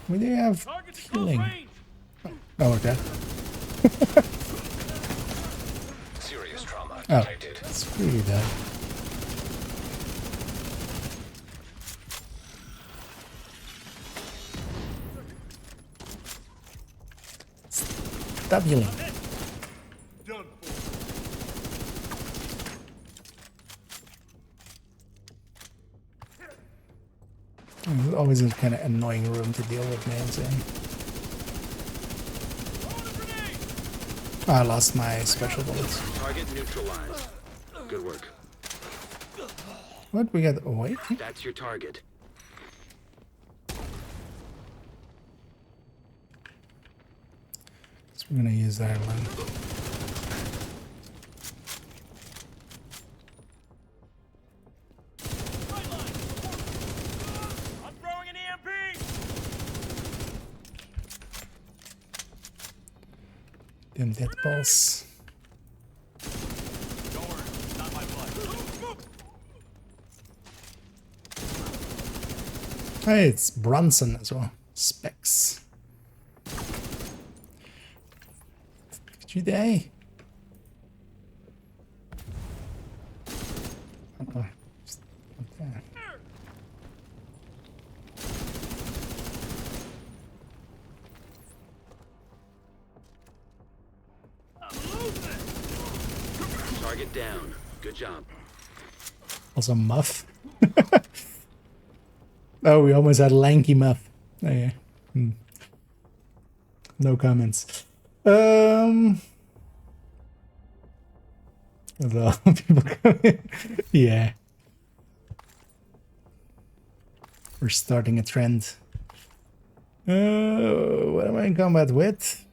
We do have healing. Oh, okay. Serious trauma Oh, detected. screw you, Dad. Stop healing. There's always a kind of annoying room to deal with, man. So. I lost my special bullets. Target neutralized. Good work. What? We got... Oh, wait. That's your target. So we're going to use that one. Them dead balls. Hey, it's Bronson as well. Specs. Did you die? Okay. Target down. Good job. Also Muff. Oh, we almost had Lanky Muff. Oh, yeah. No comments. There's a lot of people coming. Yeah. We're starting a trend. What am I in combat with?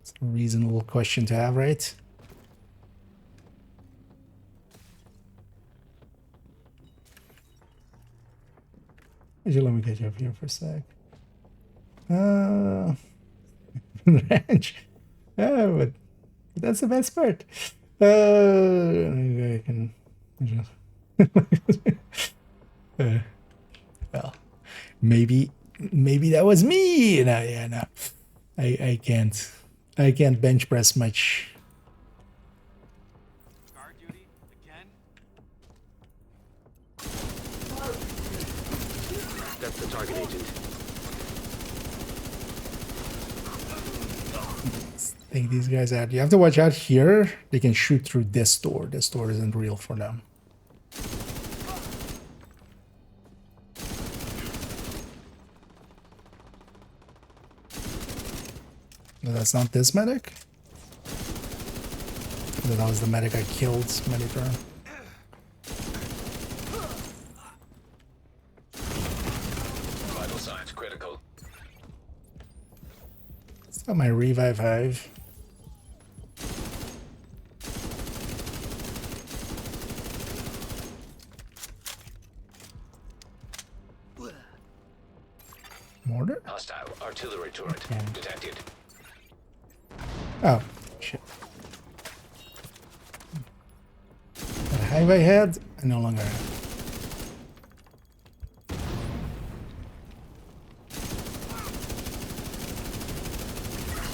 It's a reasonable question to have, right? Actually, let me get you up here for a sec. Ranch. Yeah, but that's the best part. I can. Well, maybe that was me. No, yeah, no. I can't bench press much. Guard duty again? That's the target agent. Take these guys out. You have to watch out here. They can shoot through this door. This door isn't real for them. No, that's not this medic. That was the medic I killed. Medic round. Vital signs critical. It's got my revive hive. Mortar? Hostile artillery turret detected. Oh, shit. That hive I had, I no longer have.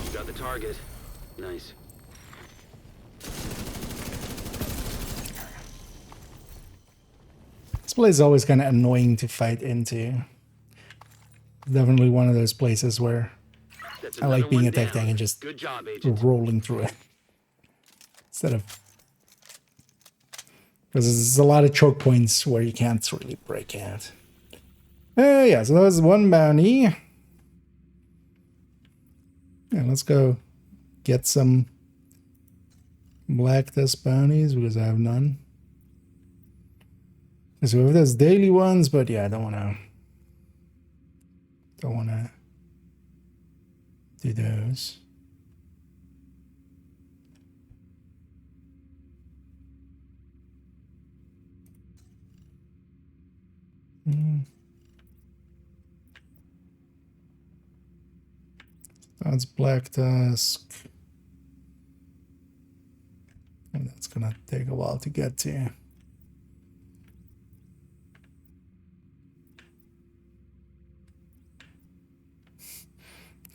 You got the target. Nice. This place is always kind of annoying to fight into. Definitely one of those places where That's I like another being one attacked down. and just Good job, agent. rolling through it. Instead of... Because there's a lot of choke points where you can't really break out. Yeah, so that was one bounty. Yeah, let's go get some black dust bounties because I have none. So we have those daily ones, but yeah, I don't want to do those. That's black tusk. And that's gonna take a while to get to.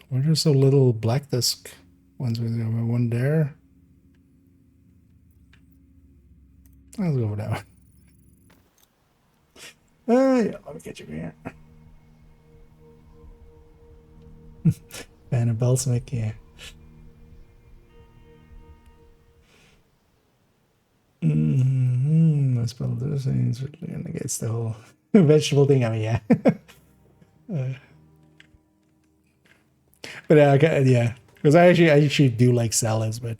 Why are there so little black disc ones? We have one there. Let's go for that one. Yeah, let me get you here. Fan of balsamic, yeah. I spell this and certainly negates the whole vegetable thing. I mean, yeah. But yeah, because I actually do like salads, but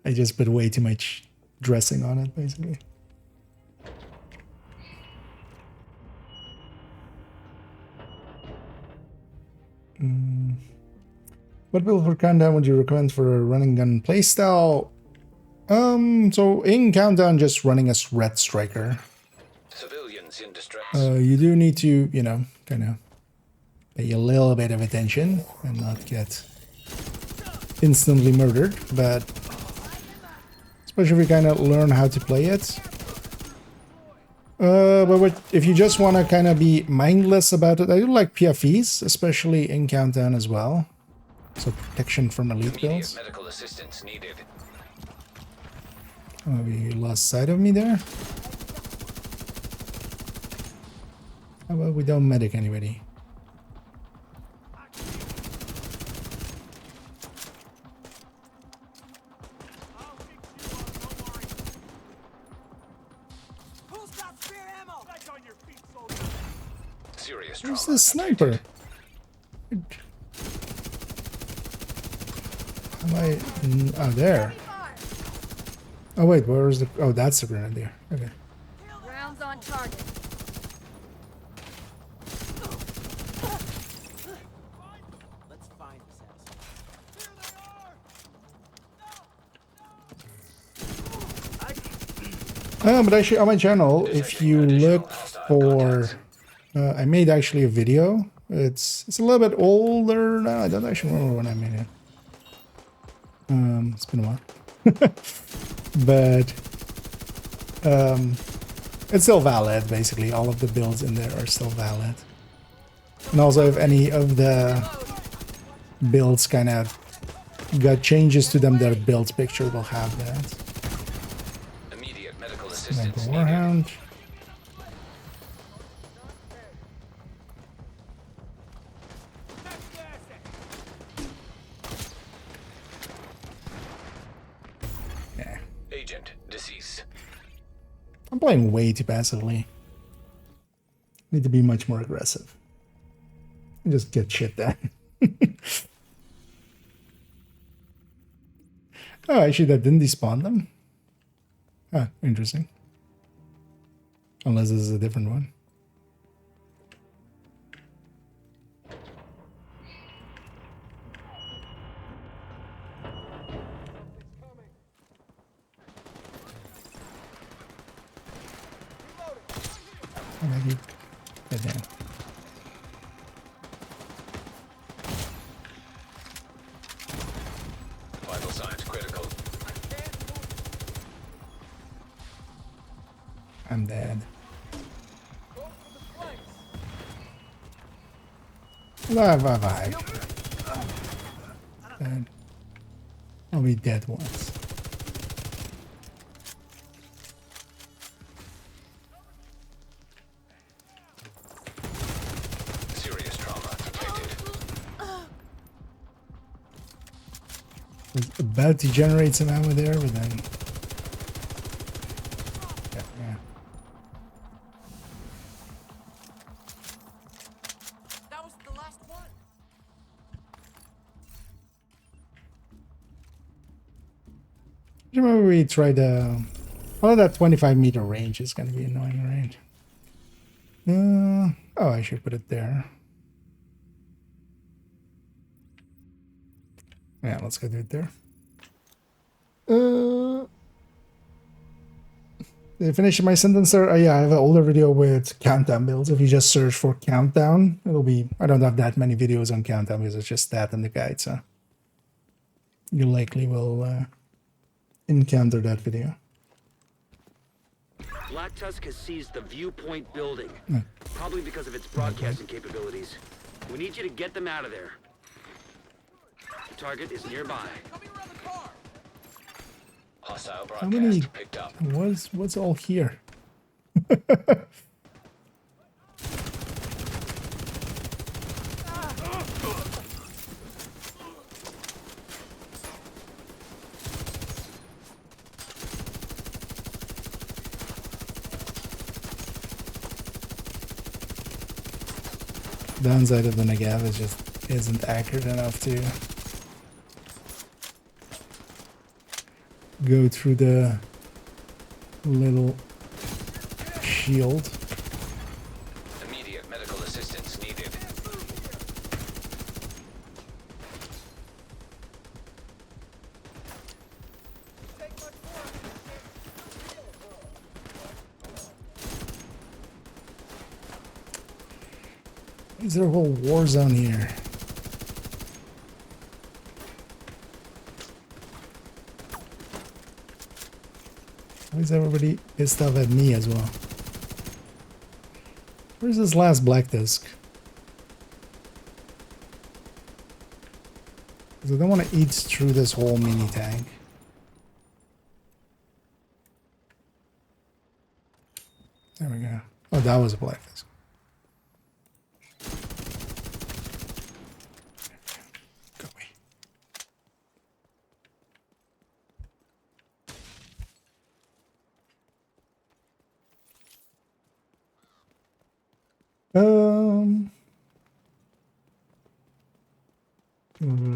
I just put way too much dressing on it, basically. What build for Countdown would you recommend for a running gun playstyle? So in Countdown, just running as Red Striker. Civilians in distress. You do need to, you know, kind of pay a little bit of attention and not get instantly murdered, but especially if you kind of learn how to play it. But if you just want to kind of be mindless about it, I do like PFEs, especially in Countdown as well. So protection from elite Immediate builds. medical assistance needed. Oh, you lost sight of me there? How about we don't medic anybody? Serious Where's trauma. the sniper? Am I... Oh, there. Oh, wait, where's the... Oh, that's the grenadier. Okay. Rounds on target. Let's find this asshole. But actually, on my channel, if you look for I made actually a video. It's a little bit older now. I don't actually remember when I made it. It's been a while. But it's still valid, basically. All of the builds in there are still valid. And also if any of the builds kind of got changes to them, their build picture will have that. Immediate medical Sniper assistance needed. Warhound. Yeah. Agent deceased. I'm playing way too passively. Need to be much more aggressive. Just get shit done. Oh, actually, that didn't despawn them. Ah, interesting. Unless this is a different one. Oh, maybe. Yeah, damn. Vital signs critical. I'm dead. Bye. Dead. I'll be dead once. Serious trauma detected. I was about to generate some ammo there, but then... Yeah. That was the last one. Do you remember we tried oh, that 25-meter range is going to be annoying, right? Oh, I should put it there. Yeah, let's go do it there. Did I finish my sentence there? Oh, yeah, I have an older video with countdown builds. If you just search for countdown, it'll be... I don't have that many videos on countdown because it's just that in the guide, so... You likely will encounter that video. Black Tusk has seized the Viewpoint building. Probably because of its broadcasting capabilities. We need you to get them out of there. The target is nearby. Coming around the car. Hostile How many... broadcast picked up. What's all here? Downside of the Nagav is just isn't accurate enough to go through the little shield. Immediate medical assistance needed. Is there a whole war zone here? Why is everybody pissed off at me as well? Where's this last black disc? Because I don't want to eat through this whole mini tank. There we go. Oh, that was a black disc. Go away.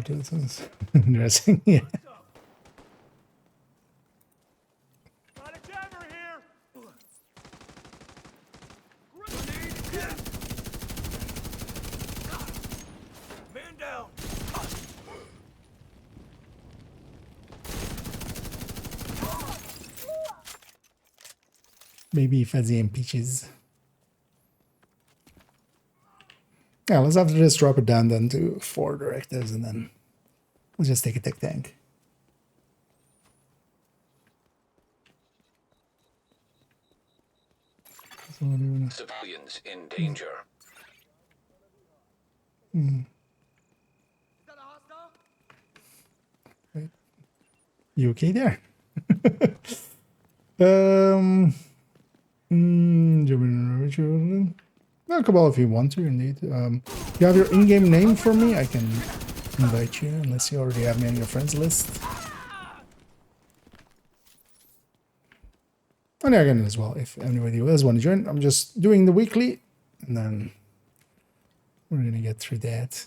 This is interesting. Yeah. Got a jammer here. Man down. Maybe Fuzzy and Peaches. Yeah, let's after this drop it down then to 4 directives, and then we'll just take a tech tank. So what do we- Civilians in danger. You okay there? Well, Cabal, if you want to, indeed. You have your in-game name for me? I can invite you, unless you already have me on your friends list. And yeah, again as well, if anybody does want to join, I'm just doing the weekly, and then we're gonna get through that.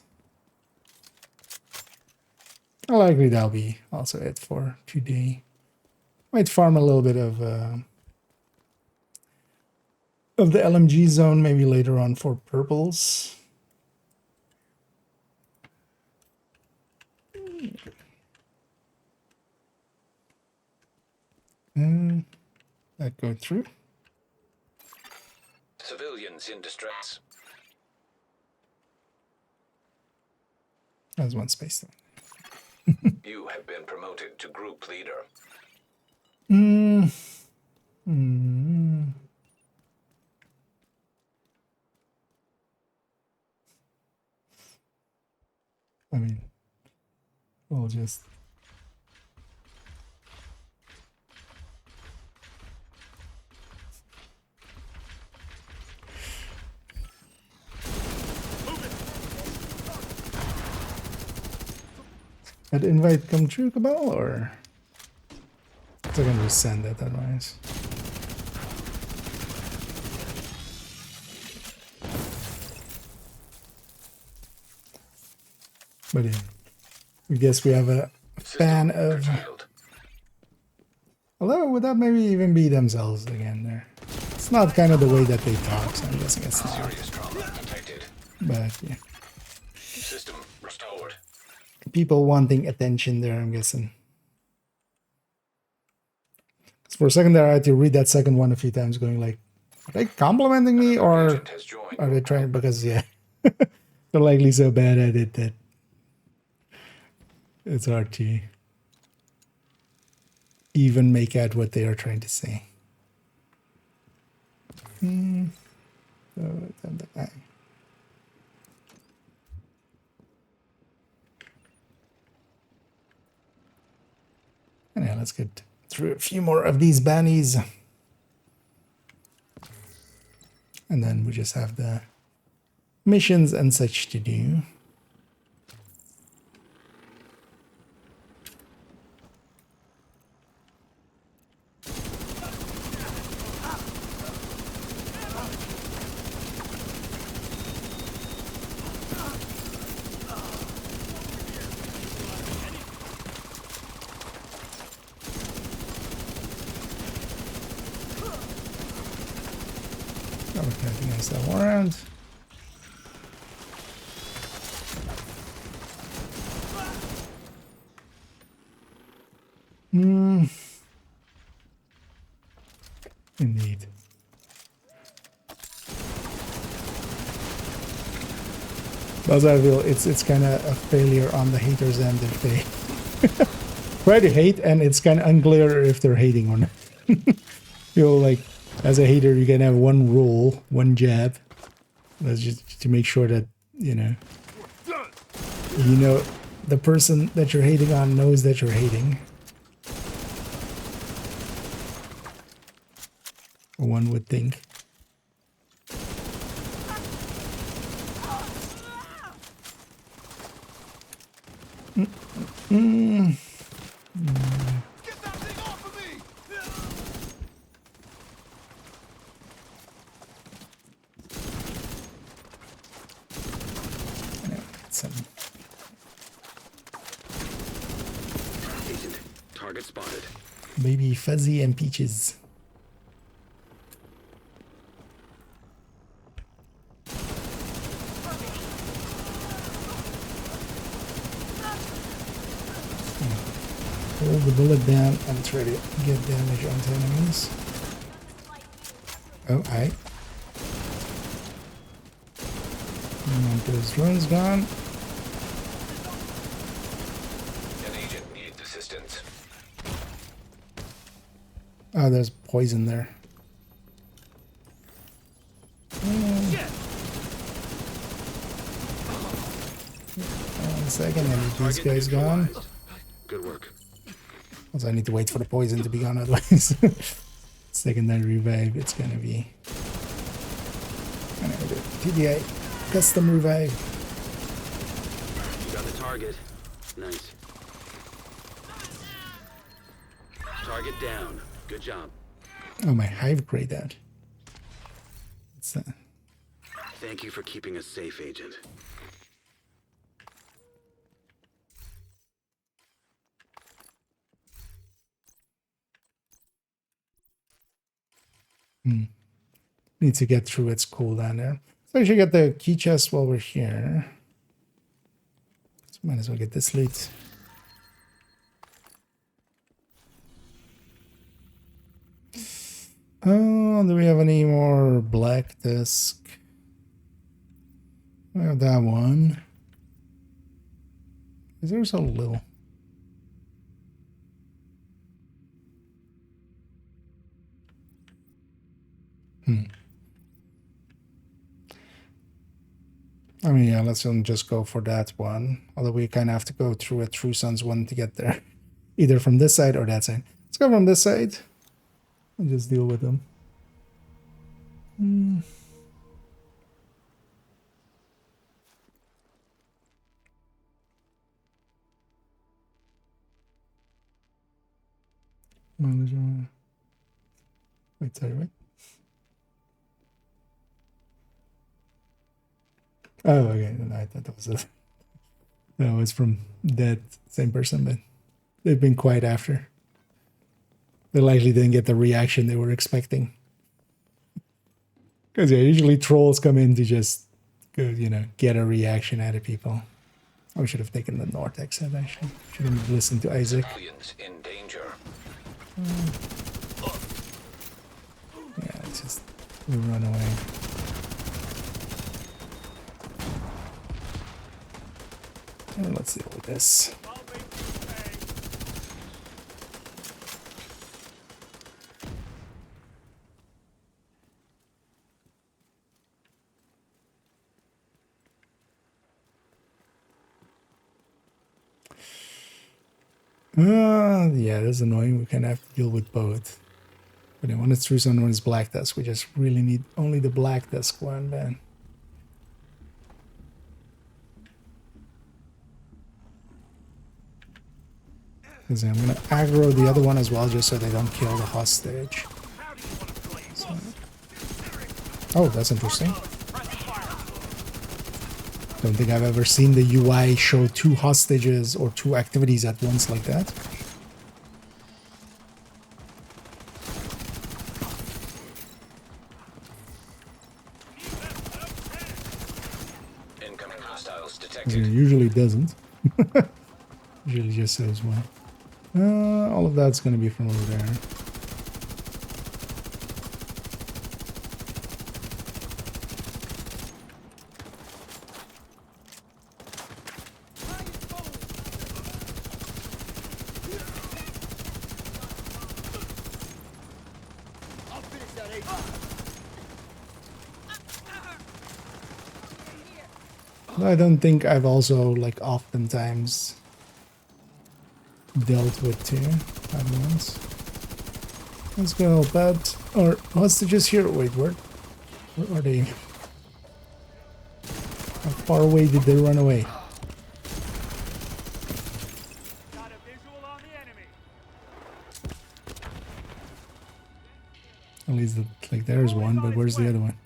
Likely that'll be also it for today. Might farm a little bit of the LMG zone maybe later on for purples. That go through. Civilians in distress. That's one space there. You have been promoted to group leader. I mean, we'll just... That invite come true, Cabal, or... They're gonna just send it otherwise. But yeah, I guess we have a fan of... Although, would that maybe even be themselves again there? It's not kind of the way that they talk, so I'm guessing it's not. Serious trauma detected. But yeah, System restored. people wanting attention there, I'm guessing. For a second there, I had to read that second one a few times, going like, are they complimenting me, or Agent has joined. are they trying? Because yeah, they're likely so bad at it that it's hard to even make out what they are trying to say. And yeah, let's get through a few more of these bannies. And then we just have the missions and such to do. Okay, I think I still around. Indeed. But I feel it's kind of a failure on the haters' end if they try to hate, and it's kind of unclear if they're hating or not. Feel like, as a hater, you can have one rule, one jab. That's just to make sure that, you know, the person that you're hating on knows that you're hating. One would think. Get that thing off of me! Some Agent, target spotted. baby Fuzzy and Peaches. Hold the bullet down and try to get damage onto enemies. Oh, aye. And those drones gone. An agent needs assistance. Oh, there's poison there. One second, and these Target guys gone. neutralized. Good work. Also, I need to wait for the poison to be gone, otherwise secondary revive, it's gonna be PDA, custom revive. You got the target. Nice. Target down. Good job. Oh, my hive grayed out. What's that? Thank you for keeping us safe, Agent. Need to get through its cooldown there. So I should get the key chest while we're here. So might as well get this loot. Oh, do we have any more black disc? We have that one. Is there so little? I mean, yeah, let's just go for that one. Although we kind of have to go through a True Sons one to get there. Either from this side or that side. Let's go from this side. And just deal with them. Wait, sorry, wait. Oh, okay. No, I thought that was it. That was from that same person, but they've been quiet after. They likely didn't get the reaction they were expecting. Because yeah, usually trolls come in to just, you know, get a reaction out of people. I should have taken the North exit, actually. Should have listened to Isaac. Civilians in danger. Yeah, it's just we run away. Let's deal with this. Yeah, that's annoying. We kind of have to deal with both. But then when it's True Sun, when it's Black Dusk, we just really need only the Black Dusk one, man. Because I'm going to aggro the other one as well, just so they don't kill the hostage. So. Oh, that's interesting. Don't think I've ever seen the UI show two hostages or two activities at once like that. Incoming hostiles It detected. usually doesn't. Usually just says one. All of that's going to be from over there. I don't think I've also, like, oftentimes dealt with two at once. Let's go help out. Or hostages here. Wait, where are they? How far away did they run away? Got a visual on the enemy. At least, like, there's one, but where's the other one?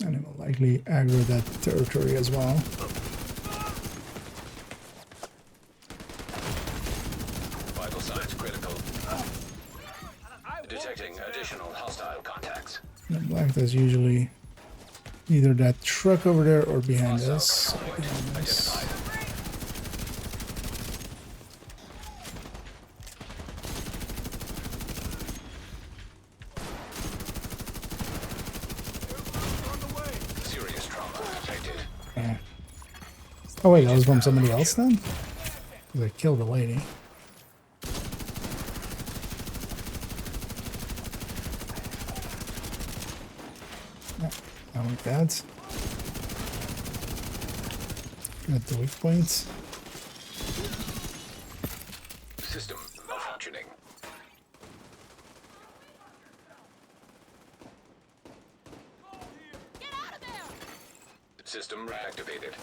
And it will likely aggro that territory as well. Vital signs critical. Detecting additional hostile contacts. And black does usually Either that truck over there or behind us. Behind us. Serious trauma detected. Yeah. Oh wait, that was from somebody else then? 'Cause I killed the lady. Yeah, not like that. Got the weak points. System malfunctioning. Get out of there! System reactivated.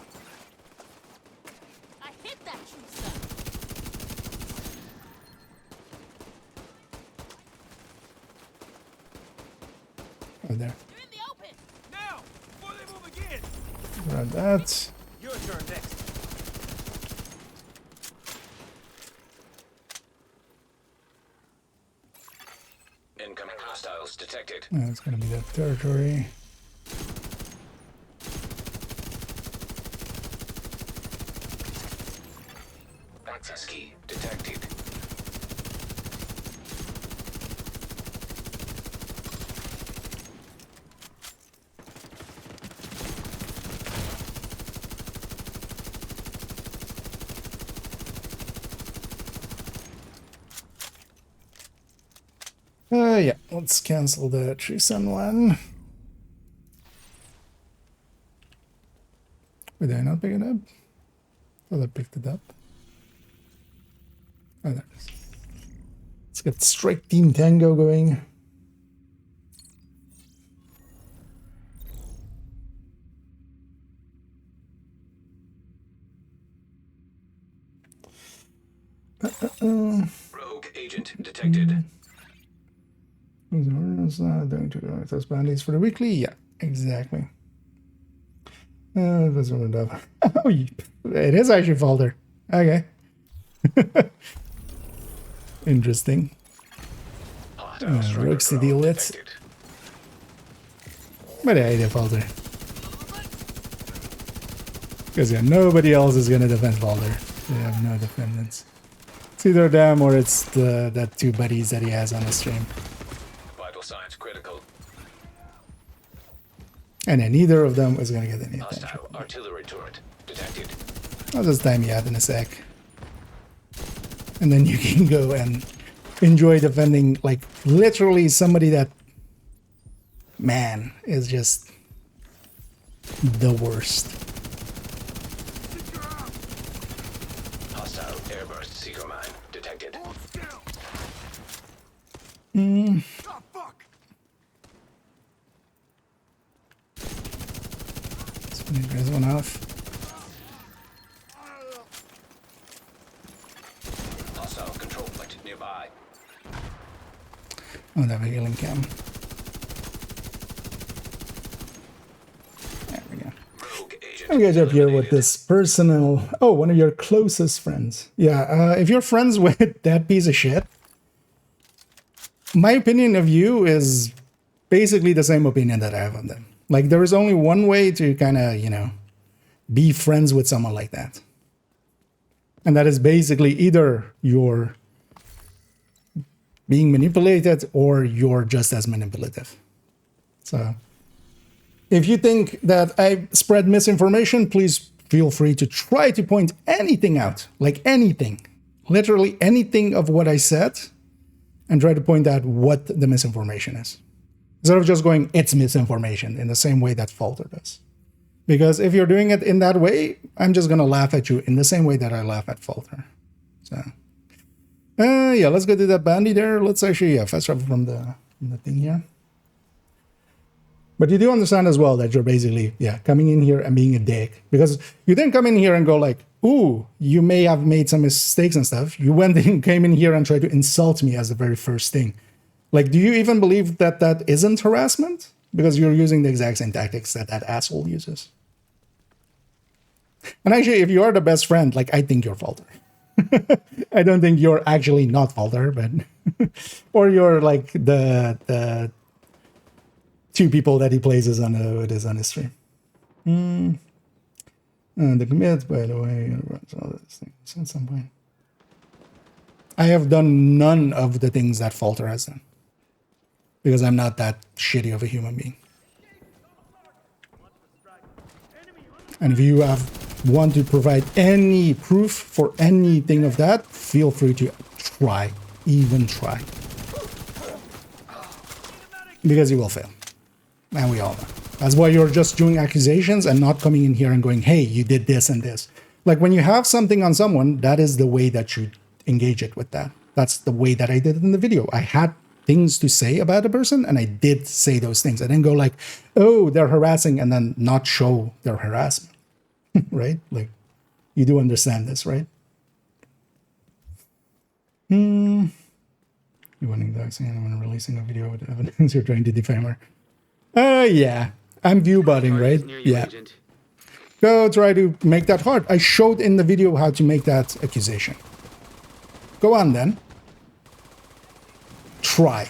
I hit that true stuff. Right there. You're in the open. Now, before they move again. Grab that. Your turn next. Incoming hostiles detected. It's gonna be that territory. Access key detected. Yeah, let's cancel the Treesun one. Wait, did I not pick it up? Thought I picked it up. Oh, there it is. Let's get Strike Team Tango going. Rogue agent detected. Is doing to go with those bandits for the weekly? Yeah, exactly. That's what it does. Oh, it is actually Folder. Okay. Interesting. Rogues to deal with. Detected. But yeah, I did Folder. Because yeah, nobody else is gonna defend Folder. They have no defendants. It's either them or it's that two buddies that he has on the stream. Vital signs critical. And then neither of them is gonna get any attention. Hostile artillery turret detected. I'll just time you out in a sec. And then you can go and enjoy defending, like, literally somebody that, man, is just the worst. Hostile airburst seeker mine detected. So there's one off. Hostile control point nearby. Oh, they have a healing cam. There we go. Rogue agent. Let me get up here with eliminated. this personal... Oh, one of your closest friends. Yeah, if you're friends with that piece of shit, my opinion of you is basically the same opinion that I have on them. Like, there is only one way to kind of, you know, be friends with someone like that. And that is basically either you're being manipulated or you're just as manipulative. So if you think that I spread misinformation, please feel free to try to point anything out, like anything, literally anything of what I said, and try to point out what the misinformation is. Instead of just going, it's misinformation, in the same way that Falter does. Because if you're doing it in that way, I'm just going to laugh at you in the same way that I laugh at Falter. So, yeah, let's go to that bandy there. Let's actually fast travel from the thing here. But you do understand as well that you're basically, coming in here and being a dick. Because you didn't come in here and go like, ooh, you may have made some mistakes and stuff. You went in, came in here and tried to insult me as the very first thing. Like, do you even believe that that isn't harassment? Because you're using the exact same tactics that that asshole uses. And actually, if you are the best friend, like, I think you're Falter. I don't think you're actually not Falter, but... or you're, like, the 2 people that he places on his stream. The commits, by the way, all those things at some point. I have done none of the things that Falter has done because I'm not that shitty of a human being. And if you want to provide any proof for anything of that, feel free to try, even try. Because you will fail. And we all know. That's why you're just doing accusations and not coming in here and going, hey, you did this and this. Like when you have something on someone, that is the way that you engage it with that. That's the way that I did it in the video. I had things to say about a person and I did say those things. I didn't go like, oh, they're harassing and then not show their harassment. Right? Like, you do understand this, right? You're winning doxing and I'm releasing a video with evidence you're trying to defame her. Yeah. I'm viewbotting, right? Yeah. Go try to make that hard. I showed in the video how to make that accusation. Go on then. Try.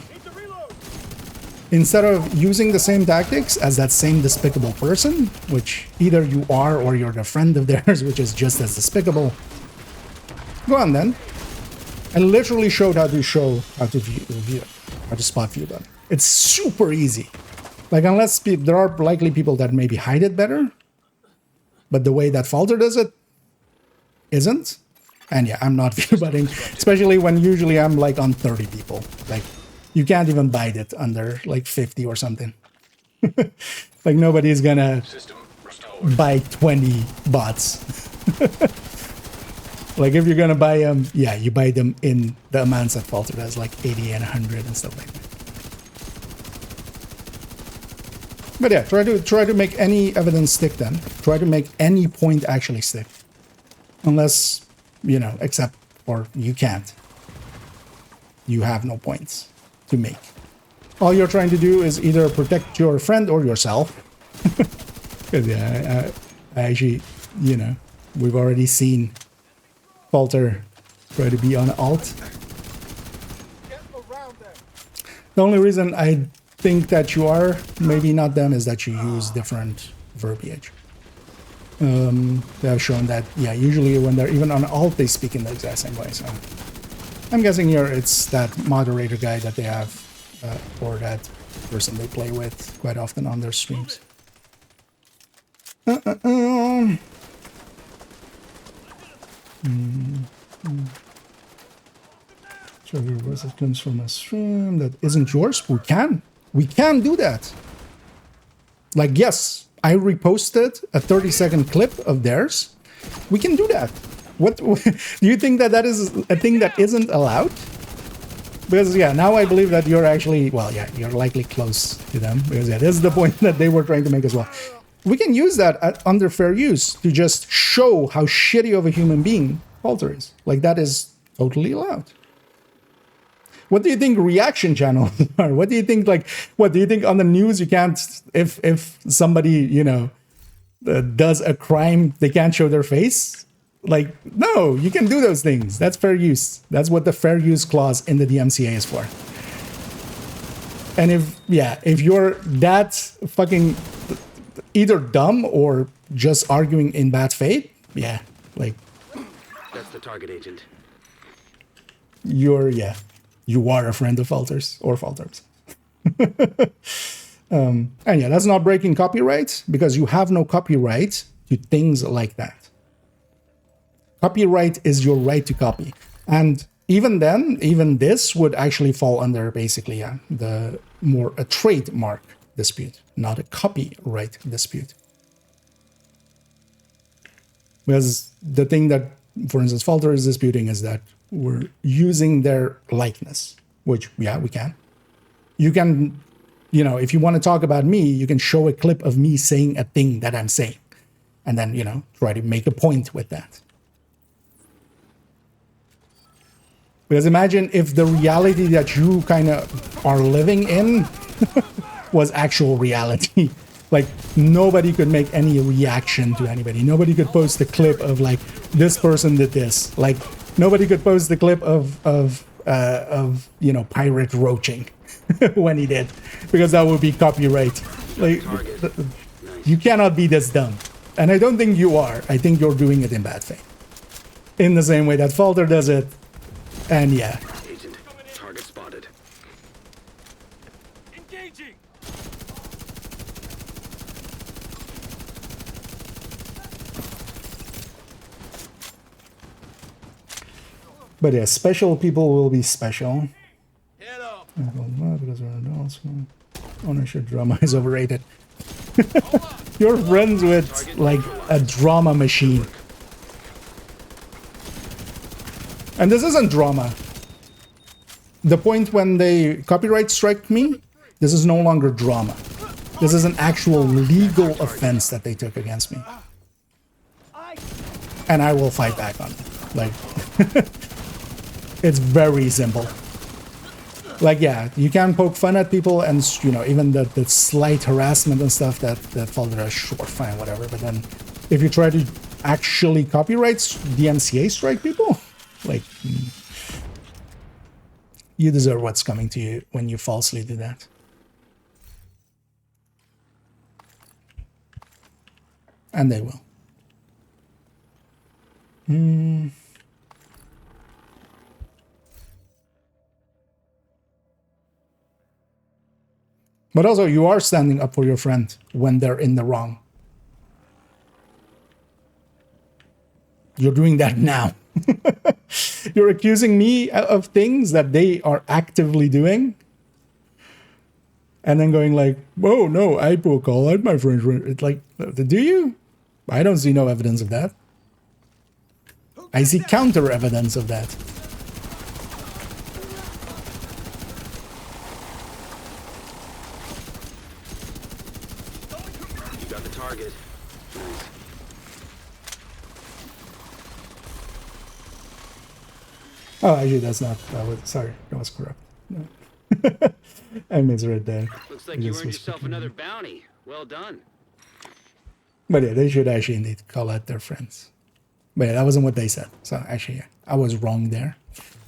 Instead of using the same tactics as that same despicable person, which either you are or you're the friend of theirs, which is just as despicable. Go on then. I literally showed how to how to spot viewbot. It's super easy. Like unless there are likely people that maybe hide it better, but the way that Falter does it isn't. And yeah, I'm not viewbotting, especially when usually I'm like on 30 people. Like you can't even bite it under like 50 or something. Like nobody's gonna buy 20 bots. Like if you're gonna buy them, yeah, you buy them in the amounts that Falter does, like 80 and 100 and stuff like that. But yeah, try to make any evidence stick then. Try to make any point actually stick. Unless, you know, except or you can't. You have no points to make. All you're trying to do is either protect your friend or yourself. Because yeah, I actually, you know, we've already seen Falter try to be on alt. The only reason I think that you are maybe not them is that you use different verbiage. They have shown that, yeah, usually when they're even on alt, they speak in the exact same way. So I'm guessing here it's that moderator guy that they have, or that person they play with quite often on their streams. So your voice comes from a stream that isn't yours. We can do that. Like, yes, I reposted a 30-second clip of theirs. We can do that. What do you think that is a thing that isn't allowed? Because yeah, now I believe that you're actually, well, yeah, you're likely close to them. Because yeah, this is the point that they were trying to make as well. We can use that under fair use to just show how shitty of a human being Falter is. Like that is totally allowed. What do you think reaction channels are? What do you think, like, what do you think on the news you can't, if somebody, you know, does a crime, they can't show their face? Like, no, you can do those things. That's fair use. That's what the fair use clause in the DMCA is for. And if you're that fucking either dumb or just arguing in bad faith, yeah, like. That's the target agent. You are a friend of Falter's or Falter's. And yeah, that's not breaking copyright because you have no copyright to things like that. Copyright is your right to copy. And even then, even this would actually fall under basically the more a trademark dispute, not a copyright dispute. Because the thing that, for instance, Falter is disputing is that we're using their likeness, which, yeah, we can. You can, you know, if you want to talk about me, you can show a clip of me saying a thing that I'm saying. And then, you know, try to make a point with that. Because imagine if the reality that you kind of are living in was actual reality. Like, nobody could make any reaction to anybody. Nobody could post a clip of, like, this person did this. Like, nobody could post the clip of you know, pirate roaching. when he did, because that would be copyright. Like, you cannot be this dumb. And I don't think you are. I think you're doing it in bad faith. In the same way that Falter does it. And yeah. Agent, target spotted. Engaging. But yeah, special people will be special. Head up. Because we're adults. Ownership drama is overrated. You're friends with like a drama machine. And this isn't drama. The point when they copyright strike me, this is no longer drama. This is an actual legal offense that they took against me. And I will fight back on it. Like, it's very simple. Like, yeah, you can poke fun at people and, you know, even the slight harassment and stuff that fall under, sure, fine, whatever. But then if you try to actually copyright DMCA strike people, like, you deserve what's coming to you when you falsely do that. And they will. But also, you are standing up for your friend when they're in the wrong. You're doing that now. You're accusing me of things that they are actively doing. And then going like, oh, no, I will call out my friend. It's like, do you? I don't see no evidence of that. I see counter evidence of that. Got the target. Nice. Oh, actually, that's not. Sorry, that was corrupt. No. I misread that. Looks like you earned yourself another bounty. Well done. But yeah, they should actually indeed call out their friends. But yeah, that wasn't what they said. So actually, yeah, I was wrong there.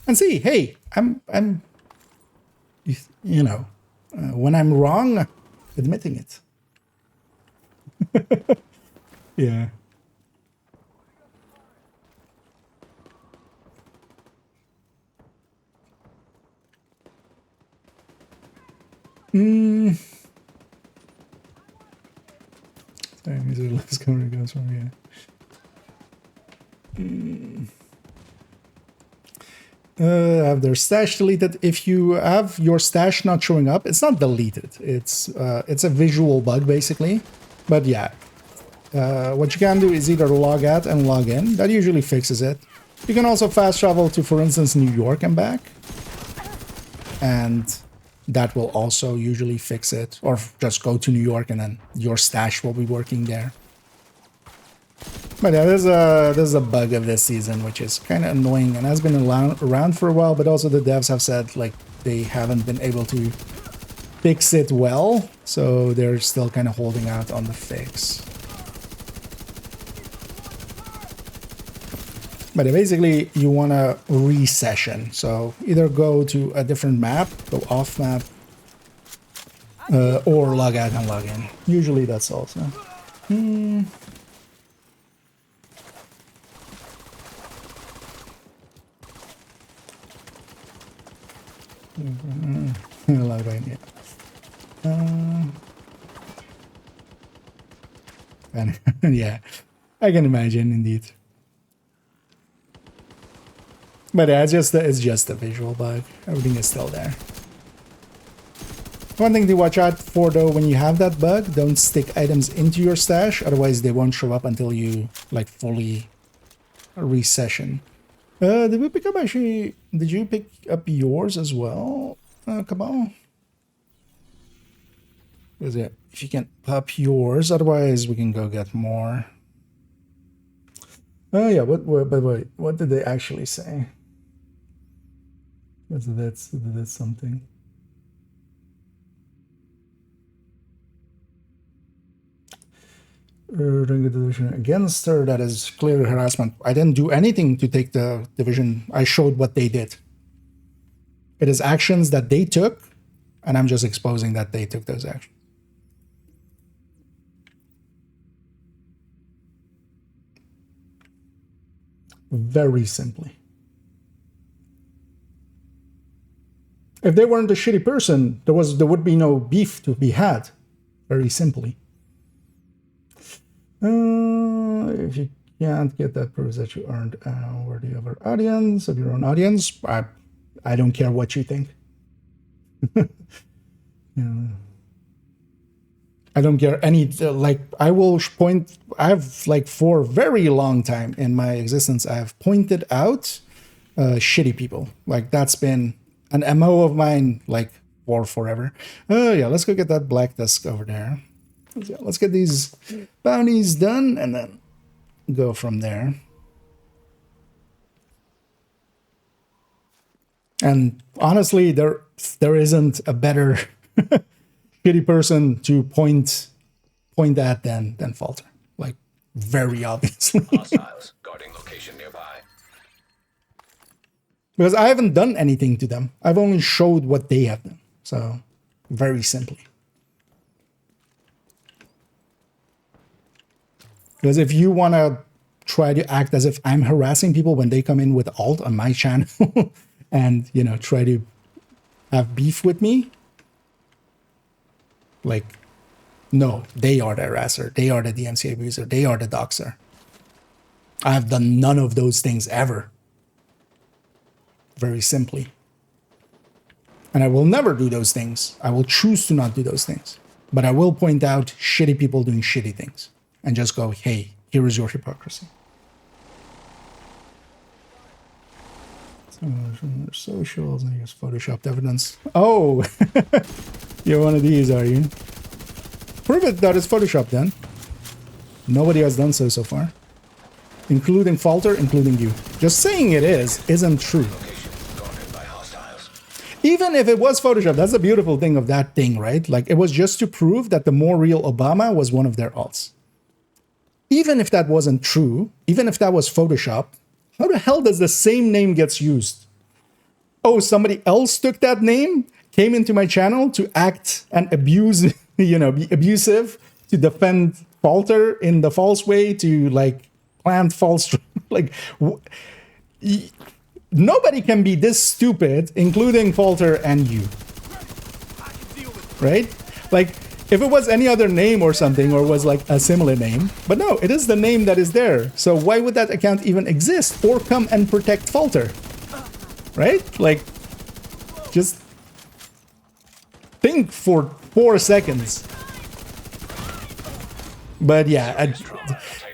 And see, hey, I'm, you know, when I'm wrong, admitting it. Yeah. Sorry, these are less cover goes from here. Have their stash deleted. If you have your stash not showing up, it's not deleted. It's a visual bug basically. But yeah, what you can do is either log out and log in. That usually fixes it. You can also fast travel to, for instance, New York and back, and that will also usually fix it. Or just go to New York and then your stash will be working there. But yeah, there's a bug of this season which is kind of annoying and has been around for a while, but also the devs have said like they haven't been able to fix it well, so they're still kind of holding out on the fix. But basically you want to resession, so either go to a different map, go off map, or log out and log in. Usually that's also. Log in, yeah. And yeah, I can imagine indeed. But yeah, it's just a visual bug. Everything is still there. One thing to watch out for though, when you have that bug, don't stick items into your stash, otherwise they won't show up until you like fully resession. Did we pick up actually? Did you pick up yours as well, Cabal? Is it? If you can pop yours, otherwise we can go get more. Oh yeah, but wait, what did they actually say? That's something. Division against her, that is clear harassment. I didn't do anything to take the division. I showed what they did. It is actions that they took And I'm just exposing that they took those actions. Very simply. If they weren't a shitty person, there would be no beef to be had. Very simply. If you can't get that, proves that you aren't worthy of our audience, of your own audience. I don't care what you think. Yeah. I don't care any, like, I will point, I've, like, for a very long time in my existence, I've pointed out shitty people. Like, that's been an MO of mine, like, for forever. Oh, yeah, let's go get that black disc over there. Let's get these bounties done and then go from there. And honestly, there isn't a better shitty person to point at than Falter. Like, very obviously. Hostiles guarding location nearby. Because I haven't done anything to them. I've only showed what they have done. So, very simply. Because if you want to try to act as if I'm harassing people when they come in with alt on my channel and, you know, try to have beef with me, like, no, they are the harasser. They are the DMCA abuser. They are the doxer. I have done none of those things ever. Very simply. And I will never do those things. I will choose to not do those things. But I will point out shitty people doing shitty things. And just go, hey, here is your hypocrisy. Socials, and use photoshopped evidence. Oh, you're one of these, are you? Prove it that it's photoshopped then. Nobody has done so far. Including Falter, including you. Just saying it isn't true. Even if it was photoshopped, that's the beautiful thing of that thing, right? Like, it was just to prove that the more real Obama was one of their alts. Even if that wasn't true, even if that was Photoshop, how the hell does the same name gets used? Oh, somebody else took that name, came into my channel to act and abuse, you know, be abusive, to defend Falter in the false way, to, like, plant false, like, nobody can be this stupid, including Falter and you. Right? Like, if it was any other name or something, or was like a similar name, but no, it is the name that is there. So why would that account even exist or come and protect Falter? Right? Like, just think for 4 seconds. But yeah,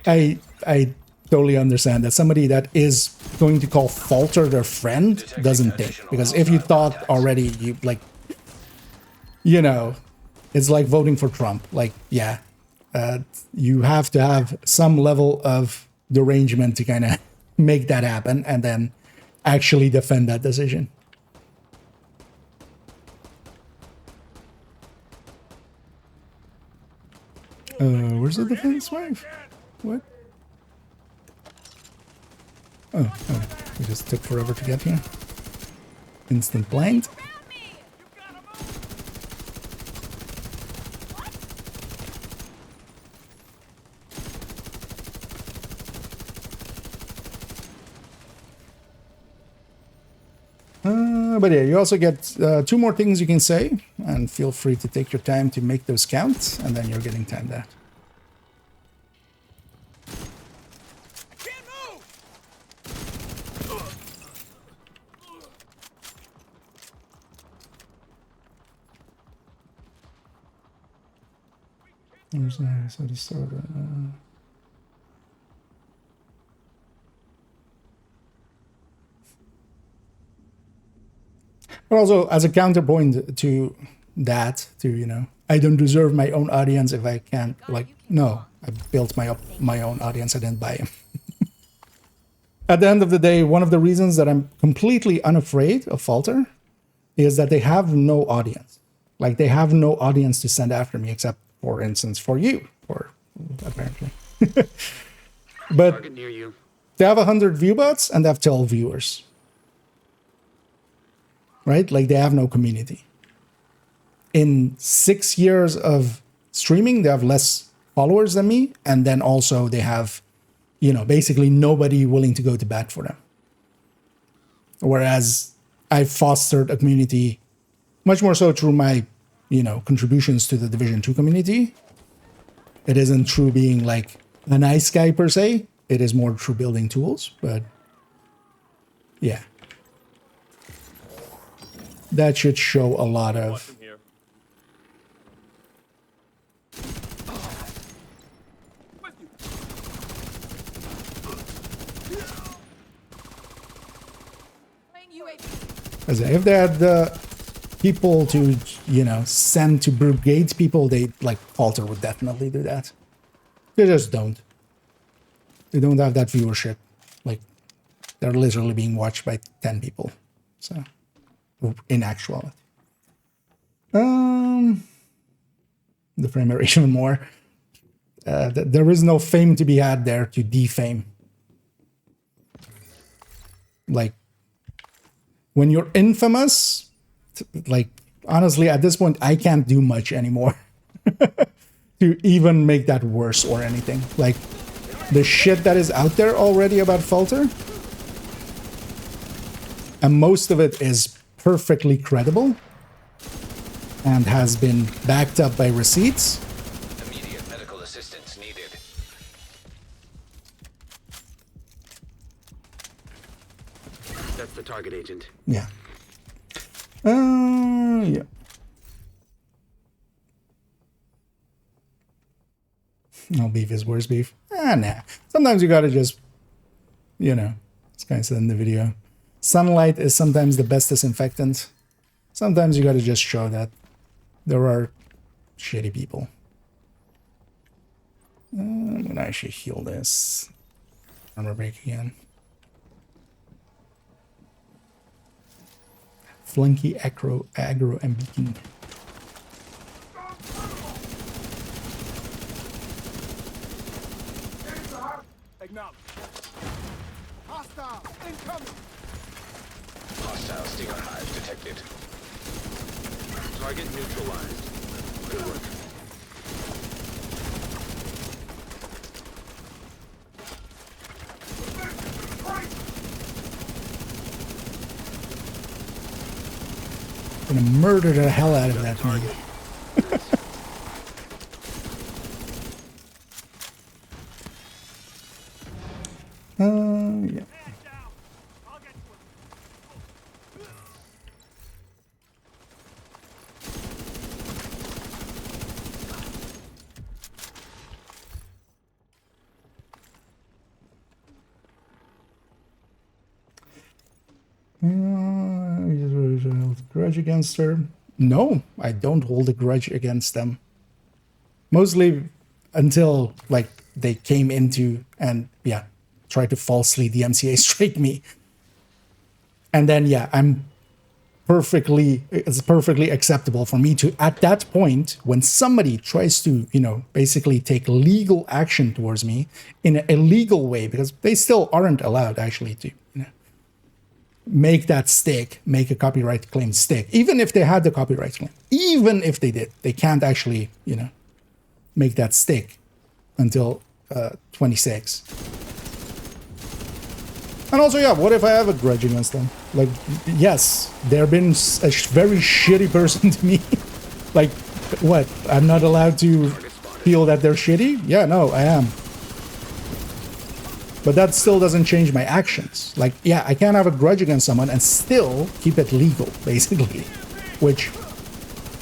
I totally understand that somebody that is going to call Falter their friend doesn't think. Because if you thought already, you, like, you know, it's like voting for Trump. Like, yeah, you have to have some level of derangement to kind of make that happen and then actually defend that decision. Where's the defense wave? What? Oh, it just took forever to get here. Instant blind. But yeah, you also get 2 more things you can say, and feel free to take your time to make those count, and then you're getting timed out. So to start, but also, as a counterpoint to that, to, you know, I don't deserve my own audience if I can't, like, no, I built my own audience, I didn't buy him. At the end of the day, one of the reasons that I'm completely unafraid of Falter is that they have no audience. Like, they have no audience to send after me, except, for instance, for you, or apparently. But they have 100 view bots and they have 12 viewers. Right? Like, they have no community. in 6 years of streaming, they have less followers than me. And then also they have, you know, basically nobody willing to go to bat for them. Whereas I fostered a community much more so through my, you know, contributions to the Division 2 community. It isn't true being like a nice guy per se. It is more through building tools, but yeah. That should show a lot Watch of... from here. Playing UAV. As if they had the people to, you know, send to brigade people, they like Falter would definitely do that. They just don't. They don't have that viewership. Like, they're literally being watched by 10 people. So, in actuality. The frame rate even more. There is no fame to be had there to defame. Like, when you're infamous, like, honestly, at this point, I can't do much anymore to even make that worse or anything. Like, the shit that is out there already about Falter, and most of it is perfectly credible and has been backed up by receipts. Immediate medical assistance needed. That's the target, Agent. Yeah. Yeah. No beef is worse beef. Nah. Sometimes you gotta just, you know, this guy said in the video, sunlight is sometimes the best disinfectant. Sometimes you gotta just show that there are shitty people. I'm gonna actually heal this. Armor break again. Flunky, aggro, and beacon. Hostile stinger hive detected. Target neutralized. Good work. Gonna murder the hell out of that thing. Yeah. Grudge against her? No, I don't hold a grudge against them. Mostly until like they came into and yeah, tried to falsely DMCA strike me. And then yeah, it's perfectly acceptable for me to, at that point, when somebody tries to, you know, basically take legal action towards me in an illegal way, because they still aren't allowed actually to, you know, make that stick, make a copyright claim stick. Even if they had the copyright claim, even if they did, they can't actually, you know, make that stick until 26. And also, yeah, what if I have a grudge against them? Like, yes, they've been a very shitty person to me. Like, what? I'm not allowed to feel that they're shitty? Yeah, no, I am. But that still doesn't change my actions. Like, yeah, I can't have a grudge against someone and still keep it legal, basically. Which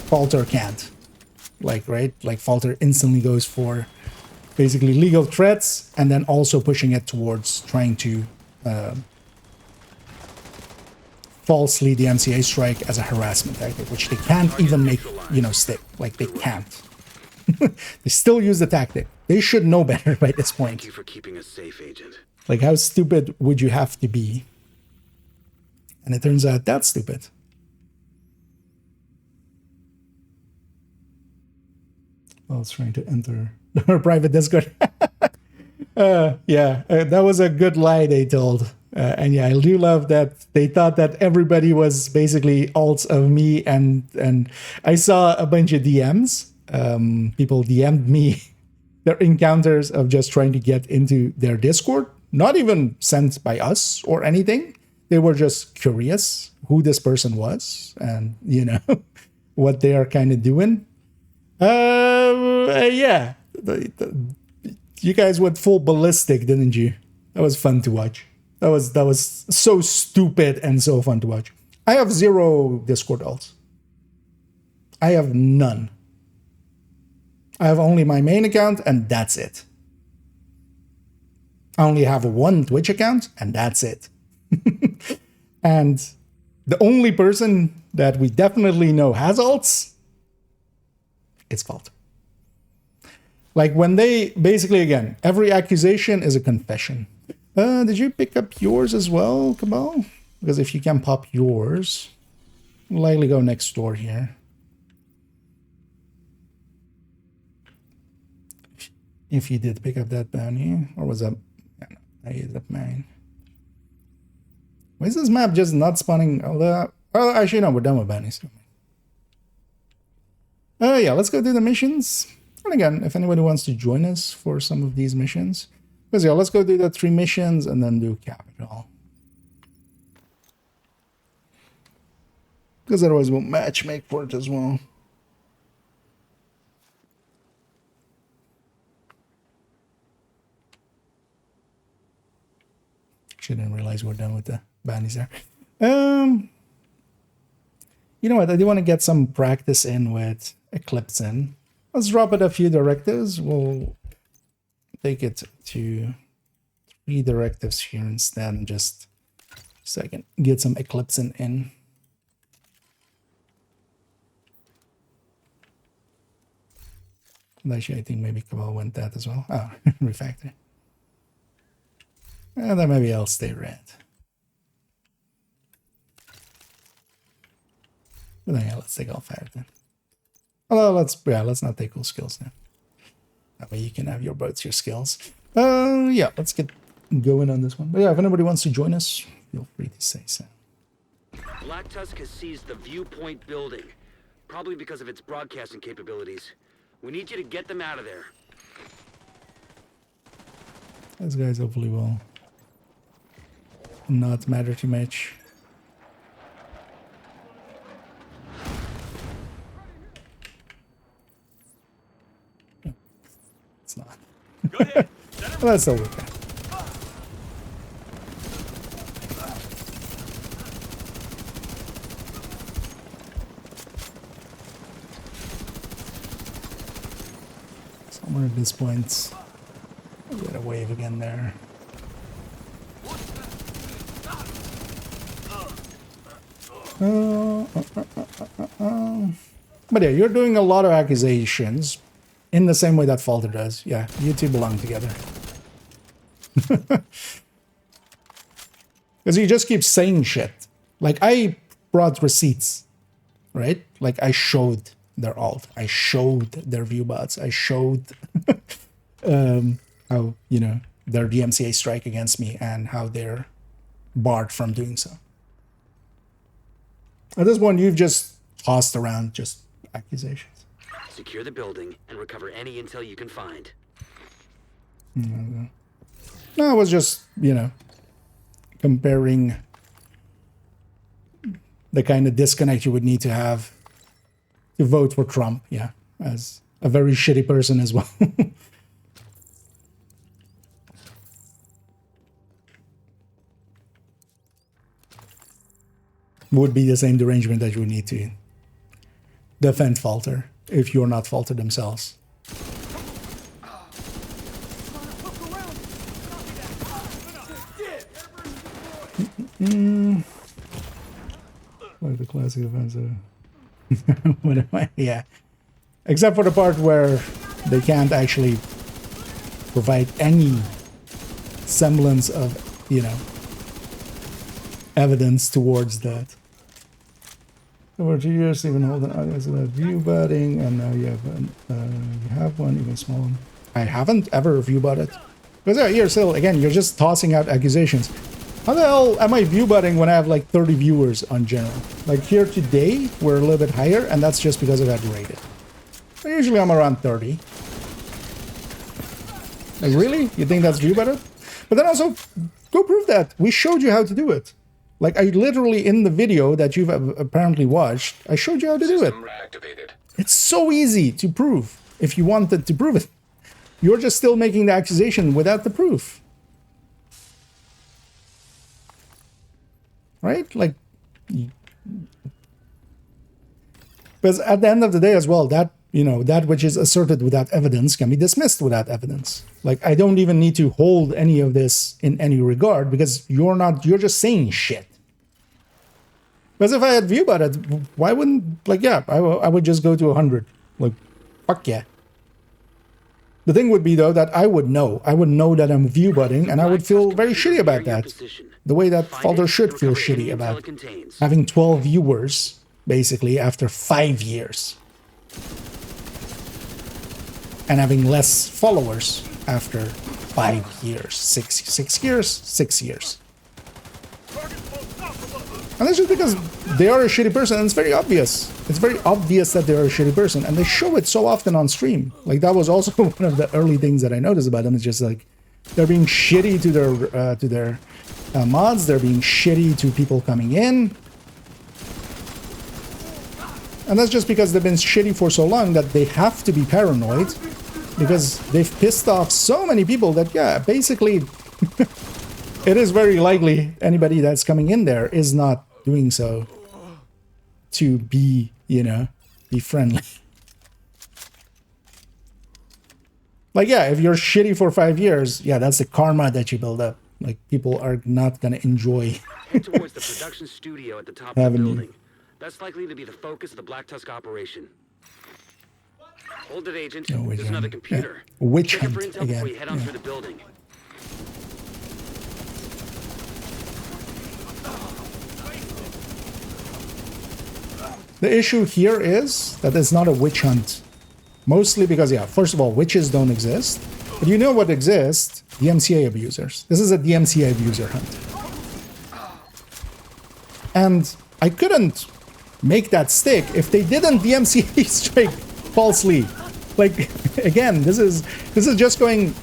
Falter can't. Like, right? Like, Falter instantly goes for basically legal threats and then also pushing it towards trying to falsely DMCA strike as a harassment tactic, which they can't even make, you know, stick. Like, they can't. They still use the tactic. They should know better by this point. Thank you for keeping us safe, Agent. Like, how stupid would you have to be? And it turns out that's stupid. Well, it's trying to enter our private Discord. Yeah, that was a good lie they told. And yeah, I do love that they thought that everybody was basically alts of me, and I saw a bunch of DMs. People DM'd me their encounters of just trying to get into their Discord, not even sent by us or anything. They were just curious who this person was and, you know, what they are kind of doing. Yeah. You guys went full ballistic, didn't you? That was fun to watch. That was so stupid and so fun to watch. I have 0 Discord alts. I have none. I have only my main account, and that's it. I only have 1 Twitch account, and that's it. And the only person that we definitely know has alts, it's Fault. Like when they basically, again, every accusation is a confession. Did you pick up yours as well, Cabal? Because if you can pop yours, we'll likely go next door here. If you did pick up that bounty, or was that? Yeah, no, I used up mine. Why is this map just not spawning? Well, actually, no, we're done with bounties. Yeah, let's go do the missions. And again, if anybody wants to join us for some of these missions, because yeah, let's go do the 3 missions and then do Capital. Because otherwise we'll match make for it as well. Didn't realize we're done with the bounties there. You know what? I do want to get some practice in with Eclipsing. Let's drop it a few directives. We'll take it to 3 directives here instead, just so I can get some Eclipsing in. Actually, I think maybe Cabal went that as well. Oh, refactor. And then maybe I'll stay red. But then yeah, let's take all 5 then. Although let's not take all skills now. That way you can have both your skills. Yeah, let's get going on this one. But yeah, if anybody wants to join us, feel free to say so. Black Tusk has seized the Viewpoint building, probably because of its broadcasting capabilities. We need you to get them out of there. Those guys hopefully will not matter too much. It's not. Go ahead. Well, that's still work out. Somewhere at this point, I'll get a wave again there. But yeah, you're doing a lot of accusations in the same way that Falter does. Yeah, you two belong together. Because you just keep saying shit. Like, I brought receipts, right? Like, I showed their alt. I showed their viewbots. I showed how, you know, their DMCA strike against me and how they're barred from doing so. At this point, you've just tossed around just accusations. Secure the building and recover any intel you can find. No, I was just, you know, comparing the kind of disconnect you would need to have to vote for Trump, yeah, as a very shitty person as well. Would be the same derangement that you would need to defend Falter if you're not Falter themselves. Like the classic events of what am I? Yeah. Except for the part where they can't actually provide any semblance of, you know, evidence towards that. Over 2 years, even holding audience about view botting, and now you have one even smaller. I haven't ever view botted. Because yeah, you're still, again, you're just tossing out accusations. How the hell am I view butting when I have like 30 viewers on general? Like here today, we're a little bit higher, and that's just because I got rated. But usually I'm around 30. Like really? You think that's view butted? But then also, go prove that. We showed you how to do it. Like I literally, in the video that you've apparently watched, I showed you how to do it. System reactivated. It's so easy to prove if you wanted to prove it. You're just still making the accusation without the proof. Right? Like, because at the end of the day as well, that, you know, that which is asserted without evidence can be dismissed without evidence. Like, I don't even need to hold any of this in any regard because you're just saying shit. Because if I had view about it, why wouldn't, like, yeah, I would just go to 100. Like, fuck yeah. The thing would be, though, that I would know that I'm view butting, and I would feel very shitty about that. The way that Falter should feel shitty about having 12 viewers, basically, after 5 years. And having less followers after 5 years. 6 years? 6 years. And that's just because they are a shitty person, and it's very obvious. It's very obvious that they're a shitty person, and they show it so often on stream. Like, that was also one of the early things that I noticed about them. It's just like, they're being shitty to their mods, they're being shitty to people coming in. And that's just because they've been shitty for so long that they have to be paranoid, because they've pissed off so many people that, yeah, basically, it is very likely anybody that's coming in there is not doing so to be, you know, be friendly. Like, yeah, if you're shitty for 5 years, yeah, that's the karma that you build up. Like, people are not gonna enjoy Head towards the production studio at the top of the having building. you. That's likely to be the focus of the Black Tusk operation. Hold it, Agent. Oh, witch There's another hunt. computer. Yeah. Witch Check it for hunt intel again. before you head on Yeah. through the building. The issue here is that it's not a witch hunt. Mostly because, yeah, first of all, witches don't exist. But you know what exists? DMCA abusers. This is a DMCA abuser hunt. And I couldn't make that stick if they didn't DMCA strike falsely. Like, again, this is just showing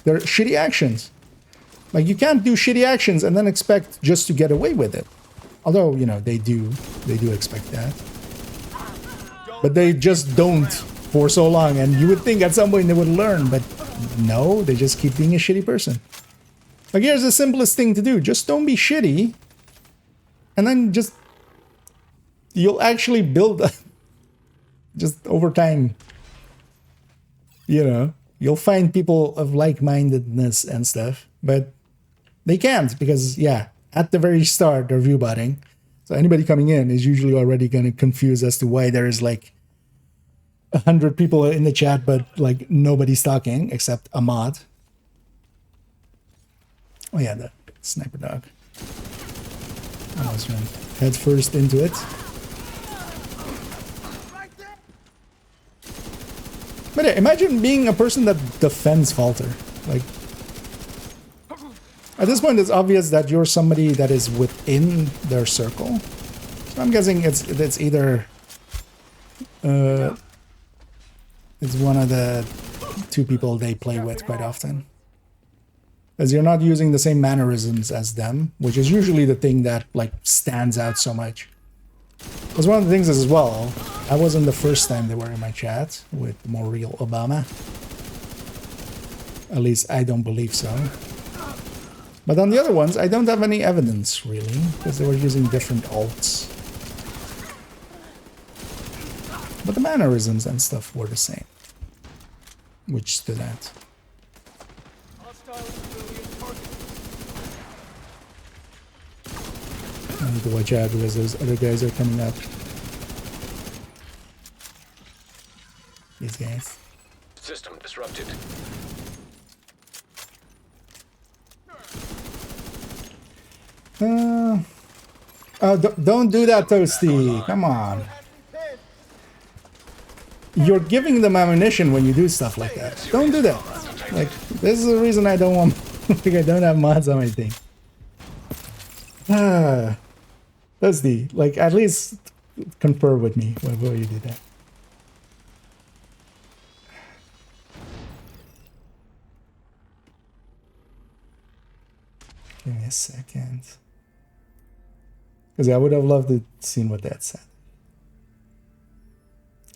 their shitty actions. Like, you can't do shitty actions and then expect just to get away with it. Although, you know, they do expect that. But they just don't for so long, and you would think at some point they would learn, but no, they just keep being a shitty person. Like, here's the simplest thing to do. Just don't be shitty, and then just, you'll actually build just over time, you know, you'll find people of like-mindedness and stuff, but they can't because, yeah, at the very start, they're view botting. So anybody coming in is usually already going to confuse as to why there is like 100 people in the chat, but like nobody's talking except a mod. Oh yeah, the sniper dog. I was going head first into it. But yeah, imagine being a person that defends Falter. Like, at this point, it's obvious that you're somebody that is within their circle. So I'm guessing it's either it's one of the two people they play with quite often. As you're not using the same mannerisms as them, which is usually the thing that like stands out so much. Because one of the things is as well, I wasn't the first time they were in my chat with more real Obama. At least I don't believe so. But on the other ones, I don't have any evidence, really, because they were using different alts. But the mannerisms and stuff were the same, which stood out. I need to watch out because those other guys are coming up. These guys. System disrupted. Oh, don't do that, Toasty. Come on. You're giving them ammunition when you do stuff like that. Don't do that. Like, this is the reason I don't want... like, I don't have mods on my thing. That's the, like, at least confer with me before you do that. Give me a second. Because I would have loved to seen what that said.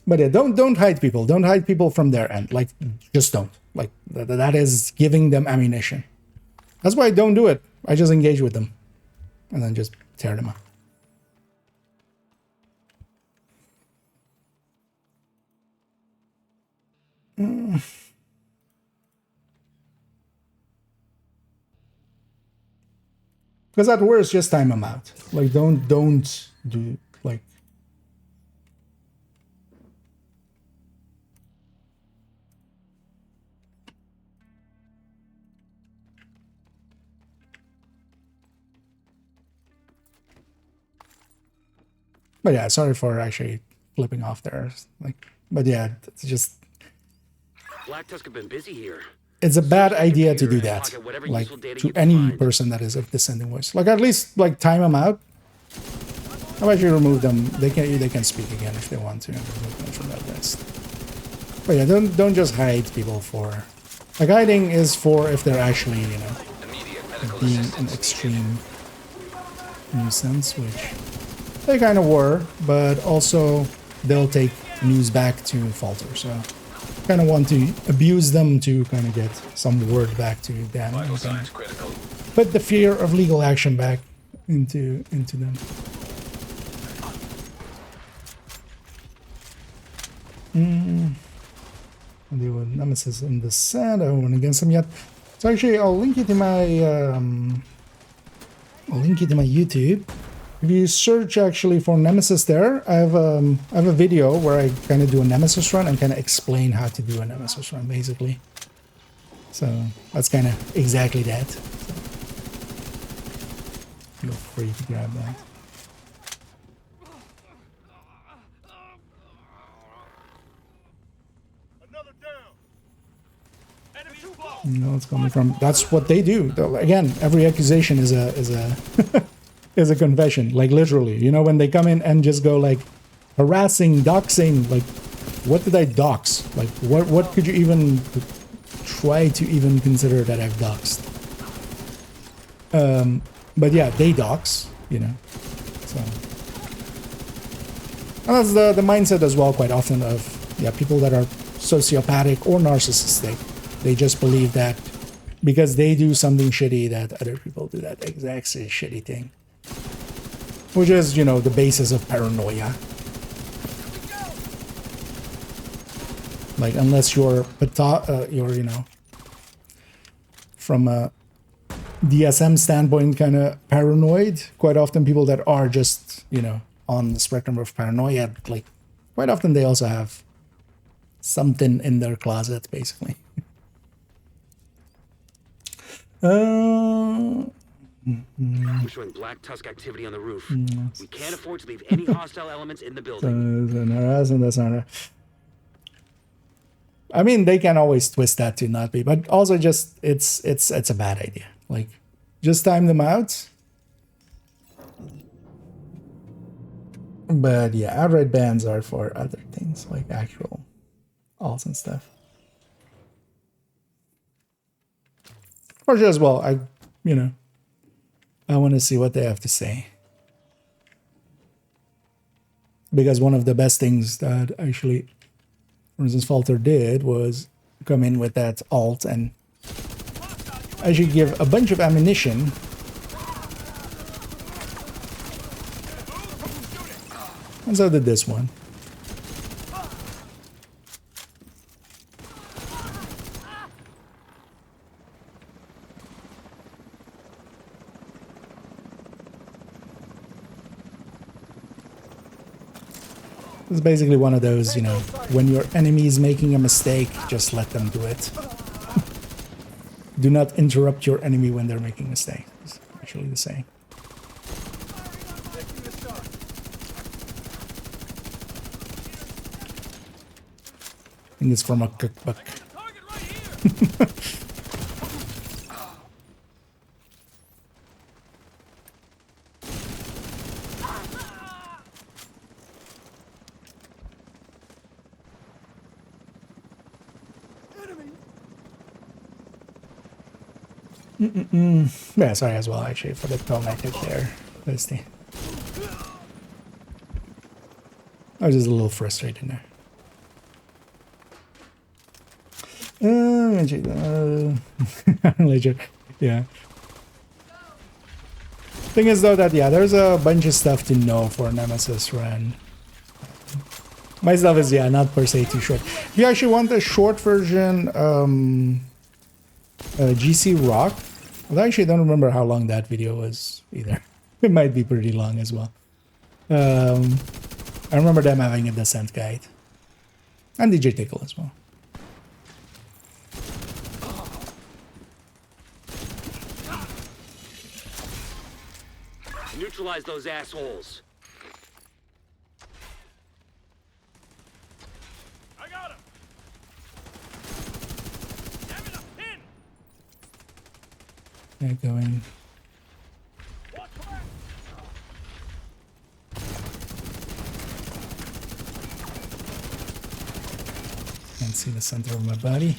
But yeah, don't hide people. Don't hide people from their end. Like, just don't. Like, that is giving them ammunition. That's why I don't do it. I just engage with them. And then just tear them up. Because at worst, just time them out. Like, don't do, like... But yeah, sorry for actually flipping off there. Like, but yeah, it's just... Black Tusk have been busy here. It's a bad idea to do that, like, to any person that is of descending voice. Like, at least, like, time them out. How about you remove them? They can speak again if they want to. Remove them from that list. But yeah, don't just hide people for... Like, hiding is for if they're actually, you know, being an extreme nuisance, which they kind of were, but also they'll take news back to Falter, so... kind of want to abuse them to kind of get some word back to them. Put the fear of legal action back into them. I'll deal with Nemesis in the sand. I haven't against him yet. So actually, I'll link it to my YouTube. If you search actually for Nemesis there, I have a video where I kind of do a Nemesis run and kind of explain how to do a Nemesis run, basically. So that's kind of exactly that. So feel free to grab that. You know, it's coming from. That's what they do. Again, every accusation is a is a confession, like literally. You know, when they come in and just go like harassing, doxing, like what did I dox? Like what could you even try to even consider that I've doxed? But yeah, they dox, you know. So and that's the mindset as well quite often of people that are sociopathic or narcissistic. They just believe that because they do something shitty that other people do that exact same shitty thing. Which is, you know, the basis of paranoia. Like, unless you're you know, from a DSM standpoint kind of paranoid, quite often people that are just, you know, on the spectrum of paranoia, like, quite often they also have something in their closet, basically. We're showing Black Tusk activity on the roof. We can't afford to leave any hostile elements in the building. That's not I mean, they can always twist that to not be, but also just it's a bad idea. Like, just time them out. But yeah, outright bans are for other things like actual alts and stuff. Or just, well, I want to see what they have to say. Because one of the best things that actually, for instance, Falter did was come in with that alt and actually give a bunch of ammunition. And so did this one. It's basically one of those, you know, when your enemy is making a mistake, just let them do it. Do not interrupt your enemy when they're making a mistake. It's actually the saying. I think it's from a cookbook. Yeah, sorry as well, actually, for the traumatic there. Listening. I was just a little frustrated there. Legit. Yeah. Thing is though that yeah, there's a bunch of stuff to know for Nemesis run. My stuff is yeah, not per se too short. If you actually want a short version, GC Rock. Well, I actually don't remember how long that video was either. It might be pretty long as well. I remember them having a descent guide. And DJ Tickle as well. Neutralize those assholes. I got him. Damn it, a pin. Yeah, going. Watch fire. Can't see the center of my body.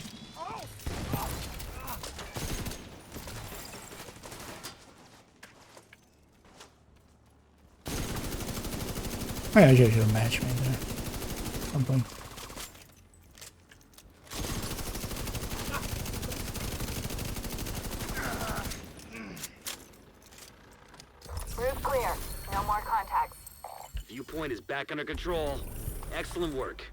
I actually should have matched me there. Something. Roof clear. No more contacts. Viewpoint is back under control. Excellent work.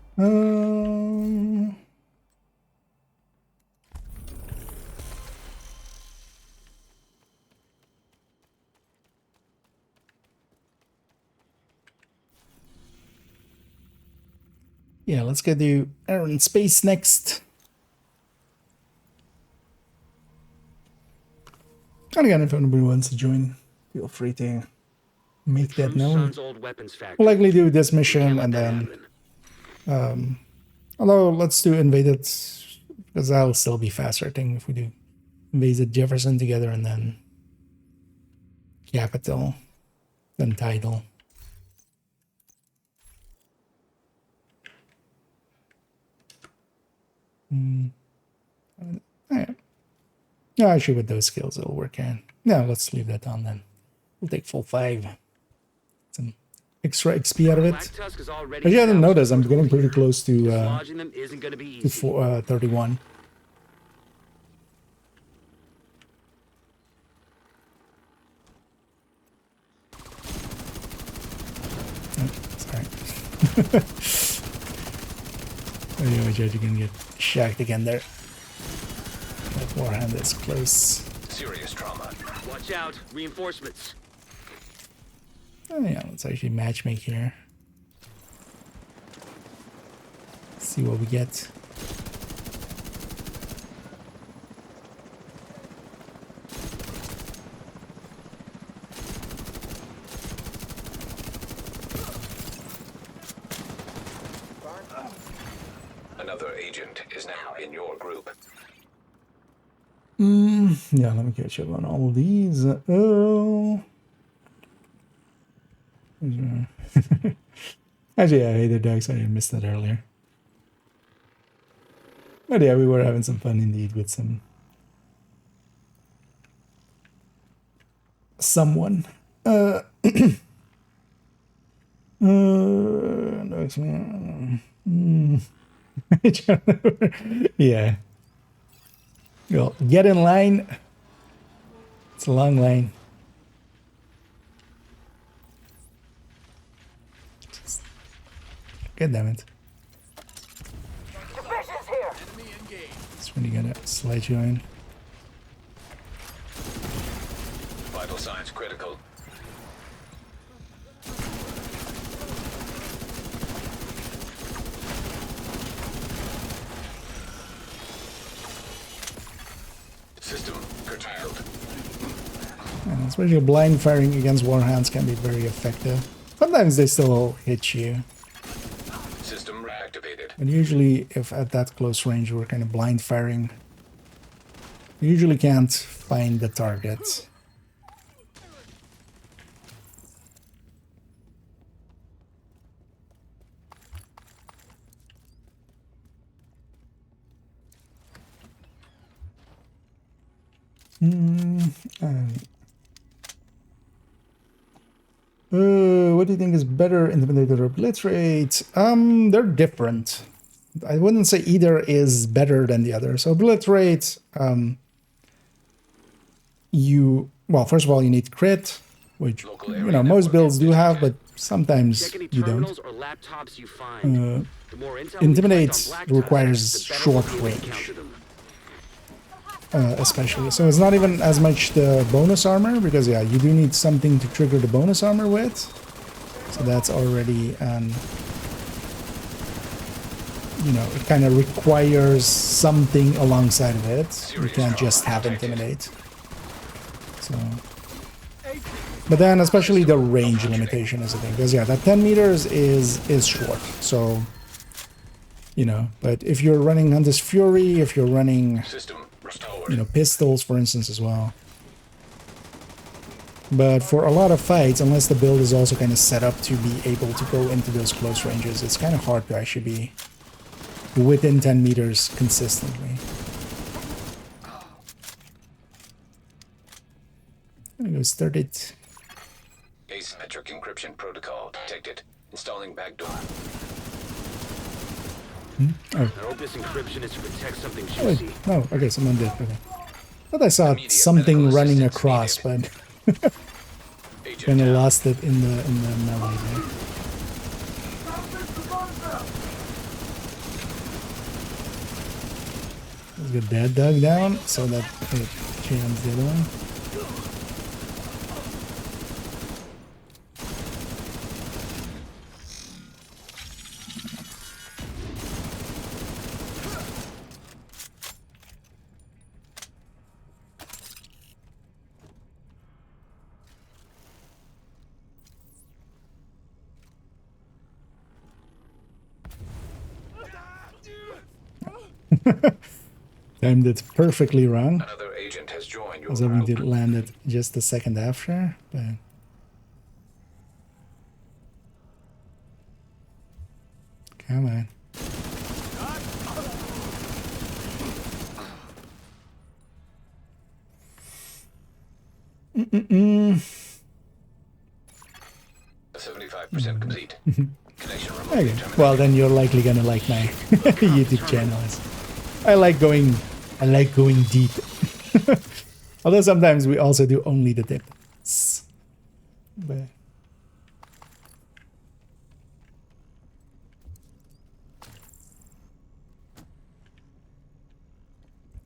Yeah, let's get to Air and Space next. And again, if anybody wants to join, feel free to make that True known. Sun's old weapons factory. We'll likely do this Can't mission let and that then happen. although let's do Invaded because that'll still be faster, I think, if we do Invaded Jefferson together and then Capital, then Title. Alright. Yeah, actually with those skills it'll work in. Yeah, let's leave that on then. We'll take full 5. Some extra XP out of it. Black Tusk is already Actually, I didn't established notice I'm as getting pretty leader. close to Dislodging them isn't going to be easy. 31. Oh, sorry. Anyway, Judge, you can get shacked again there. That warhand is close. Serious trauma. Watch out, reinforcements. Oh yeah, let's actually matchmake here. See what we get. Another agent is now in your group. Yeah, let me catch up on all of these. Oh. Actually, I hated dogs. I missed that earlier. But yeah, we were having some fun indeed with someone. Dogs, yeah. Well, get in line. It's a long line. God damn it. Division's here. It's really gonna slide you in. Vital signs critical. System curtailed. And especially blind firing against warhounds can be very effective. Sometimes they still hit you. System reactivated. But usually, if at that close range we're kind of blind firing, you usually can't find the target. What do you think is better, Intimidator or Obliterate? They're different. I wouldn't say either is better than the other. So Obliterate, well, first of all, you need crit, which, you know, most builds do have, but sometimes Check any you don't. terminals or laptops you find. The more intel we Intimidate collect on Black requires Tusk, the better short we'll be able to range. counter them. Especially. So it's not even as much the bonus armor, because yeah, you do need something to trigger the bonus armor with. So that's already, you know, it kind of requires something alongside of it. You can't just have Intimidate. So, but then especially the range limitation is a thing, because yeah, that 10 meters is short. So, you know, but if you're running Hunter's Fury, if you're running, you know, pistols, for instance, as well. But for a lot of fights, unless the build is also kind of set up to be able to go into those close ranges, it's kind of hard to actually be within 10 meters consistently. I'm gonna go start it. Asymmetric encryption protocol detected. Installing backdoor. I hope this encryption is to protect something Wait, juicy. no, okay, someone did. Okay. Thought I saw something running across, but kind of lost it in the melee there. Let's get that dug down so that it jams the other one. Timed it perfectly wrong. Another agent has joined I your was hoping group. to land it just a second after, but come on. Mm-mm-mm. 75% complete. Connection remote. Okay. Well, then you're likely gonna like my YouTube channel. I like going deep. Although sometimes we also do only the tips. But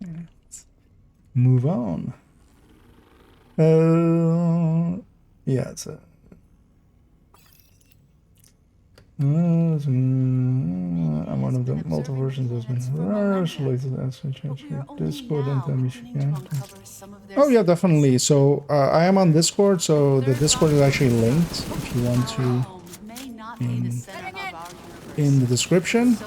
let's move on. Yeah, so I'm one of the multiple versions has been related as I change your Discord and tell me if you can. Oh yeah, definitely. So I am on Discord, so the Discord is actually linked if you want to in the description.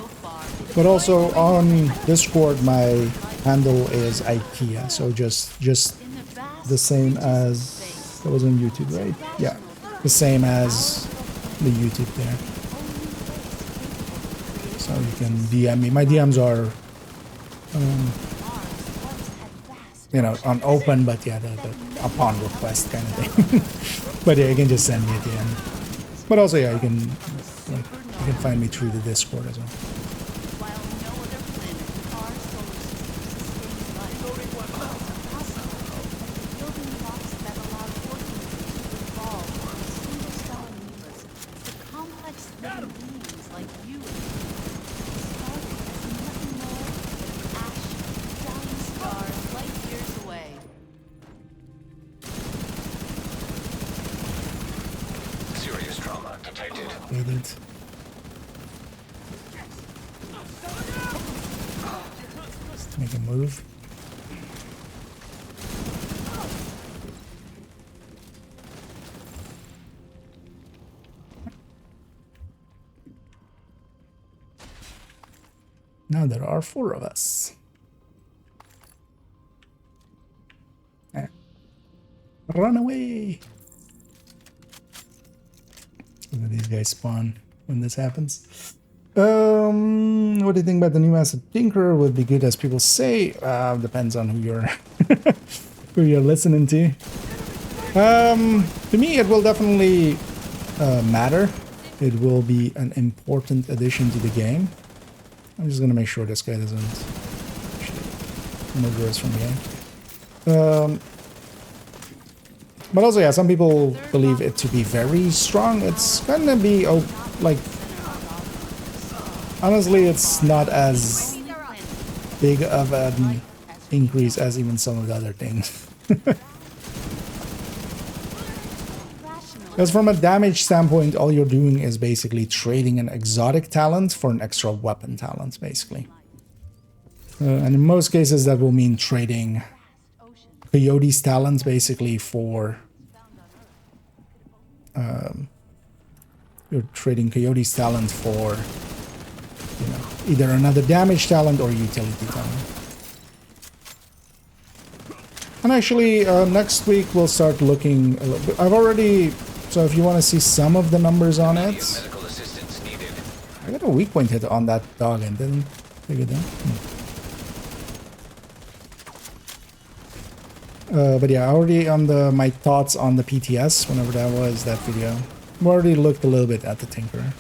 But also on Discord my handle is IKEA, so just the same as that was on YouTube, right? Yeah. The same as the YouTube there. So you can DM me. My DMs are, you know, on open, but yeah, the upon request kind of thing. But yeah, you can just send me a DM. But also, yeah, you can find me through the Discord as well. Serious trauma detected. Waited. Just make a move. Now there are 4 of us. Run away! So that these guys spawn when this happens. What do you think about the new Master Tinkerer? Would be good as people say. Depends on who you're who you're listening to. To me, it will definitely matter. It will be an important addition to the game. I'm just gonna make sure this guy doesn't murder us from behind. But also, yeah, some people believe it to be very strong. It's gonna be, oh, like, honestly, it's not as big of an increase as even some of the other things. Because from a damage standpoint, all you're doing is basically trading an exotic talent for an extra weapon talent, basically. And in most cases, that will mean trading Coyote's talent, basically, for... you're trading Coyote's talent for, you know, either another damage talent or utility talent. And actually, next week we'll start looking a little bit. I've already... So if you want to see some of the numbers on it... Medical assistance needed. I got a weak point hit on that dog and didn't figure that. But yeah, already on my thoughts on the PTS, whenever that was, that video. I've already looked a little bit at the Tinker.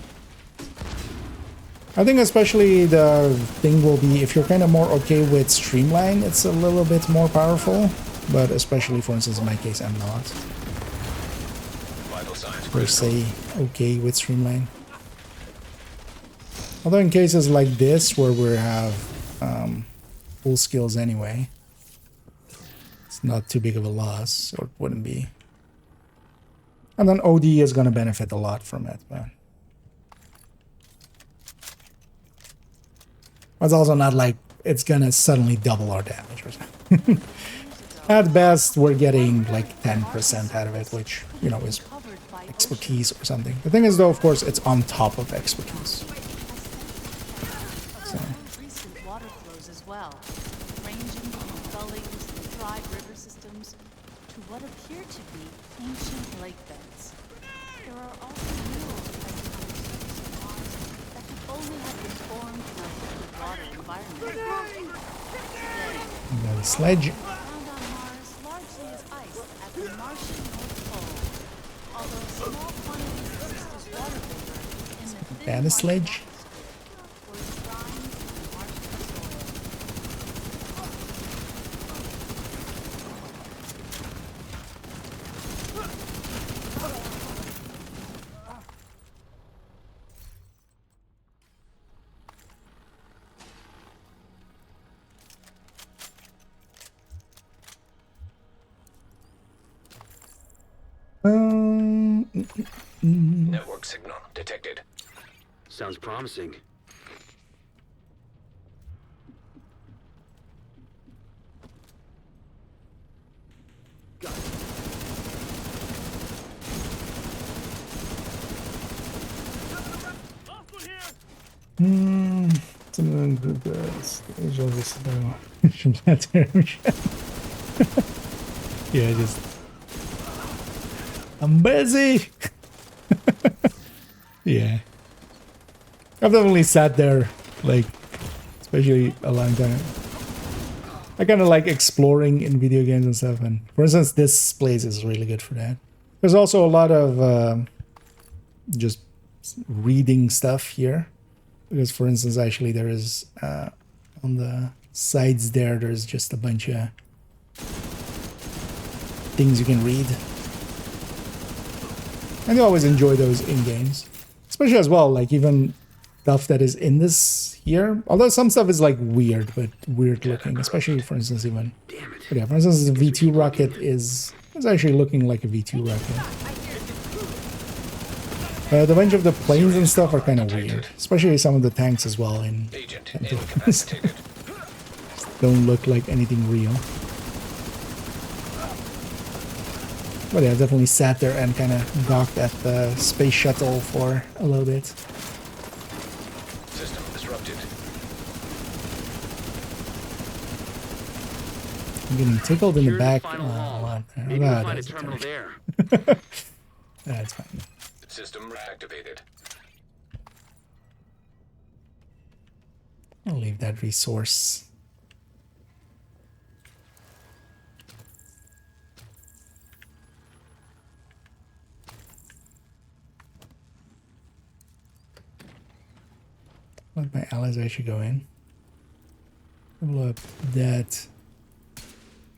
I think especially the thing will be, if you're kind of more okay with Streamline, it's a little bit more powerful. But especially, for instance, in my case, I'm not. Vital signs Per se, okay with Streamline. Although in cases like this, where we have full skills anyway, it's not too big of a loss, or it wouldn't be. And then OD is going to benefit a lot from it, but it's also not like it's going to suddenly double our damage or something. At best, we're getting like 10% out of it, which, you know, is expertise or something. The thing is, though, of course, it's on top of expertise. So. Recent water flows as well, ranging from gullies and dry river systems to what appear to be ancient lake beds. There are also minerals present on the surface of Mars that could only have been formed in a liquid water environment. Today, Got a sledge. found on Mars largely as ice at the Martian North Pole, although small quantities exist as water vapor in the thin Got a sledge. or enshrined in the Martian soil. network signal detected. Sounds promising. Something good. Yeah, just I'm busy. Yeah, I've definitely sat there, like, especially a long time. I kind of like exploring in video games and stuff, and for instance, this place is really good for that. There's also a lot of just reading stuff here, because for instance, actually there is on the sides there's just a bunch of things you can read, and you always enjoy those in games, especially as well, like even stuff that is in this here, although some stuff is like weird, but weird looking, especially for instance even, but yeah, for instance the V2 rocket is actually looking like a V2 rocket. The bunch of the planes and stuff are kind of weird, especially some of the tanks as well in Agent incapacitated. don't look like anything real. But yeah, I definitely sat there and kind of gawked at the space shuttle for a little bit. System disrupted. I'm getting tickled in the Here's the back. final Oh, haul. wow. Maybe we'll find a terminal there. System That's fine. reactivated. I'll leave that resource. Let my allies actually go in. Blow up that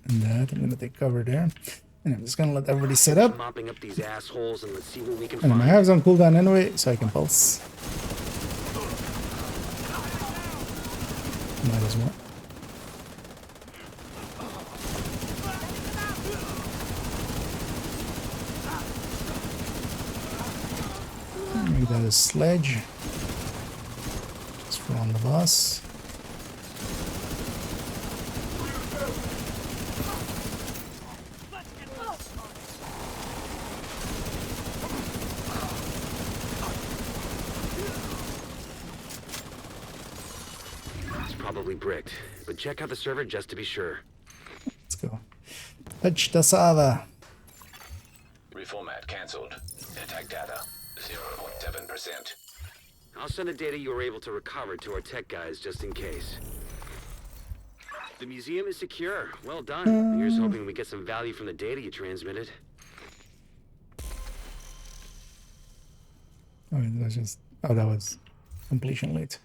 and that. I'm gonna take cover there. And I'm just gonna let everybody set up. Mopping up these assholes and let's see what we can And find. my hive's on cooldown anyway, so I can pulse. Might as well. Make that a sledge. Just for on the boss. It's probably bricked, but check out the server just to be sure. Let's go. Touch the server. Reformat cancelled. Attack data 0.7%. I'll send the data you were able to recover to our tech guys just in case. The museum is secure. Well done. Here's hoping we get some value from the data you transmitted. Oh, that was just. Oh, that was completion late.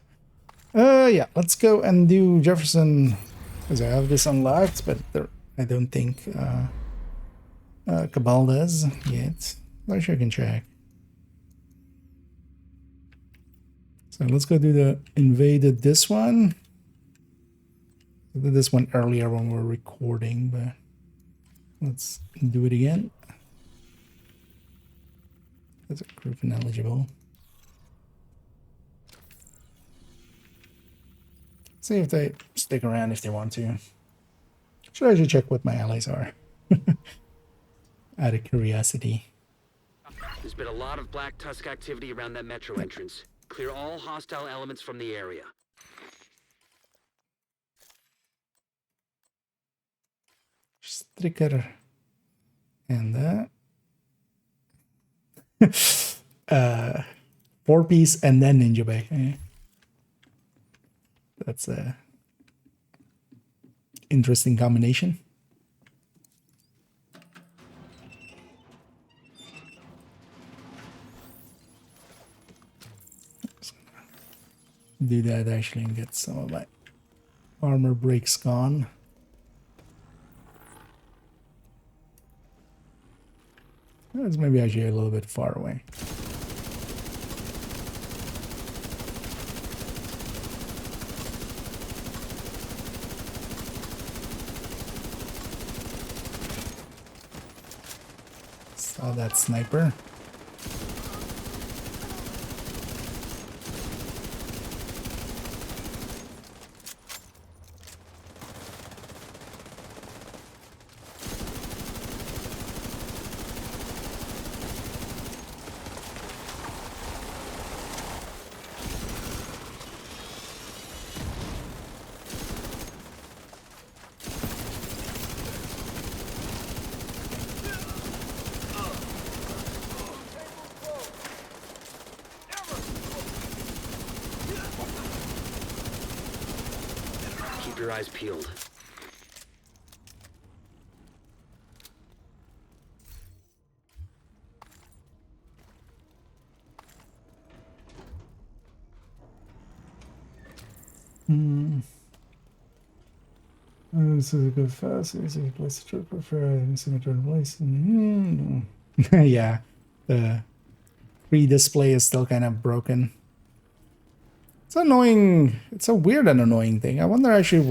Yeah, let's go and do Jefferson, because I have this unlocked, but I don't think Cabal does yet. I'm sure I can check. So let's go do the invaded this one. I did this one earlier when we were recording, but let's do it again. That's a group ineligible. See if they stick around if they want to. Should I should check what my allies are. Out of curiosity. There's been a lot of Black Tusk activity around that metro entrance. Clear all hostile elements from the area. Stricker. And 4-piece and then ninja bag. That's a interesting combination. Do that actually and get some of my armor breaks gone. That's maybe actually a little bit far away. Saw that sniper. Keep your eyes peeled. This is a good fast. It's a place to trip prefer symmetry in place. Yeah, the pre-display is still kind of broken. It's annoying. It's a weird and annoying thing. I wonder actually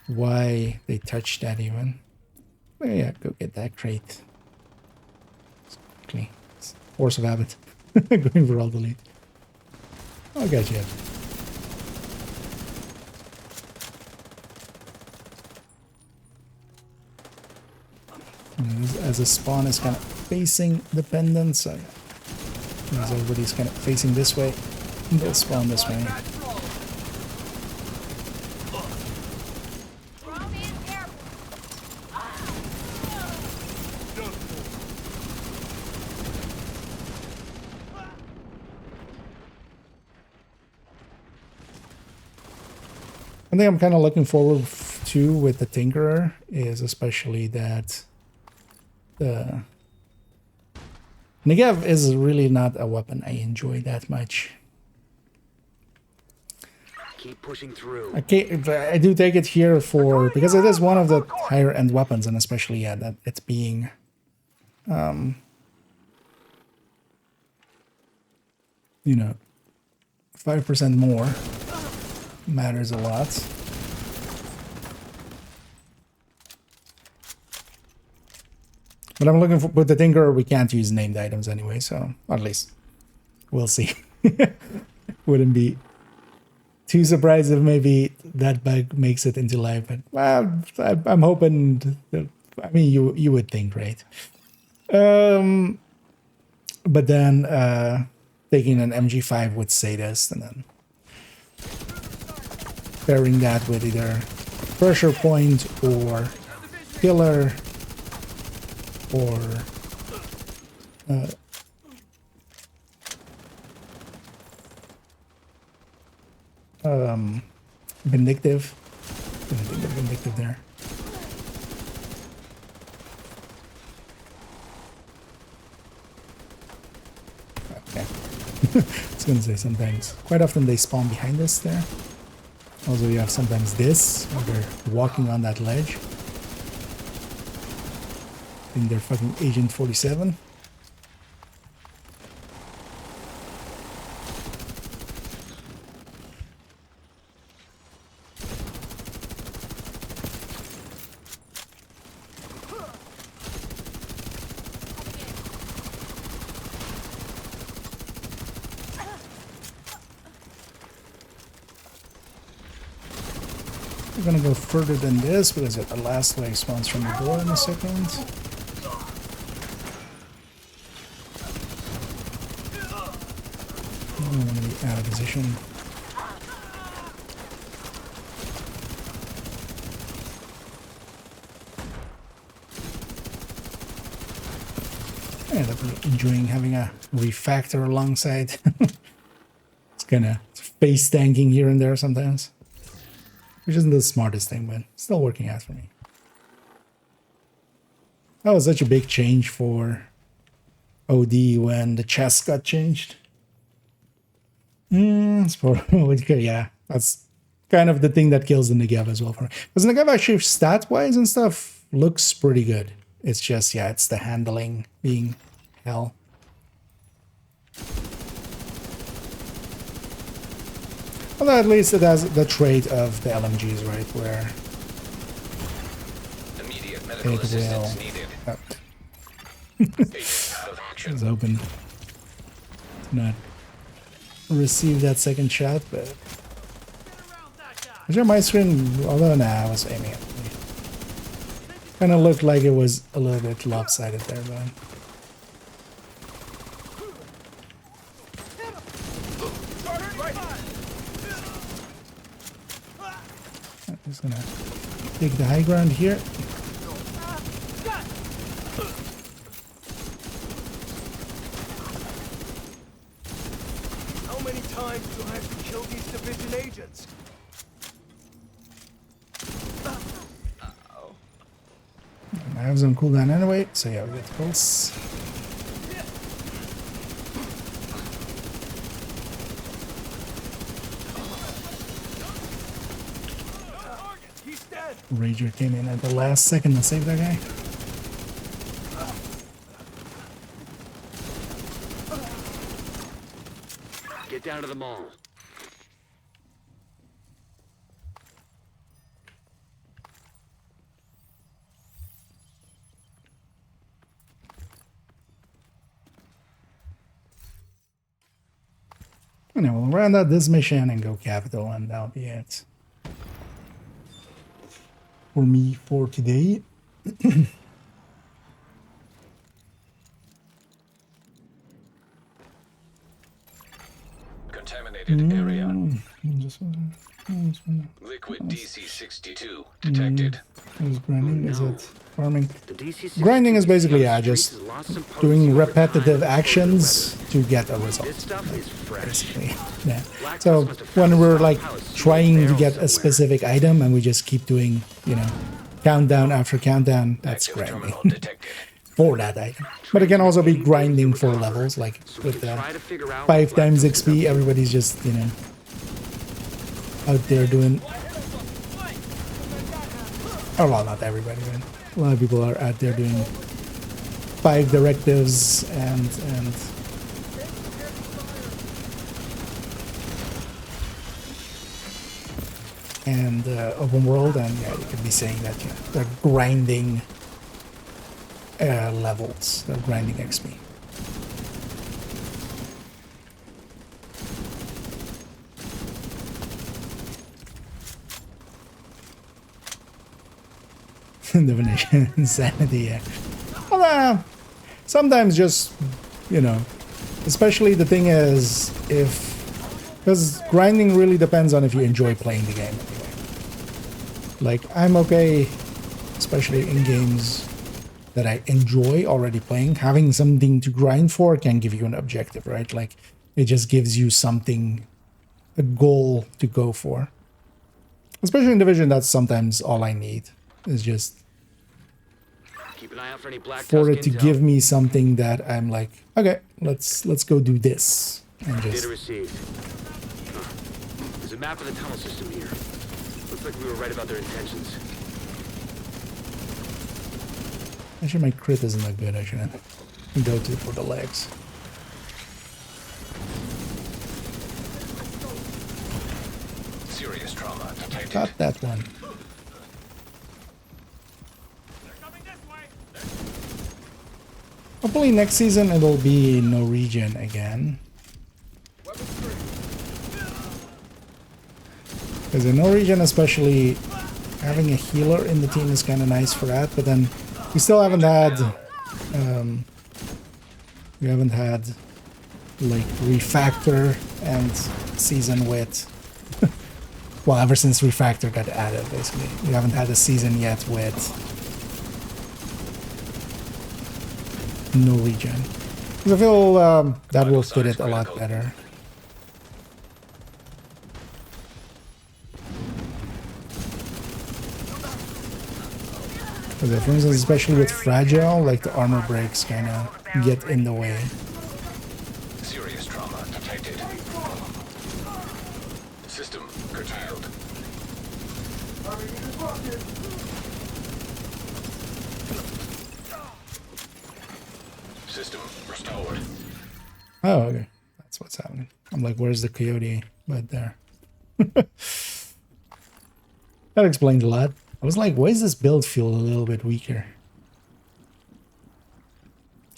why they touched that even. Oh, yeah, go get that crate. Quickly. It's force of habit. Going for all delete. I got you. As a spawn is kind of facing the pendant, so as everybody's kind of facing this way, they'll spawn this way. One thing I'm kind of looking forward to with the Tinkerer is especially that the Negev is really not a weapon I enjoy that much. Keep pushing through. I do take it here for because it is one of the higher end weapons, and especially that it's being you know, 5% more matters a lot. But I'm looking for, with the Tinker, we can't use named items anyway, so at least we'll see. Wouldn't be too surprised if maybe that bug makes it into live, but well, I'm hoping that, I mean, you would think, right? But then taking an MG5 would say this, and then pairing that with either pressure point or killer or vindictive. Vindictive there. Okay. I was gonna say sometimes. Quite often they spawn behind us there. Also you have sometimes this, where they're walking on that ledge. I think they're fucking Agent 47. We're gonna go further than this because the last wave spawns from the door in a second. I'm gonna be out of position. I end up enjoying having a refactor alongside. It's kind of face tanking here and there sometimes. Which isn't the smartest thing, but still working out for me. That was such a big change for OD when the chest got changed. Yeah, that's kind of the thing that kills the Negev as well for me. Because Negev actually, stat-wise and stuff, looks pretty good. It's just, yeah, it's the handling being hell. Well, at least it has the trait of the LMGs, right, where Immediate medical it assistance will... needed. Oh. Out of action. It's open. Not receive that second shot, but... Was my screen? Although, nah, I was aiming at me. Kind of looked like it was a little bit lopsided there, but... I'm just gonna take the high ground here. How many times do I have to kill these division agents? I have some cooldown anyway, so yeah, we get the pulse. Rager came in at the last second to save that guy. Get down to the mall. And then we'll round out this mission and go capital, and that'll be it for me for today. Contaminated area. Liquid DC-62 detected. Is grinding? Is it farming? The DC Grinding is basically, yeah, streets just has lost some doing potency over repetitive time. actions to get a result. This stuff is fresh. Basically, yeah. So when we're like trying to get a specific item and we just keep doing, you know, countdown after countdown, that's Active grinding terminal detected. for that item. But it can also be grinding for levels, like with the Try to figure out 5 what times left XP, everybody's just, you know, out there doing. Oh well, not everybody, but a lot of people are out there doing 5 directives and open world, and yeah, you could be saying that they're grinding levels, they're grinding XP. Divination, insanity, yeah. Well, sometimes just, you know, especially the thing is, because grinding really depends on if you enjoy playing the game. Like, I'm okay, especially in games that I enjoy already playing, having something to grind for can give you an objective, right? Like, it just gives you something, a goal to go for. Especially in Division, that's sometimes all I need, is just Keep an eye out for any black for tusk it to intel. give me something that I'm like, okay, let's go do this. And just Data received. Huh. There's a map of the tunnel system here. Looks like we were right about their intentions. actually my crit isn't that good, I shouldn't go to for the legs. Serious trauma detected. Got that one. Hopefully next season it'll be Norwegian again. Because in Norwegian especially, having a healer in the team is kind of nice for that, but then we still haven't had like refactor and season with well, ever since refactor got added, basically we haven't had a season yet with Norwegian. Because I feel that will fit it a lot better. Because for instance, especially with fragile, like the armor breaks kind of get in the way. Serious trauma detected. System curtailed. System restored. Oh, okay. That's what's happening. I'm like, where's the coyote? But there. That explains a lot. I was like, why does this build feel a little bit weaker?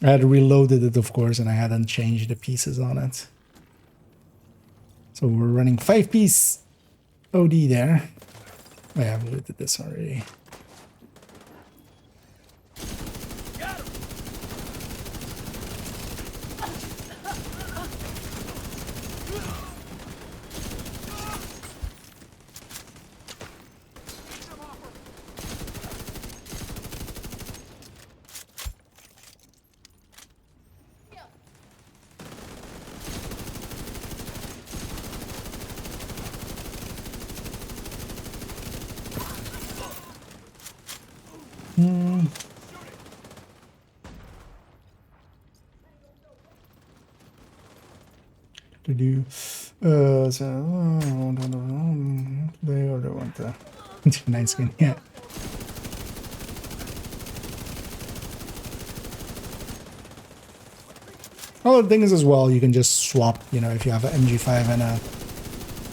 I had reloaded it, of course, and I hadn't changed the pieces on it. So we're running 5-piece OD there. I have looted this already. To do so they order want the nice skin, yeah. Well, the thing is as well, you can just swap, you know, if you have an MG5 and a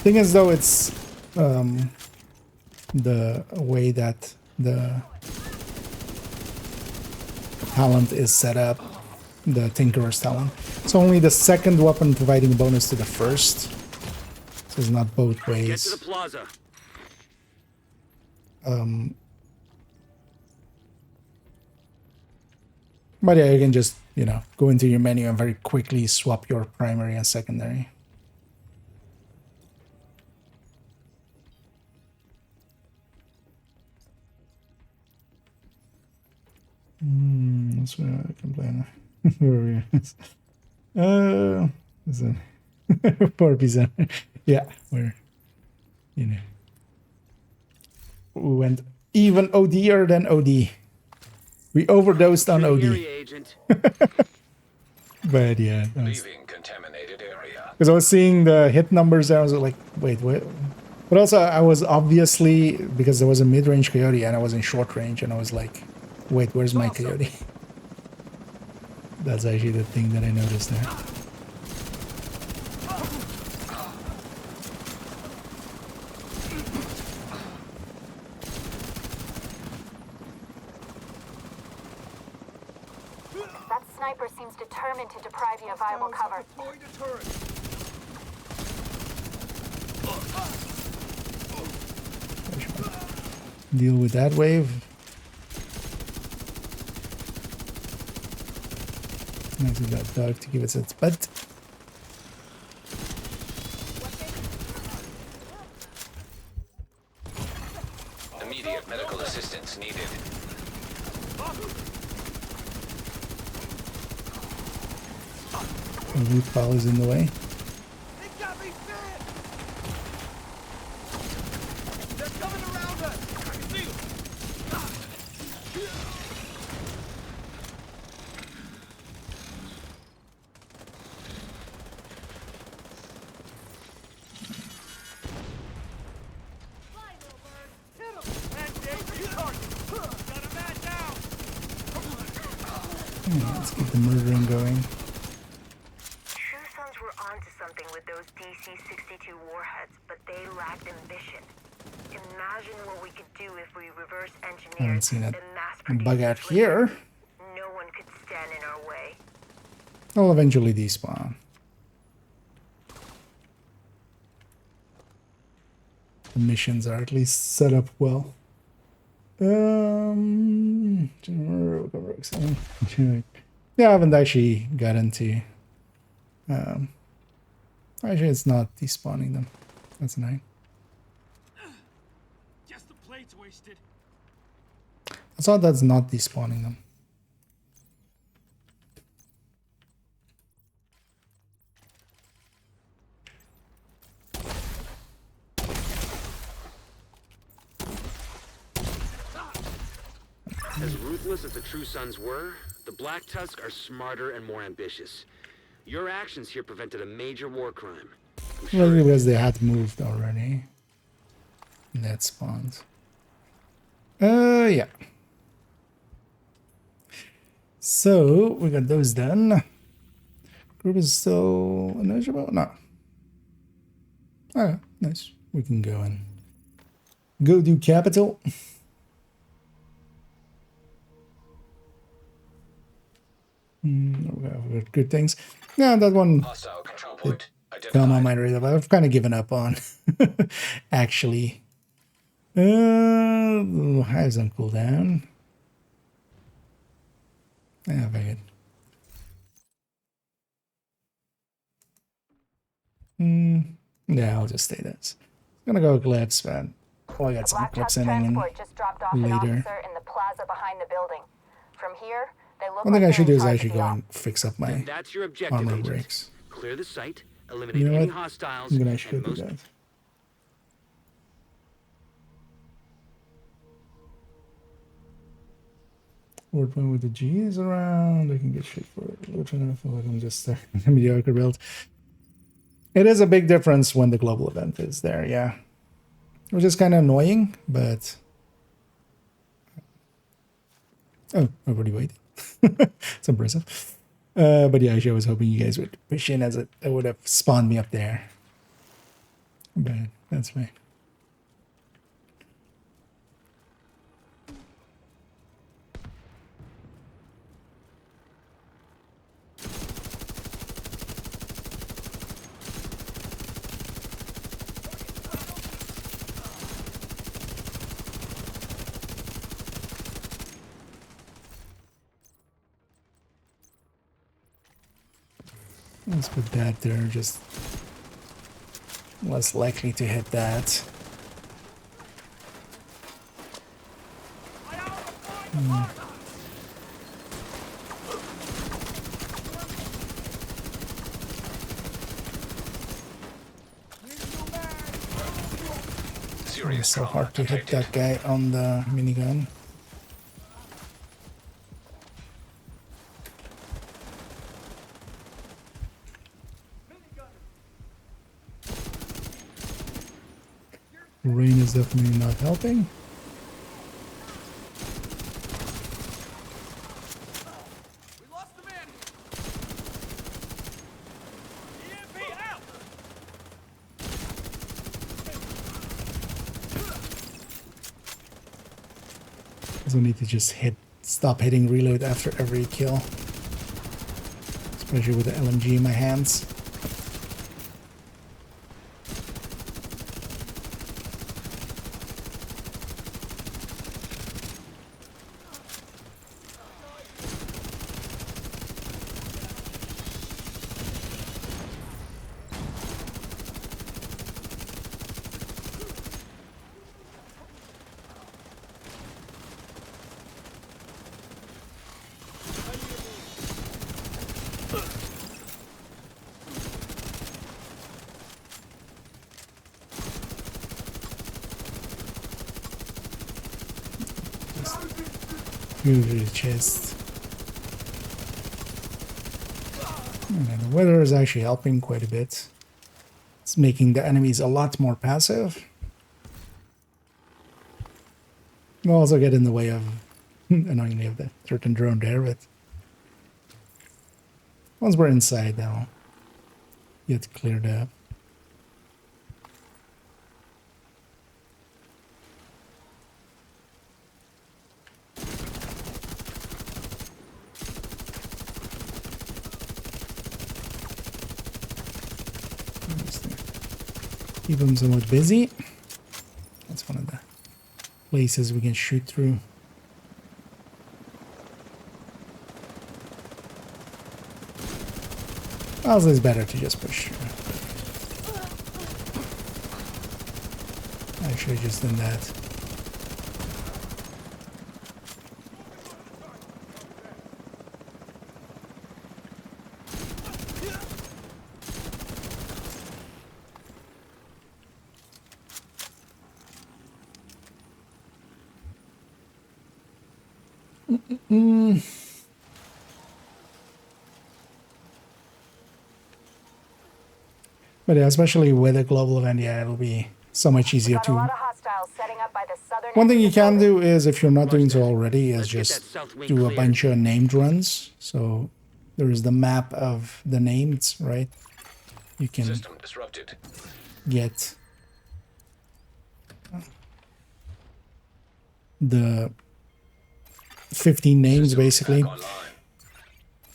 thing is though, it's the way that the talent is set up, the Tinkerer's talent. It's only the second weapon providing a bonus to the first. So it's not both ways. Get to the plaza. But yeah, you can just, you know, go into your menu and very quickly swap your primary and secondary. That's where I complain. Is it 4%? Yeah, we're, you know, we went even ODer than OD. We overdosed on OD. But yeah, Leaving contaminated area. because I was seeing the hit numbers there, I was like, wait, what? But also, I was obviously, because there was a mid-range coyote and I was in short range, and I was like, wait, where's my coyote? That's actually the thing that I noticed there. That sniper seems determined to deprive you of viable cover. Deal with that wave. Nice of that dog to give us its butt. Immediate medical assistance needed. The root ball is in the way. Let's get the murdering going. True Sons were onto something with those DC-62 warheads, but they lacked ambition. Imagine what we could do if we reverse I haven't engineered seen that and mass bug out here. No one could stand in our way. I'll eventually despawn. The missions are at least set up well. Yeah, I haven't actually gotten to. Actually, it's not despawning them. That's nice. Just the plates wasted. I thought that's not despawning them. As ruthless as the True Sons were, the Black Tusk are smarter and more ambitious. Your actions here prevented a major war crime. I'm sure Well, because they had moved already. That spawns. Yeah. So we got those done. Group is still eligible? No. Oh, nice. We can go and go do capital. We have good things. Yeah, that one Hostile control point come on identified. my radar. I've kind of given up on actually. Has some cooldown. Yeah, very good. Yeah, I'll just stay this. Gonna go clips, but oh, I got some Black clips Tusk ending in transport just dropped off an later. officer in the plaza behind the building. From here, they look One thing like I should do they're is in charge actually of go the and fix up my And that's your objective, armor agent. breaks. Clear the site, eliminate You know any what? hostiles, I'm gonna actually and go do most that. Word point with the G's around. I can get shit for it. I feel like I'm just a mediocre build. It is a big difference when the global event is there, yeah. Which is kind of annoying, but... Oh, already waited. It's impressive. But yeah, actually I was hoping you guys would push in, as it would have spawned me up there. But that's fine. Let's put that there, just less likely to hit that. Serious It's so trauma hard to hit detected. that guy on the minigun. Rain is definitely not helping. We lost the man. EMP out. Also need to just stop hitting reload after every kill. Especially with the LMG in my hands. Through the chest. And the weather is actually helping quite a bit. It's making the enemies a lot more passive. Will also get in the way of annoyingly of the certain drone there, but once we're inside now, get cleared up. Keep them somewhat busy. That's one of the places we can shoot through. Also, it's better to just push through. I should have just done that. But yeah, especially with a global event, yeah, it'll be so much easier Got a lot to... of hostiles setting up by the southern One thing end you of the can building. do is, if you're not doing so already, is Let's get just that south wing do a cleared. bunch of named runs. So there is the map of the names, right? You can System disrupted. get the 15 names, System basically. back online.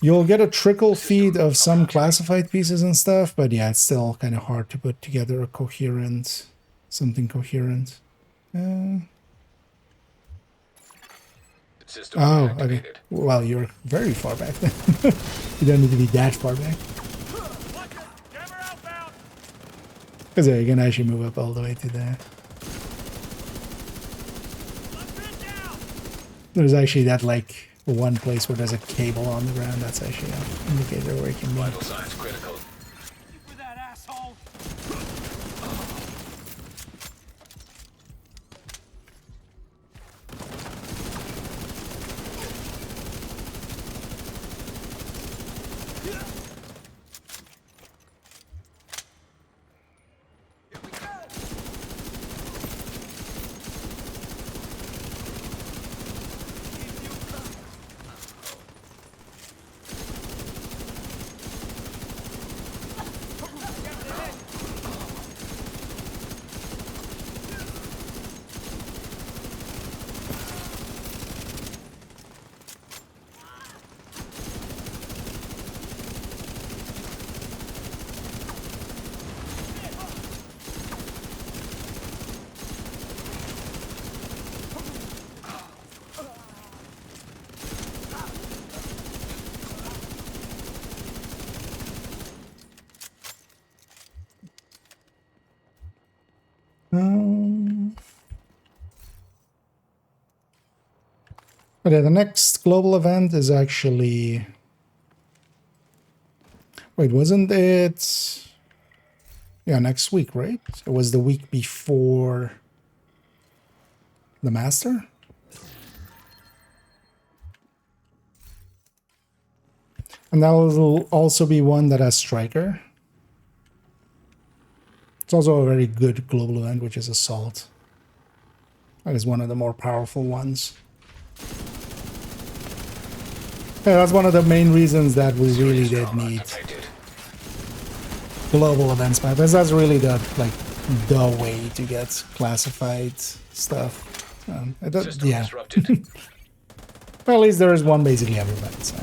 You'll get a trickle feed of some classified pieces and stuff, but yeah, it's still kind of hard to put together a coherent, something coherent. System Oh, okay. activated. Well, you're very far back then. You don't need to be that far back. Because yeah, you can actually move up all the way to there. There's actually that, like, one place where there's a cable on the ground. That's actually an indicator where it can be. Vital signs critical. For that asshole. But yeah, the next global event is actually... Wait, wasn't it... Yeah, next week, right? It was the week before the Master? And that will also be one that has Striker. It's also a very good global event, which is Assault. That is one of the more powerful ones. Yeah, that's one of the main reasons that we really did need global events map, because that's really the way to get classified stuff. Yeah. Well, at least there is one basically everybody. So.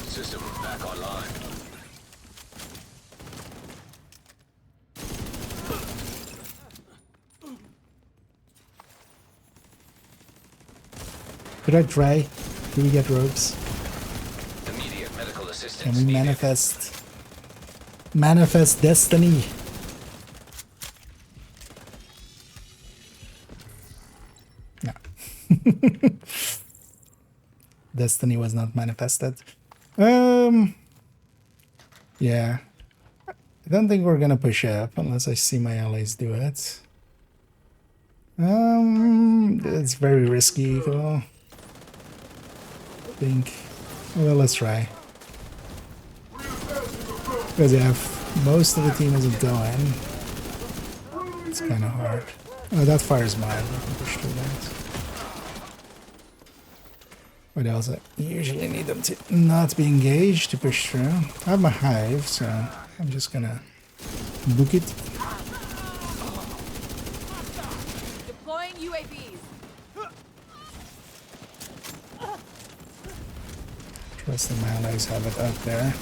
System back online. Could I try? Do we get ropes? Immediate medical assistance Can we needed. manifest destiny? No. Destiny was not manifested. Yeah. I don't think we're gonna push up unless I see my allies do it. It's very risky though. I think. Well, let's try. Because yeah, if most of the team isn't going, it's kind of hard. Oh, that fire's mine. I can push through that. What else? I usually need them to not be engaged to push through. I have my hive, so I'm just gonna book it. Deploying UAVs. Trust the my allies have it out there.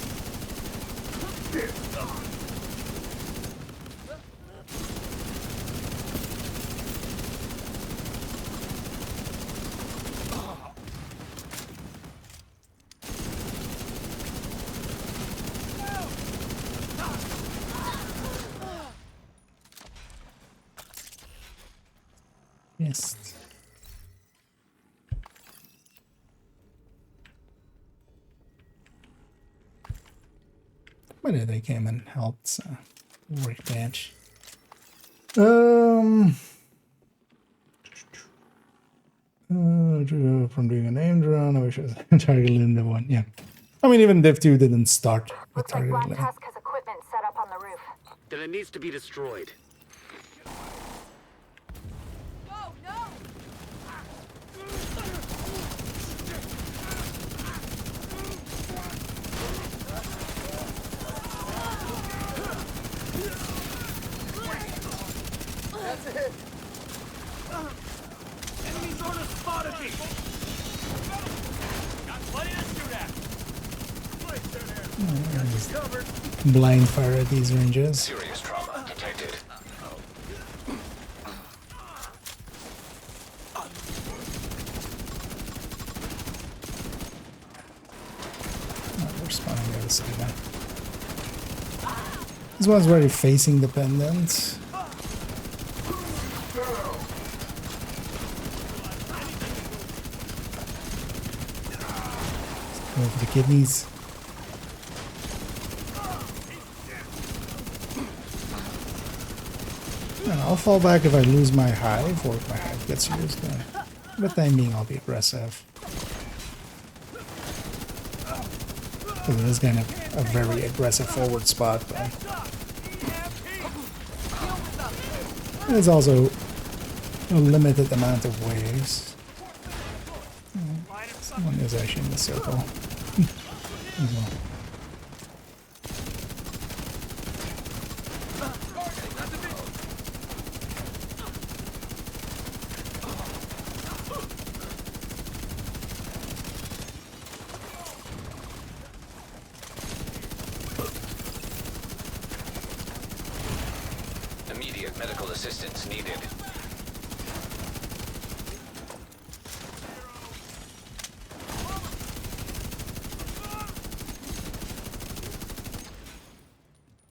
Yes. But they came and helped, so work bench. From doing a name drone, I wish I was target Linda one. Yeah. I mean, even Div 2 didn't start with target Linda. has equipment set up on the roof. Then it needs to be destroyed. Oh no! That's it. Enemy sort of spotted me. Got plenty to shoot at. Blind fire at these ranges. Serious trauma detected. We're spawning the other side now. This one's very facing dependent. Go for the kidneys. And I'll fall back if I lose my hive or if my hive gets used. For the time being, I'll be aggressive. Because it is kind of a very aggressive forward spot, but there's also a limited amount of waves. Someone is actually in the circle as well. Immediate medical assistance needed.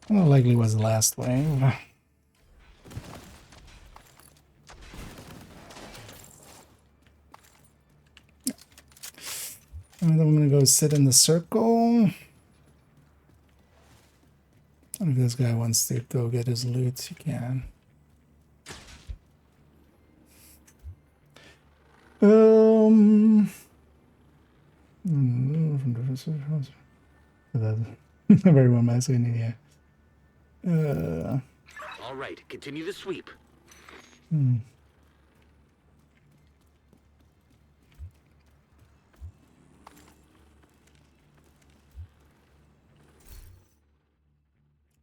Well, likely was the last wave. And then I'm gonna go sit in the circle. And if this guy wants to go get his loot, he can. Very well, Macedonia. All right, continue the sweep.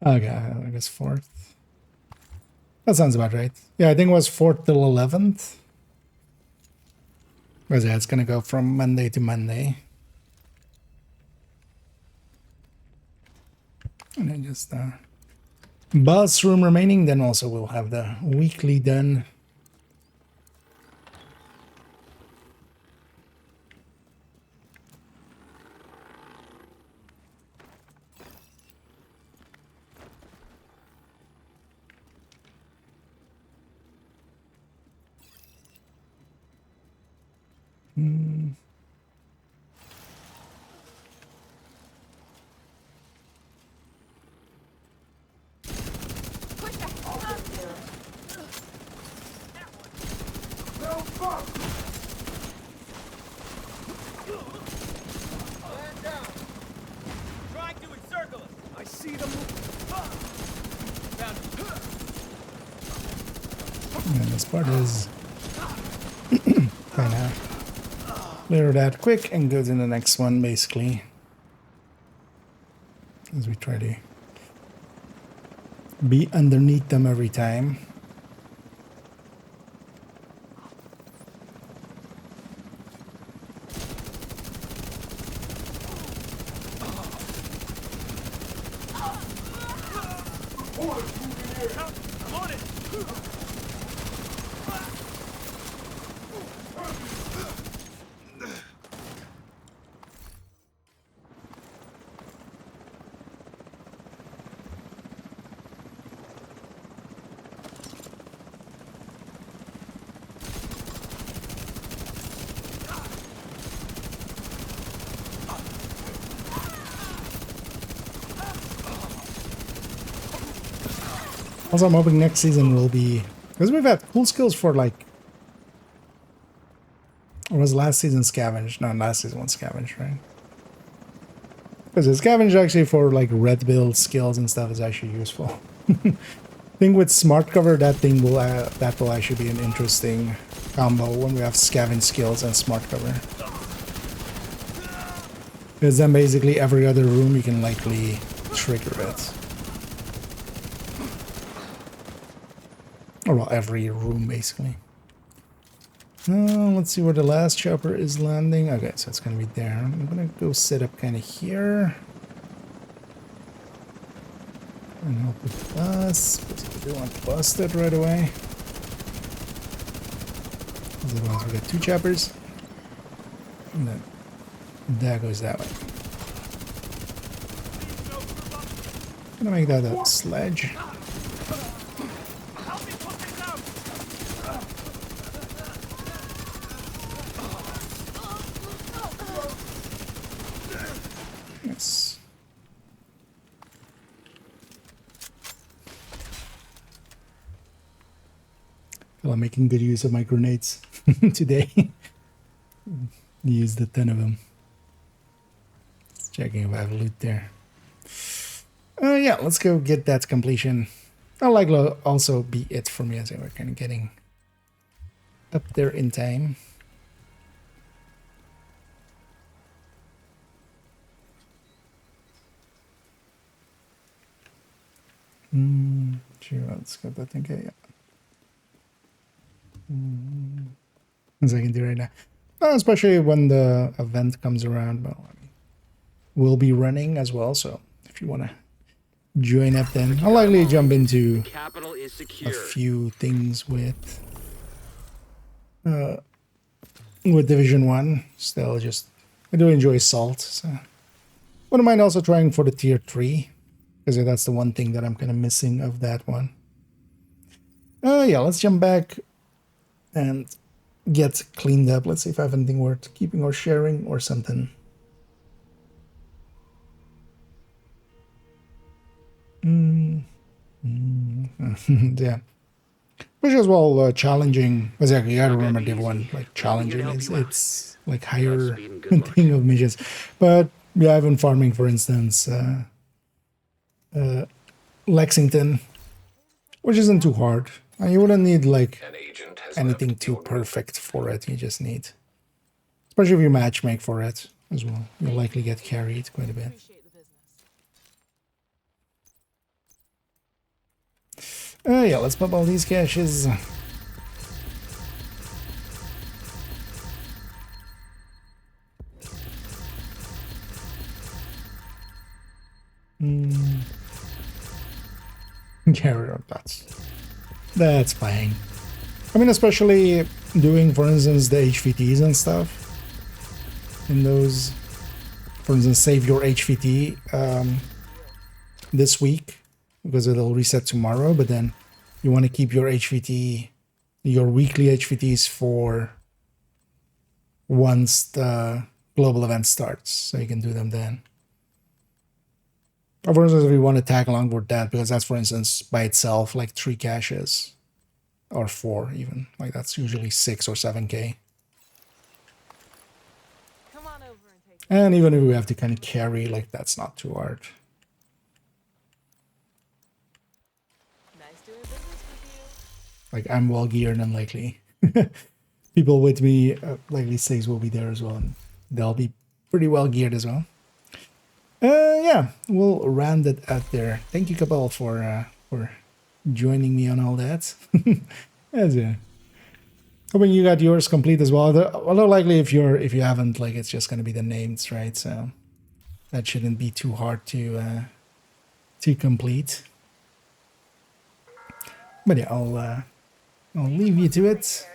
Okay, I guess 4th. That sounds about right. Yeah, I think it was 4th till 11th. Because yeah, it's gonna go from Monday to Monday. And then just boss room remaining, then also we'll have the weekly done. Trying to encircle us. I see them. Found him. And this part is kind of clear that quick and go to the next one, basically. As we try to be underneath them every time. I'm on it. Also, I'm hoping next season will be, because we've had cool skills for like, or was last season scavenge? No, last season was scavenge, right? Because the scavenge actually for like red build skills and stuff is actually useful. I think with smart cover, that will actually be an interesting combo when we have scavenge skills and smart cover. Because then basically every other room you can likely trigger it. Or well, every room basically. Let's see where the last chopper is landing. Okay, so it's gonna be there. I'm gonna go set up kind of here. And help with bus, because I do want to bust it right away. Otherwise we got 2 choppers. And then that goes that way. Gonna make that a sledge. Yes. Well, I'm making good use of my grenades today. Used a ton of them. Just checking if I have loot there. Yeah, let's go get that completion. That'll likely also be it for me, as we're kind of getting up there in time. Sure, let's get that thing. Okay, yeah. As I can do right now. Especially when the event comes around. Well, I mean, we'll be running as well, so if you want to join up, then I'll likely jump into Capital is a secure. few things with Division 1. Still, just I do enjoy Salt, so wouldn't mind also trying for the Tier 3, because that's the one thing that I'm kind of missing of that one. Yeah, let's jump back and get cleaned up. Let's see if I have anything worth keeping or sharing or something. Yeah. Which is well challenging. Exactly, you gotta remember Div 1, like challenging is it's like higher thing of missions. But yeah, I've been farming, for instance, Lexington, which isn't too hard. And you wouldn't need like An agent has anything left too your perfect for it. You just need, especially if you match make for it as well, you'll likely get carried quite a bit. Appreciate the business. Yeah, let's pop all these caches. Yeah, that's fine. I mean, especially doing, for instance, the HVTs and stuff. In those, for instance, save your HVT this week because it'll reset tomorrow. But then you want to keep your HVT, your weekly HVTs for once the global event starts, so you can do them then. Or for instance, if you want to tag along with that, because that's, for instance, by itself like 3 caches. Or 4 even. Like that's usually 6 or 7k. Come on over and take And even if we have to kind of carry, like that's not too hard. nice doing business with you. Like I'm well geared and likely people with me, likely 6 will be there as well. And they'll be pretty well geared as well. Yeah, we'll round it out there. Thank you, Cabal, for joining me on all that. That's it. Hoping you got yours complete as well. Although likely if you haven't, like it's just gonna be the names, right? So that shouldn't be too hard to complete. But yeah, I'll leave you to it.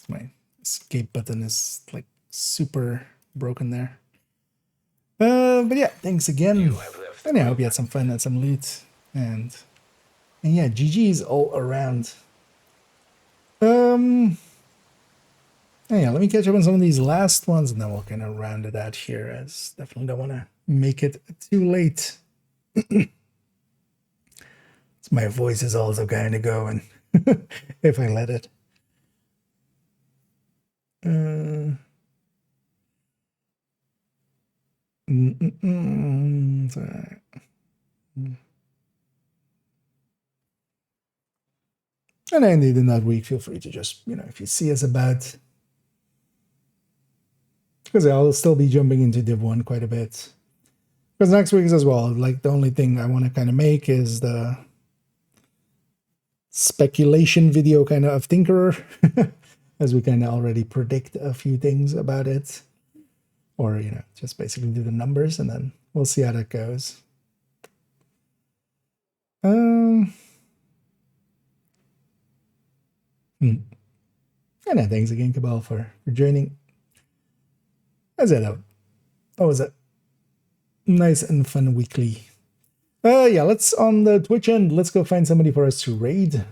My escape button is like super broken there. But yeah, thanks again. And yeah, I hope you had some fun and some loot. And yeah, GG's all around. Yeah, let me catch up on some of these last ones and then we'll kind of round it out here, as definitely don't want to make it too late. My voice is also kind of going if I let it. Sorry. And indeed, in that week, feel free to just, if you see us about, because I'll still be jumping into Div 1 quite a bit. Because next week is as well, like the only thing I want to kind of make is the speculation video kind of Tinkerer, as we kind of already predict a few things about it. Or, just basically do the numbers and then we'll see how that goes. And thanks again, Cabal, for joining. That's it. That was a nice and fun weekly. Yeah, let's on the Twitch end, let's go find somebody for us to raid,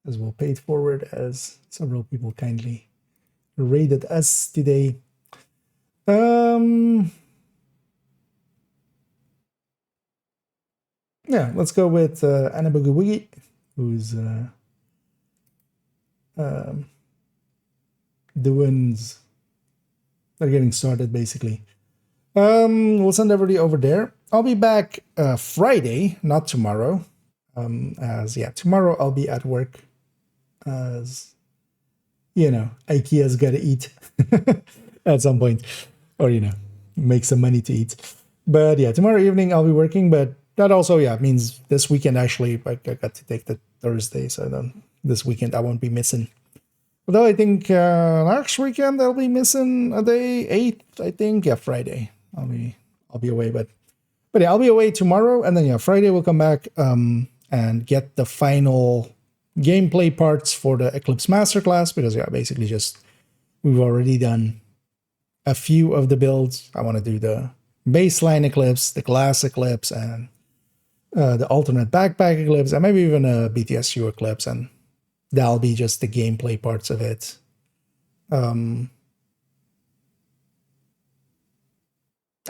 as we'll pay it forward, as several people kindly raided us today. Yeah, let's go with Anna Boogie Woogie, who's they're getting started basically. We'll send everybody over there. I'll be back Friday, not tomorrow. Tomorrow I'll be at work, as IKEA's gotta eat at some point, or make some money to eat. But yeah, tomorrow evening I'll be working, but that also means this weekend actually I got to take the Thursday, so then this weekend I won't be missing. Although I think next weekend I'll be missing a day, 8th, I think. Yeah, Friday. I'll be away, but yeah, I'll be away tomorrow, and then Friday we'll come back and get the final gameplay parts for the Eclipse Masterclass, because basically just we've already done a few of the builds. I want to do the baseline Eclipse, the glass Eclipse, and the alternate backpack Eclipse, and maybe even a BTSU Eclipse, and that'll be just the gameplay parts of it.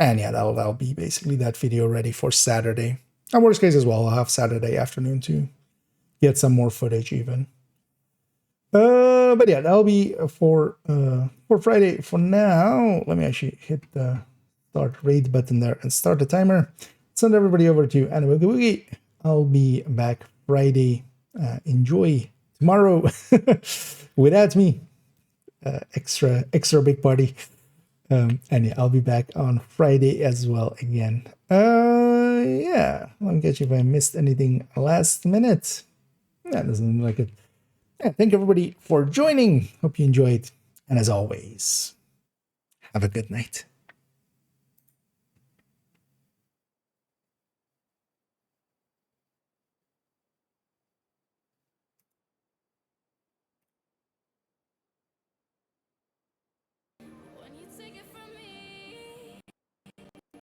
And yeah, that'll be basically that video ready for Saturday. And worst case as well, I'll have Saturday afternoon to get some more footage even. But yeah, that'll be for Friday. For now, let me actually hit the start raid button there and start the timer. send everybody over to Anime Boogie. I'll be back Friday. Enjoy tomorrow without me. Extra big party. And yeah, I'll be back on Friday as well again. Yeah, let me catch you if I missed anything last minute. Yeah, doesn't look like it. Yeah, thank everybody for joining. Hope you enjoyed. And as always, have a good night.